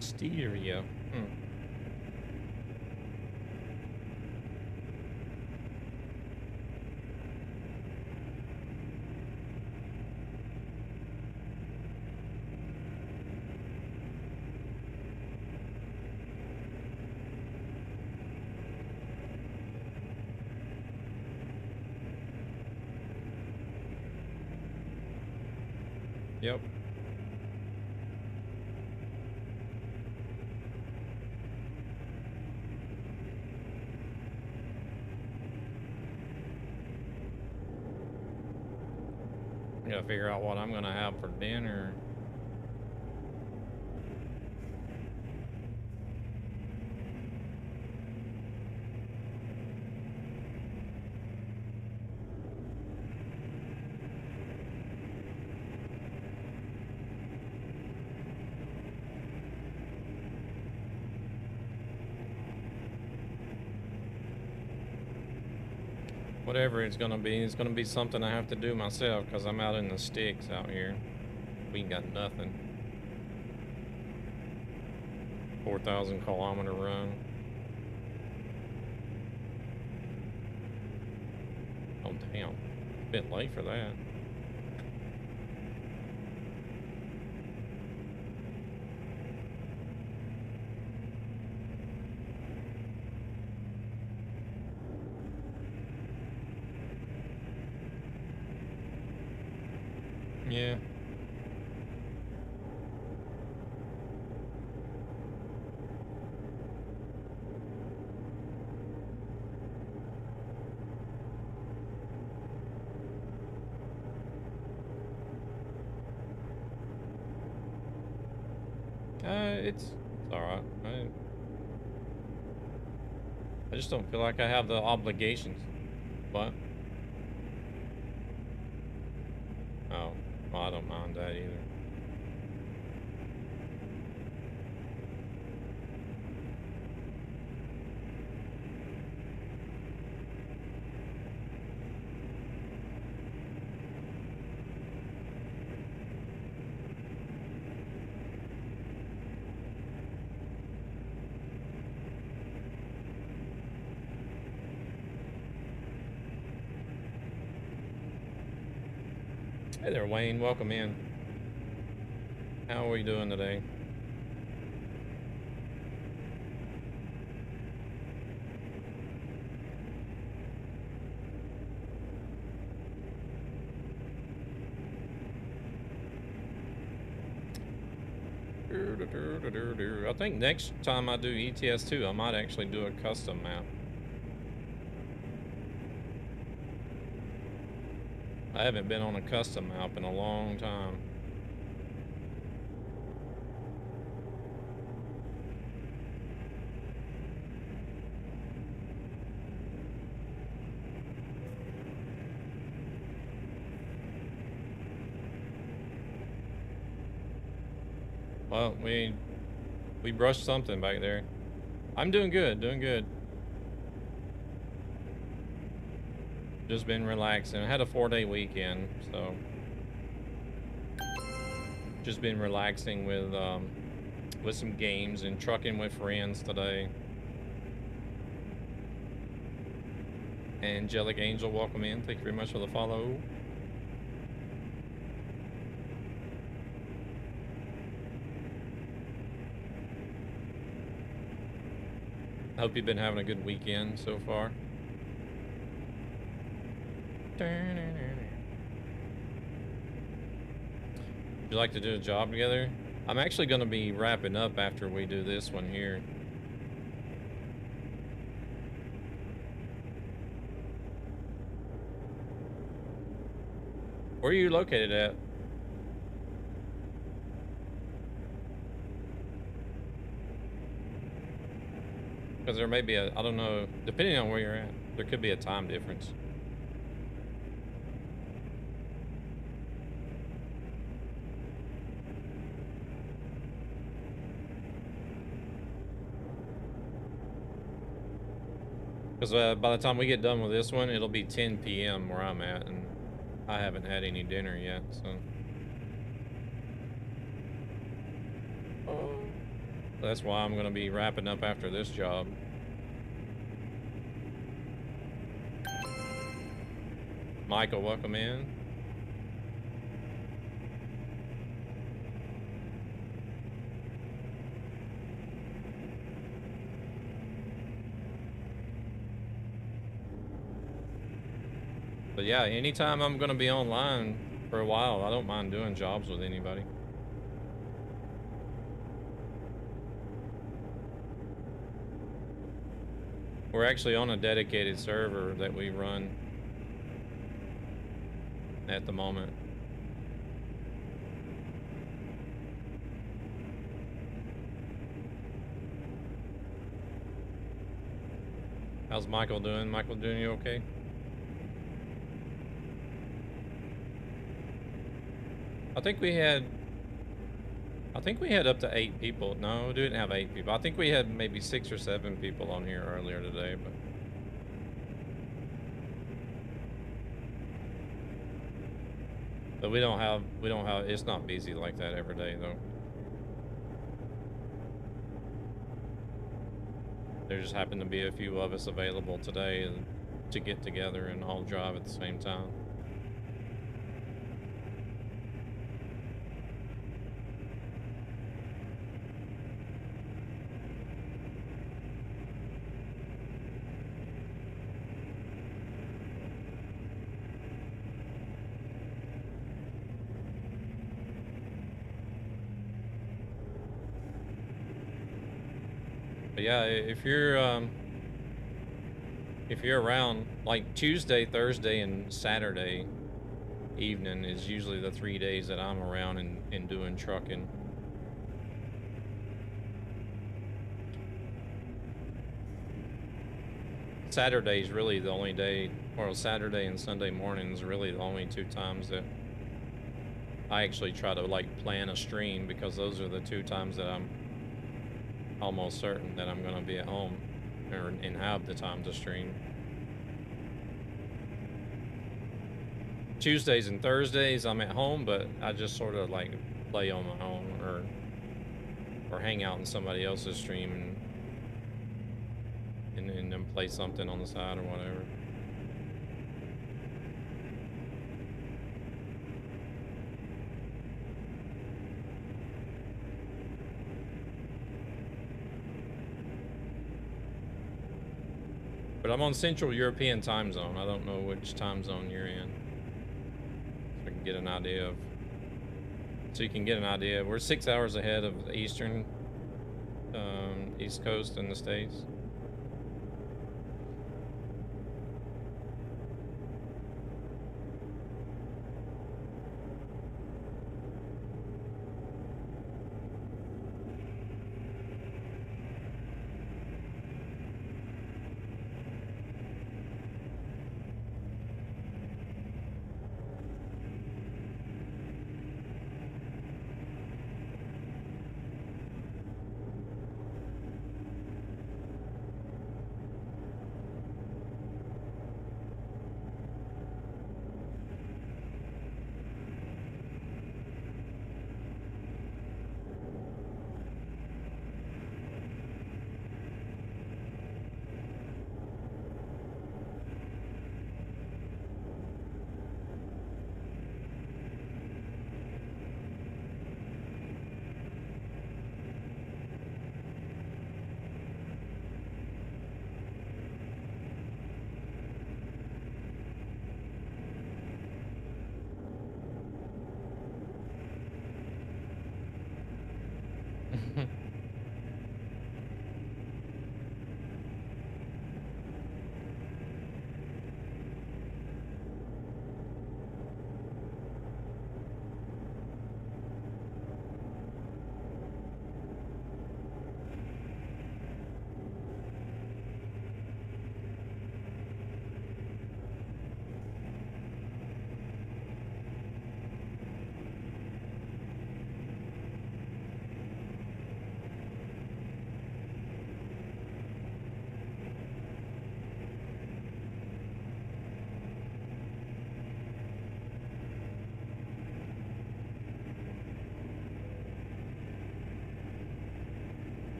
A: Stereo. Yep. I gotta figure out what I'm gonna have for dinner. Whatever it's gonna be something I have to do myself because I'm out in the sticks out here. We ain't got nothing. 4,000 kilometer run. Oh damn, bit late for that. Yeah. It's alright. I just don't feel like I have the obligations. What? Oh, well, I don't mind that either. Hey there, Wayne. Welcome in. How are we doing today? I think next time I do ETS2, I might actually do a custom map. I haven't been on a custom map in a long time. Well, we brushed something back there. I'm doing good, doing good. Just been relaxing. I had a 4-day weekend, so just been relaxing with some games and trucking with friends today. Angelic Angel, welcome in. Thank you very much for the follow. I hope you've been having a good weekend so far. Would you like to do a job together? I'm actually going to be wrapping up after we do this one here. Where are you located at? Because there may be a, I don't know, depending on where you're at, there could be a time difference. Because by the time we get done with this one, it'll be 10 p.m. where I'm at, and I haven't had any dinner yet, so. That's why I'm going to be wrapping up after this job. Michael, welcome in. But yeah, anytime I'm going to be online for a while, I don't mind doing jobs with anybody. We're actually on a dedicated server that we run at the moment. How's Michael doing? Michael, doing you okay? I think we had up to 8 people. No, we didn't have 8 people. I think we had maybe 6 or 7 people on here earlier today, but But we don't have, it's not busy like that every day though. There just happened to be a few of us available today to get together and all drive at the same time. But yeah, if you're around, like Tuesday, Thursday, and Saturday evening is usually the 3 days that I'm around and doing trucking. Saturday's really the only day, or Saturday and Sunday mornings really the only 2 times that I actually try to like plan a stream, because those are the 2 times that I'm almost certain that I'm gonna be at home and have the time to stream. Tuesdays and Thursdays I'm at home, but I just sort of like play on my own or hang out in somebody else's stream and then play something on the side or whatever. But I'm on Central European time zone. I don't know which time zone you're in. So I can get an idea of. So you can get an idea. We're 6 hours ahead of the Eastern, East Coast in the States.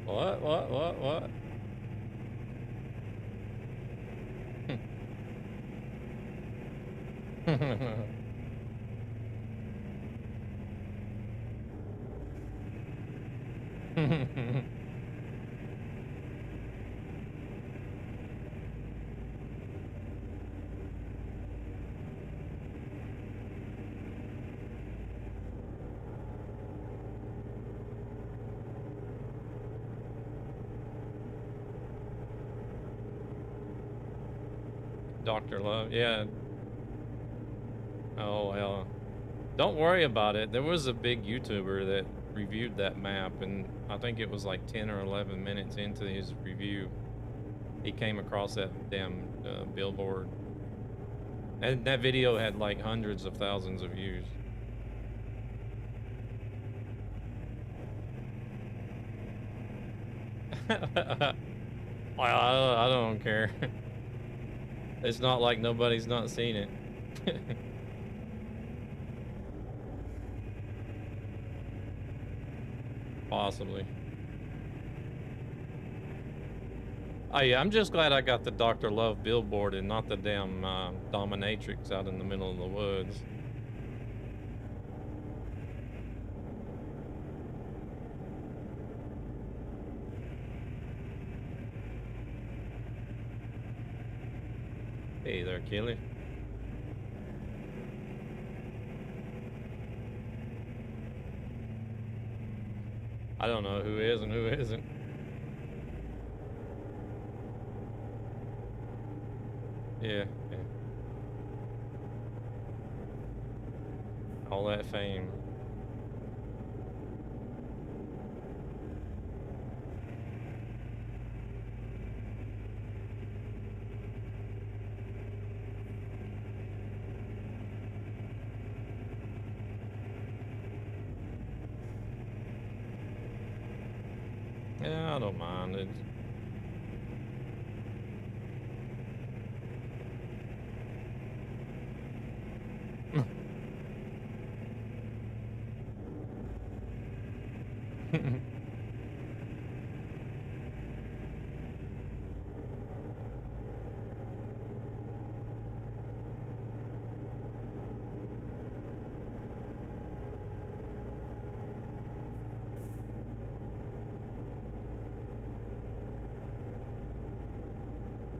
A: What? Dr. Love, yeah. Oh, well. Don't worry about it. There was a big YouTuber that reviewed that map, and I think it was like 10 or 11 minutes into his review, he came across that damn billboard. And that video had like hundreds of thousands of views. Well, I don't care. It's not like nobody's not seen it. Possibly. Oh yeah, I'm just glad I got the Dr. Love billboard and not the damn dominatrix out in the middle of the woods. Hey there, Kelly. I don't know who is and who isn't. Yeah, yeah. All that fame. Yeah, I don't mind it.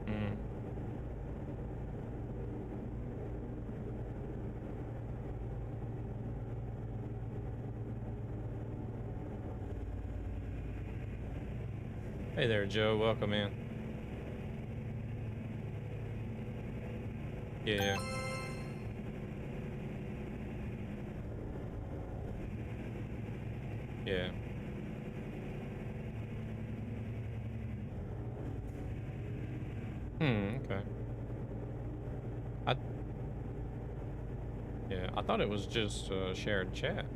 A: Mm. Hey there, Joe. Welcome in. Yeah. Yeah. Okay. I Yeah, I thought it was just shared chat.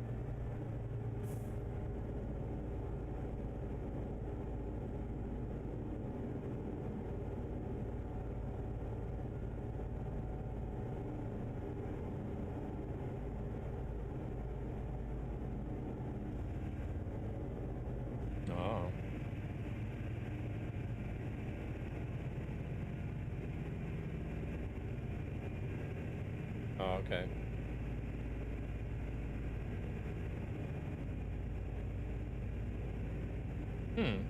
A: Oh. Oh, okay. Hmm.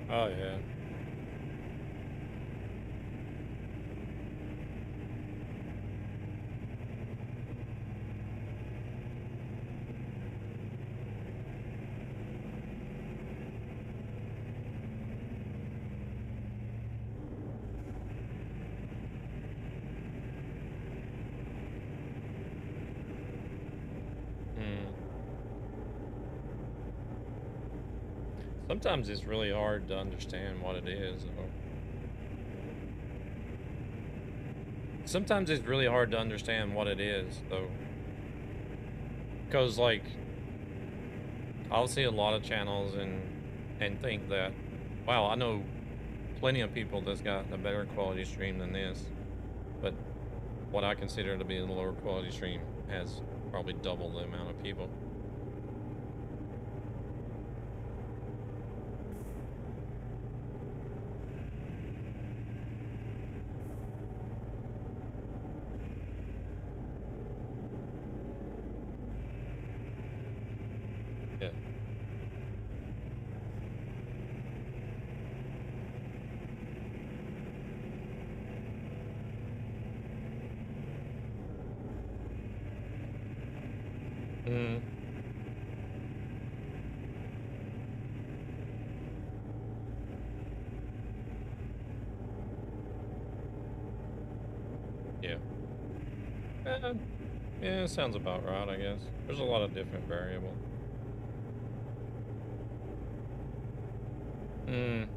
A: Oh, yeah. Hmm. Sometimes it's really hard to understand what it is, though. Sometimes it's really hard to understand what it is, though. Because, like, I'll see a lot of channels and think that, wow, I know plenty of people that's got a better quality stream than this, but what I consider to be a lower quality stream has probably double the amount of people. Yeah. Mm. Yeah. Yeah, it sounds about right, I guess. There's a lot of different variables. Hmm.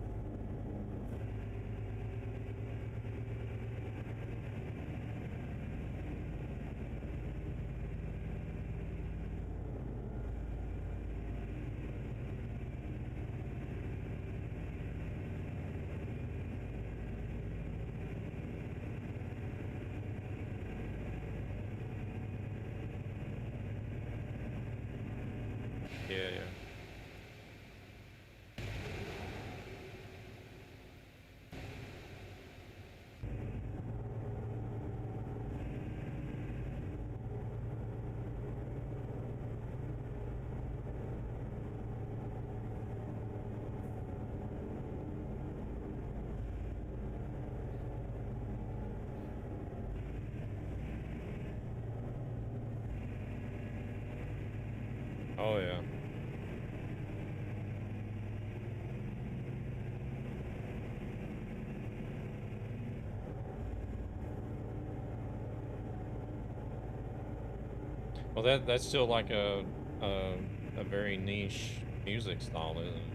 A: Yeah, yeah. Oh, yeah. Well, that's still like a very niche music style, isn't it?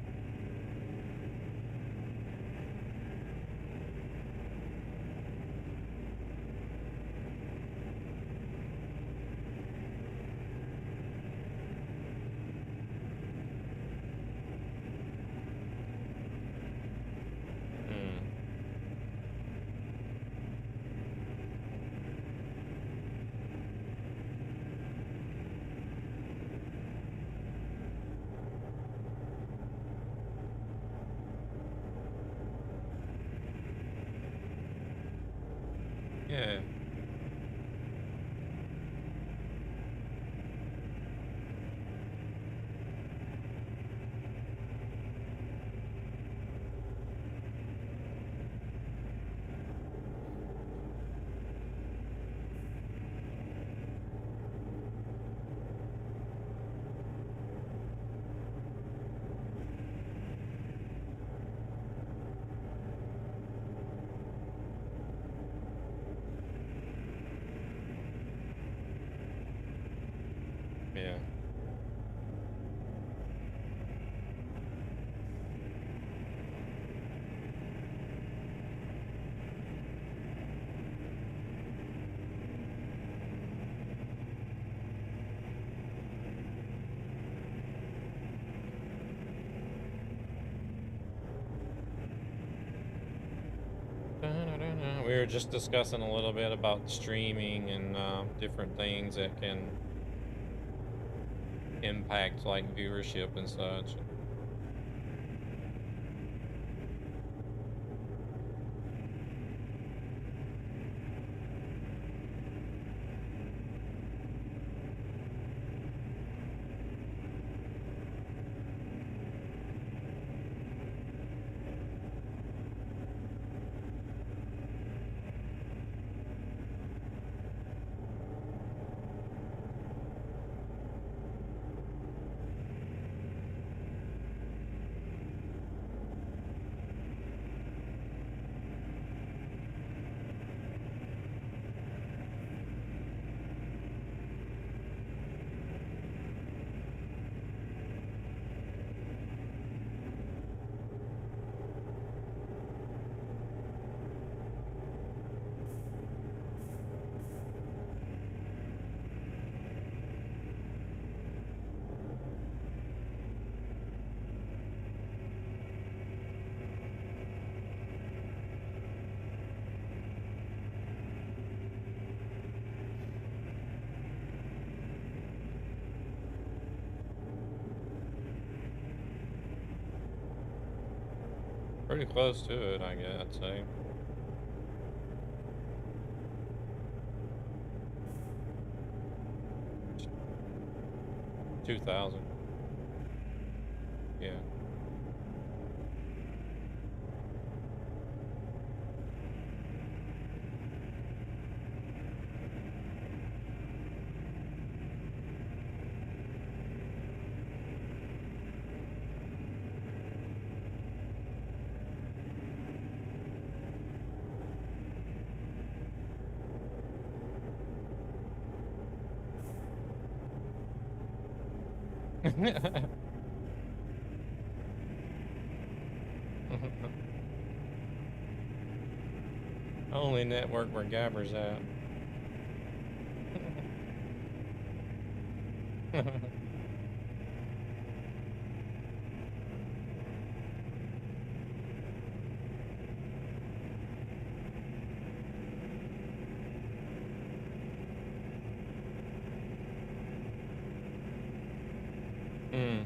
A: Hmm. Yeah. Yeah. Da-da-da-da. We were just discussing a little bit about streaming and different things that can impact like viewership and such. Pretty close to it, I guess I'd say. 2000. Yeah. Only network where Gabber's at. Hmm.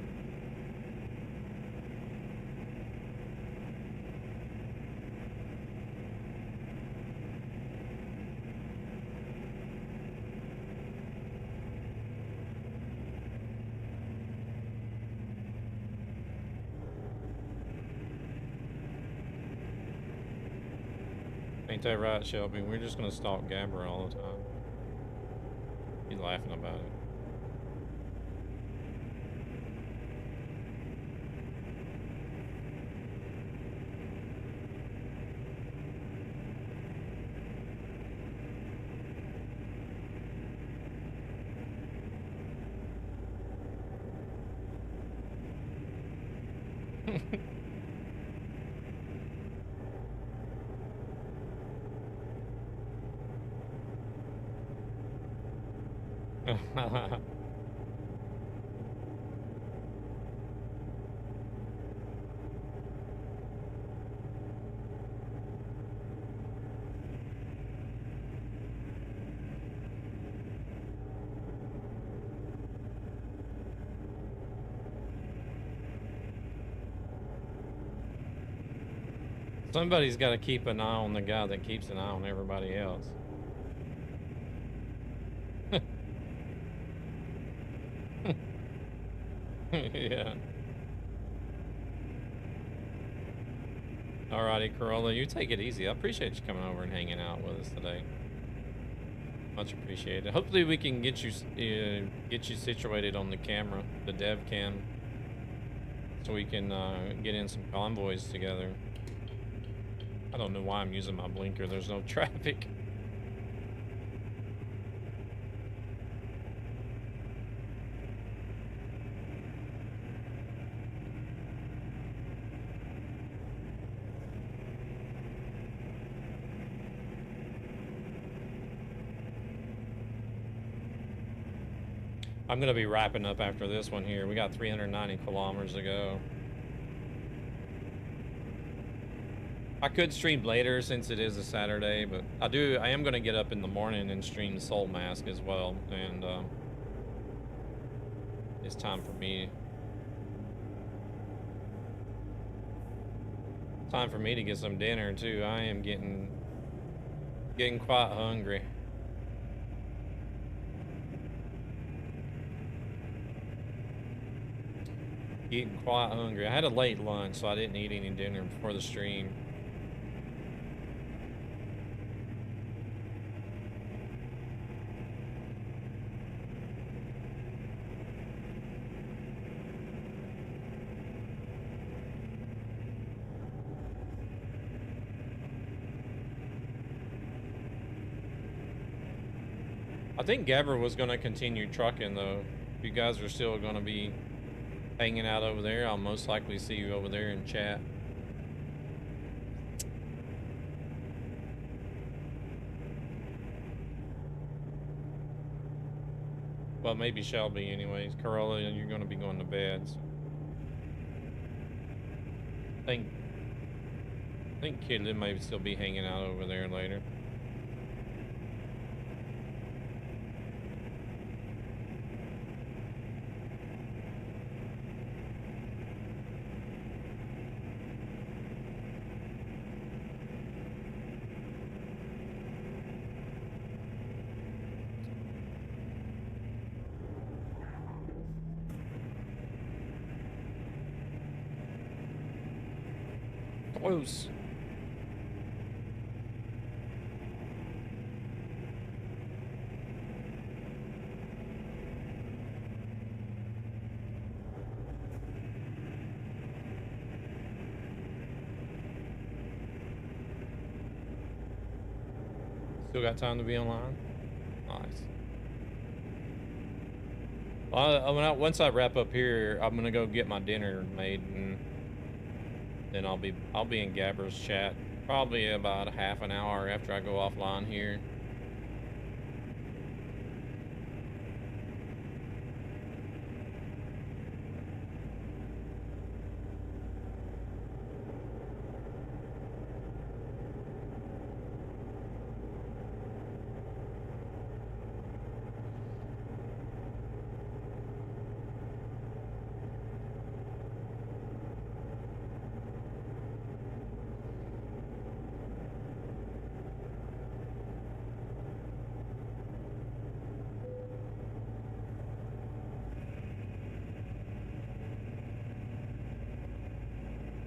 A: Ain't that right, Shelby? We're just gonna stalk Gabber all the time. He's laughing about it. Somebody's got to keep an eye on the guy that keeps an eye on everybody else. Yeah. Alrighty, Corolla, you take it easy. I appreciate you coming over and hanging out with us today. Much appreciated. Hopefully we can get you situated on the camera, the dev cam, so we can get in some convoys together. I don't know why I'm using my blinker. There's no traffic. I'm gonna be wrapping up after this one here. We got 390 kilometers to go. I could stream later since it is a Saturday, but I am gonna get up in the morning and stream Soul Mask as well, and it's time for me. Time for me to get some dinner too. I am getting quite hungry. Getting quite hungry. I had a late lunch, so I didn't eat any dinner before the stream. I think Gabber was going to continue trucking, though. If you guys are still going to be hanging out over there, I'll most likely see you over there in chat. Well, maybe Shelby anyways. Corolla, you're going to be going to bed. So. I think Kidley may still be hanging out over there later. Close. Still got time to be online? Nice. Once I wrap up here, I'm gonna go get my dinner made, and then I'll be in Gabber's chat probably about a half an hour after I go offline here.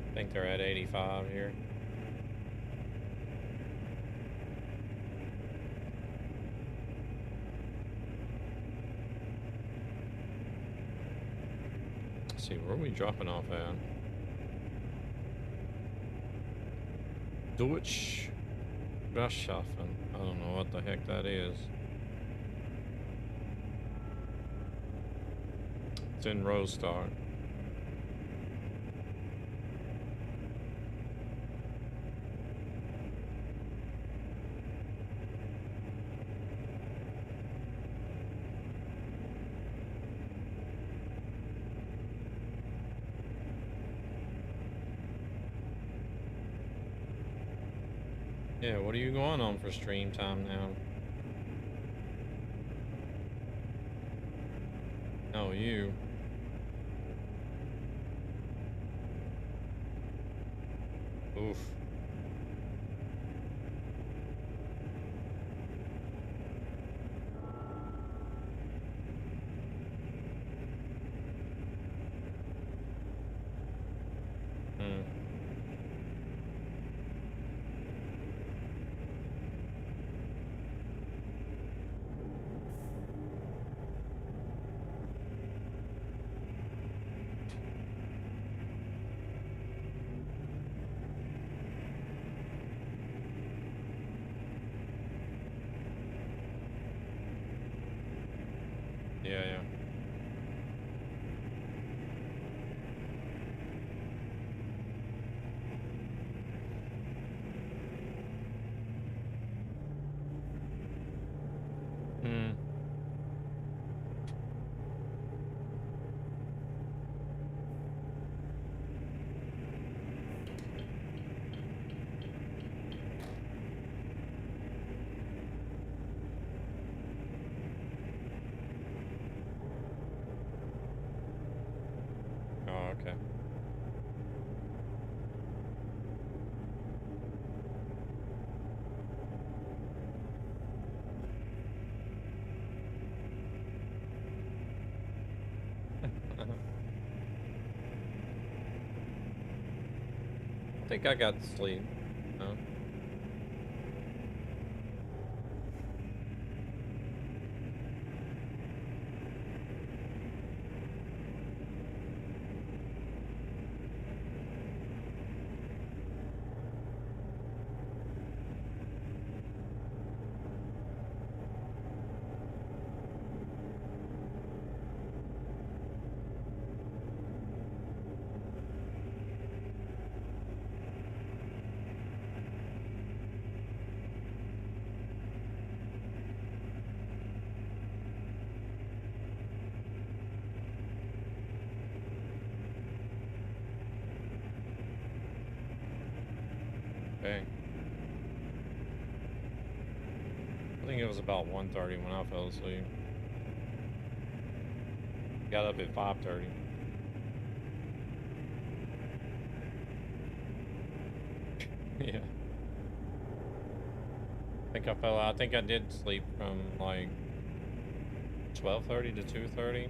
A: I think they're at 85 here. Let's see, where are we dropping off at? Deutsch Gastschaffen. I don't know what the heck that is. It's in Rostock. Yeah, what are you going on for stream time now? Oh, you. Oof. Hmm. Yeah, yeah. Hmm. Oh, okay. I think I got to sleep. No? Okay. I think it was about 1:30 when I fell asleep. Got up at 5:30. Yeah. I think I did sleep from like 12:30 to 2:30.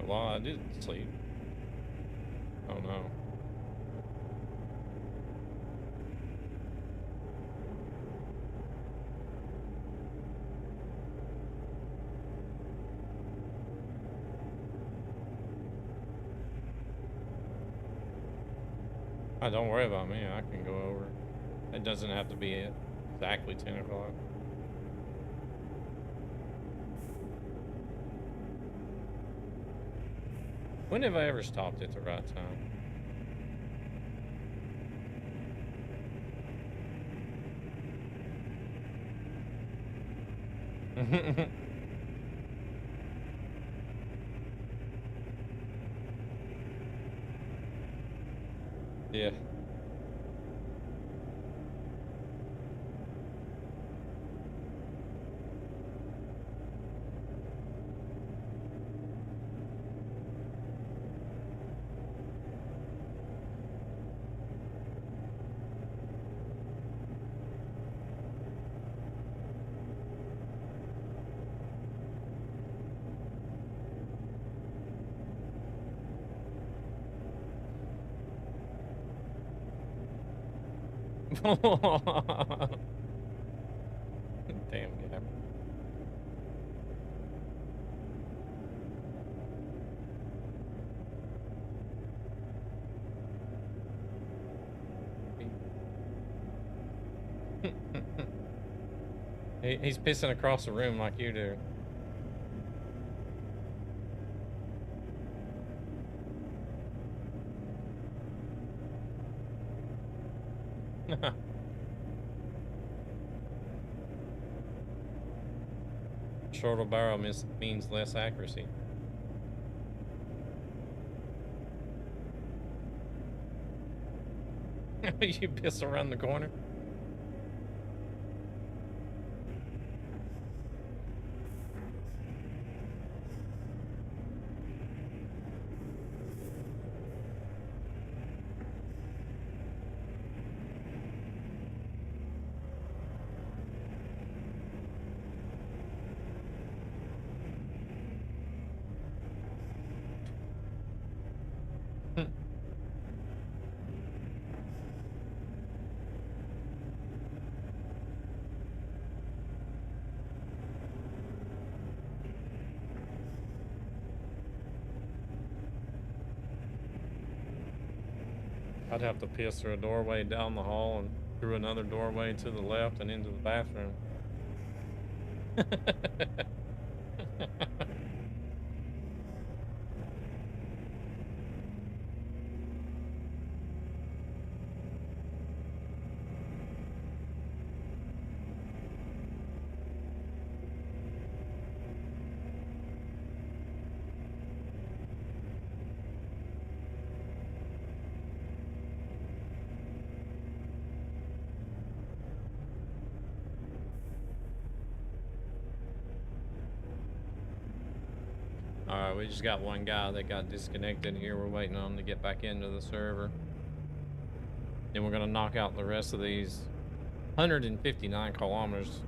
A: Well, I did sleep. Oh no. Oh, don't worry about me. I can go over. It doesn't have to be exactly 10 o'clock. When have I ever stopped at the right time? Yeah. Damn gap. He's pissing across the room like you do. Shorter barrel means less accuracy. You piss around the corner. I'd have to piss through a doorway down the hall and through another doorway to the left and into the bathroom. Alright, we just got one guy that got disconnected here. We're waiting on him to get back into the server. Then we're gonna knock out the rest of these 159 kilometers.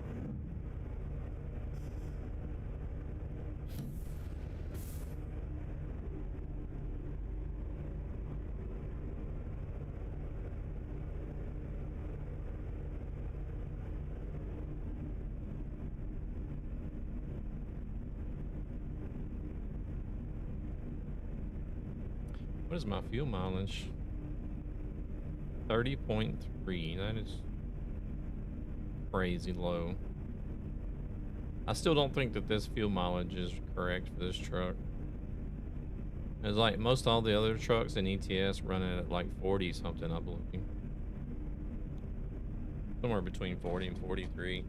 A: What is my fuel mileage? 30.3. That is crazy low. I still don't think that this fuel mileage is correct for this truck. It's like most all the other trucks in ETS running at like 40 something, I believe. Somewhere between 40 and 43.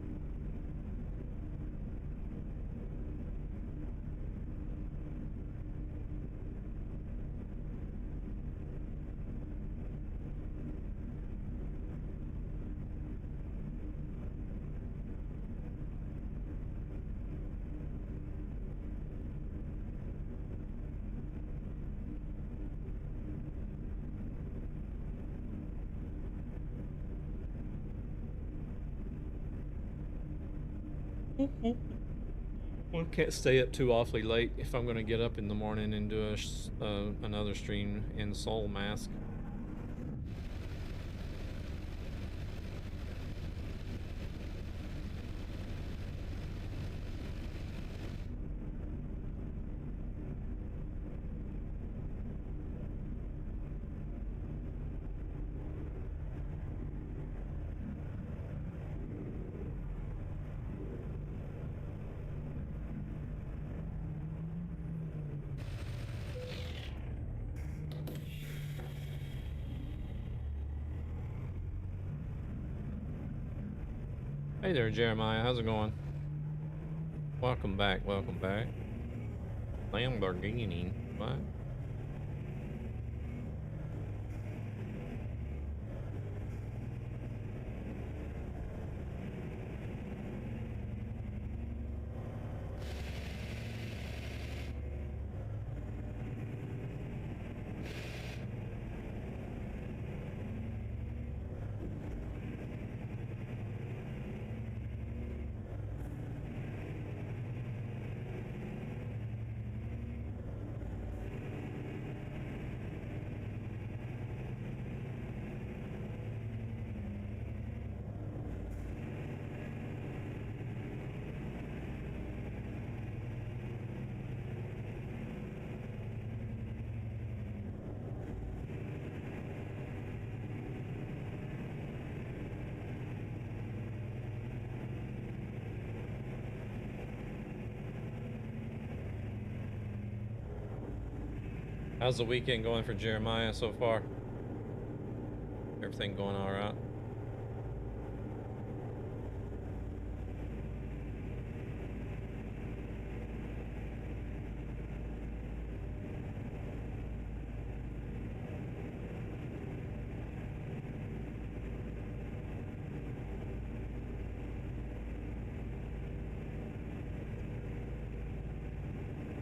A: Well, can't stay up too awfully late if I'm going to get up in the morning and do another stream in Soul Mask. Hey there, Jeremiah. How's it going? Welcome back. Welcome back. Lamborghini. What? How's the weekend going for Jeremiah so far? Everything going all right?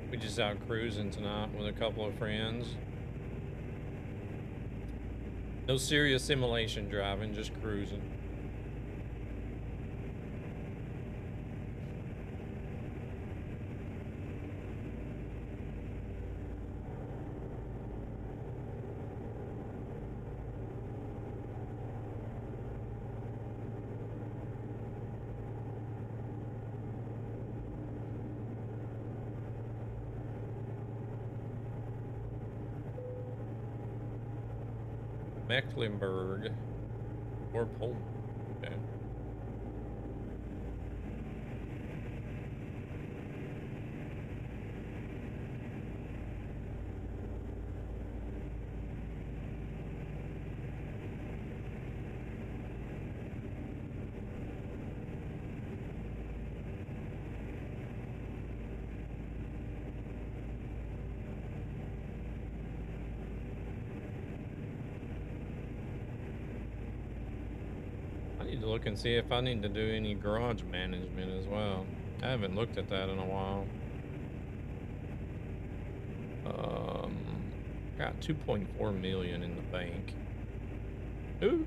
A: We just out cruising tonight with a couple of friends. No serious simulation driving, just cruising. Mecklenburg or Poland. Okay. Look and see if I need to do any garage management as well. I haven't looked at that in a while. Got 2.4 million in the bank. Ooh.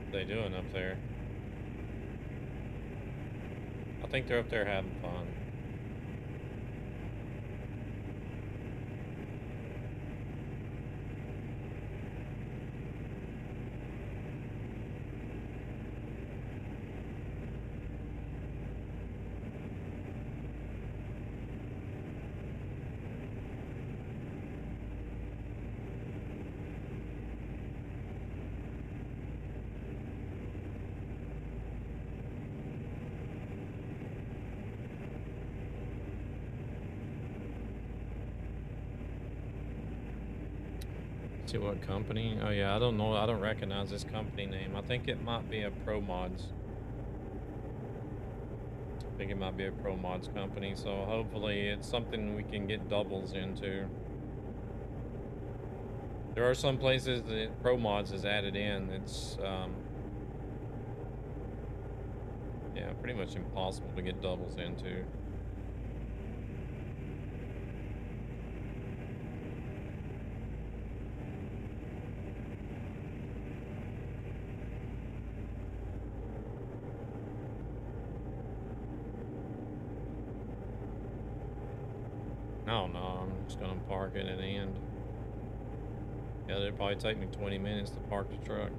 A: They doing up there? I think they're up there having fun. See what company? Oh yeah, I don't know. I don't recognize this company name. I think it might be a Pro Mods. I think it might be a Pro Mods company. So hopefully it's something we can get doubles into. There are some places that Pro Mods is added in. It's yeah, pretty much impossible to get doubles into. I don't know, I'm just gonna park it at the end. Yeah, it'd probably take me 20 minutes to park the truck.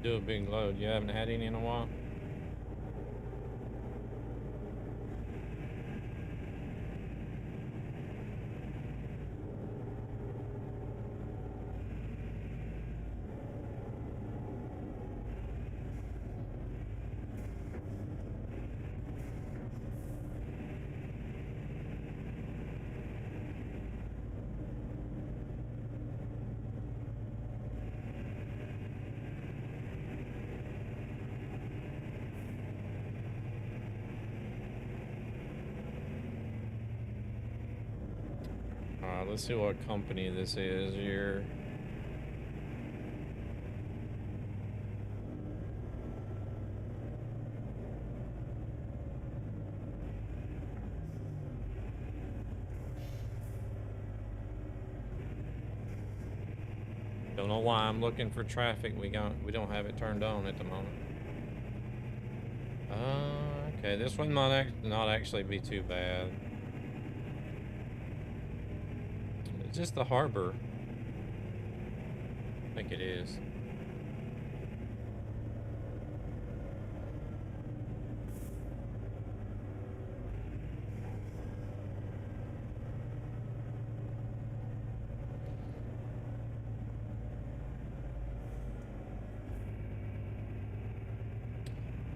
A: Do a big load. You haven't had any in a while? Alright, let's see what company this is here. Don't know why I'm looking for traffic. We don't have it turned on at the moment. Okay, this one might not actually be too bad. It's just the harbor. I think it is.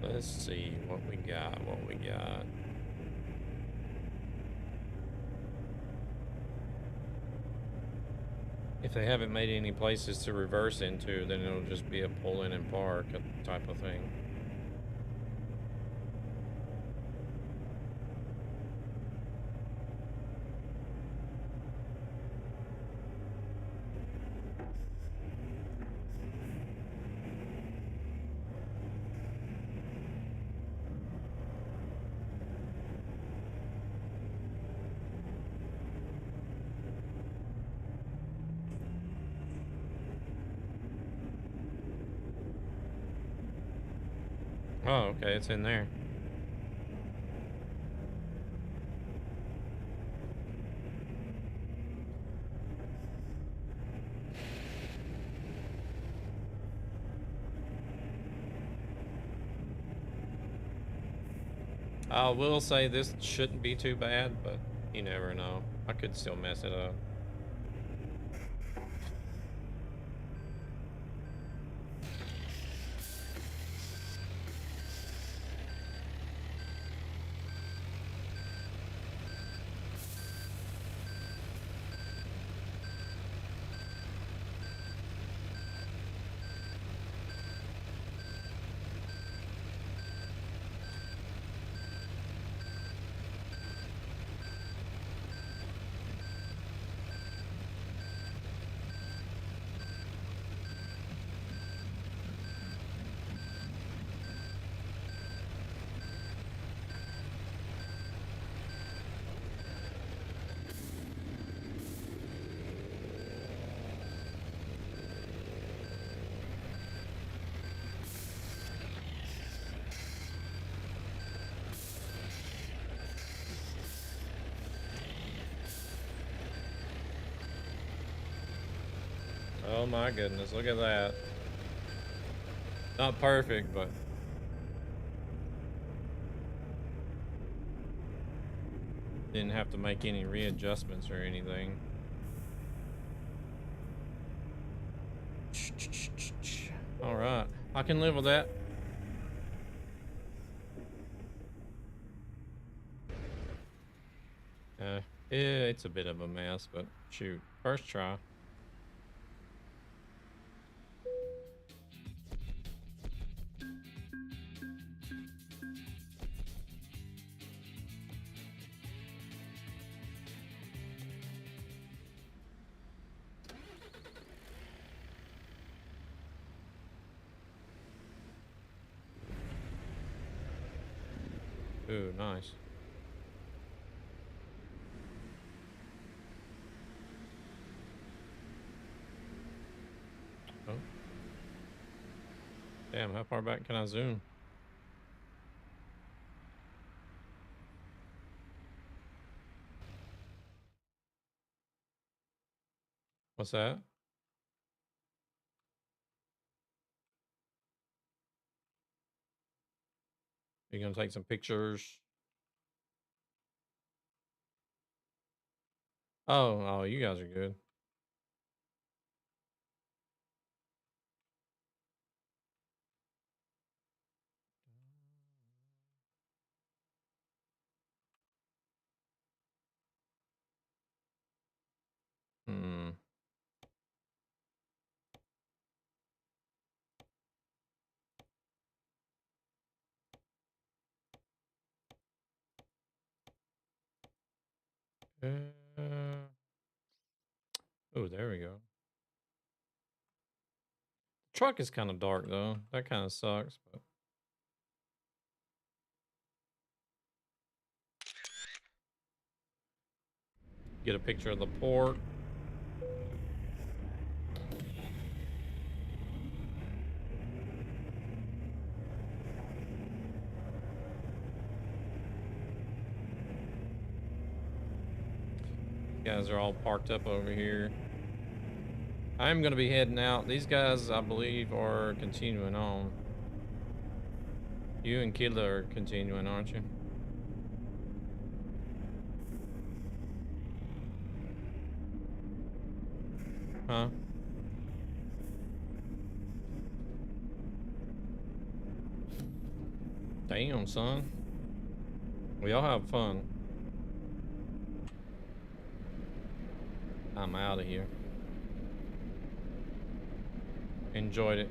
A: Let's see what we got. If they haven't made any places to reverse into, then it'll just be a pull in and park type of thing. Oh, okay, it's in there. I will say this shouldn't be too bad, but you never know. I could still mess it up. Oh my goodness, look at that. Not perfect, but didn't have to make any readjustments or anything. All right, I can live with that. Yeah, it's a bit of a mess, but shoot, first try. Ooh, nice. Oh. Damn, how far back can I zoom? What's that? You gonna take some pictures? Oh, you guys are good. Hmm. Oh, there we go. Truck is kind of dark though. That kind of sucks, but get a picture of the port. Guys are all parked up over here. I'm gonna be heading out. These guys, I believe, are continuing on. You and Killa are continuing, aren't you? Huh? Damn, son. We all have fun. I'm out of here. Enjoyed it.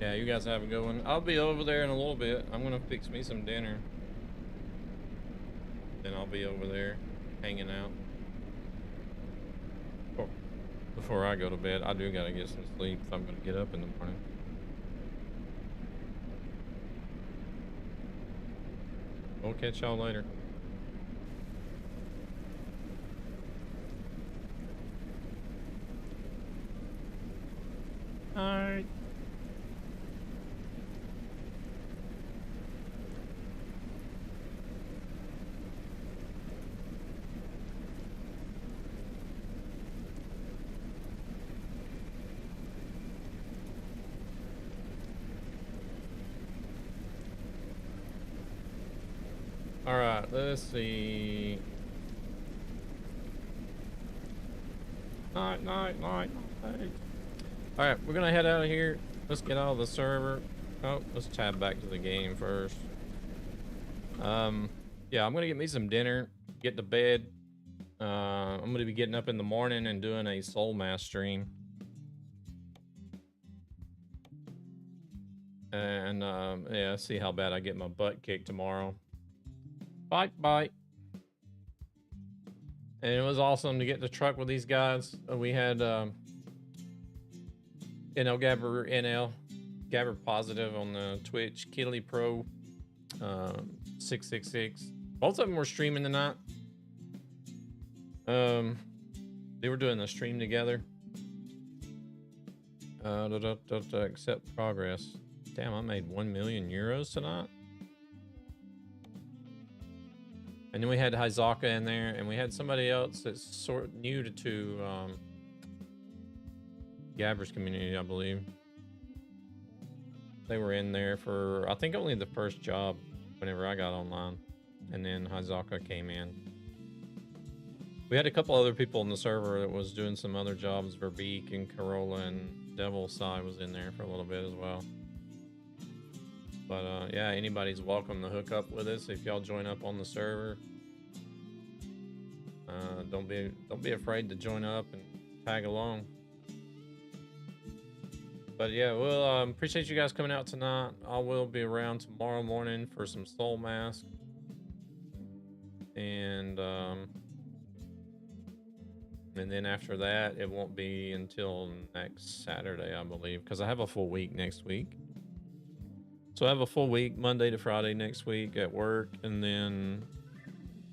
A: Yeah, you guys have a good one. I'll be over there in a little bit. I'm gonna fix me some dinner. Then I'll be over there hanging out. Oh, before I go to bed, I do gotta get some sleep if I'm gonna get up in the morning. We'll catch y'all later. Alright. Alright, let's see. Night. Alright, we're gonna head out of here. Let's get out of the server. Oh, let's tab back to the game first. Yeah, I'm gonna get me some dinner, get to bed. I'm gonna be getting up in the morning and doing a Soul Mass stream. And yeah, see how bad I get my butt kicked tomorrow. Bye. And it was awesome to get the truck with these guys. We had NL Gabber NL, Gabber Positive on the Twitch, Killy Pro 666. Both of them were streaming tonight. They were doing the stream together. Accept progress. Damn, I made 1 million euros tonight. And then we had Hizaka in there, and we had somebody else that's sort of new to Gabber's community, I believe. They were in there for, I think, only the first job whenever I got online. And then Hizaka came in. We had a couple other people in the server that was doing some other jobs. Verbeek and Corolla and Devil Sai was in there for a little bit as well. But yeah, anybody's welcome to hook up with us if y'all join up on the server. Don't be afraid to join up and tag along. But yeah, we'll appreciate you guys coming out tonight. I will be around tomorrow morning for some Soul Mask, and then after that, it won't be until next Saturday, I believe, because I have a full week next week. So I have a full week, Monday to Friday next week at work, and then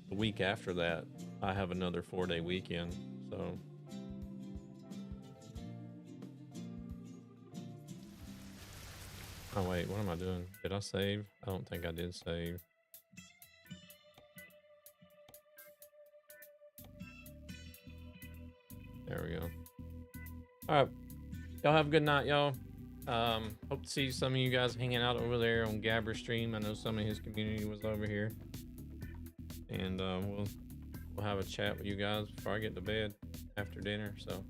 A: the week after that, I have another 4-day weekend. So oh wait, what am I doing? Did I save? I don't think I did save. There we go. All right, y'all have a good night, y'all. Hope to see some of you guys hanging out over there on Gabber stream. I know some of his community was over here, and we'll have a chat with you guys before I get to bed after dinner. So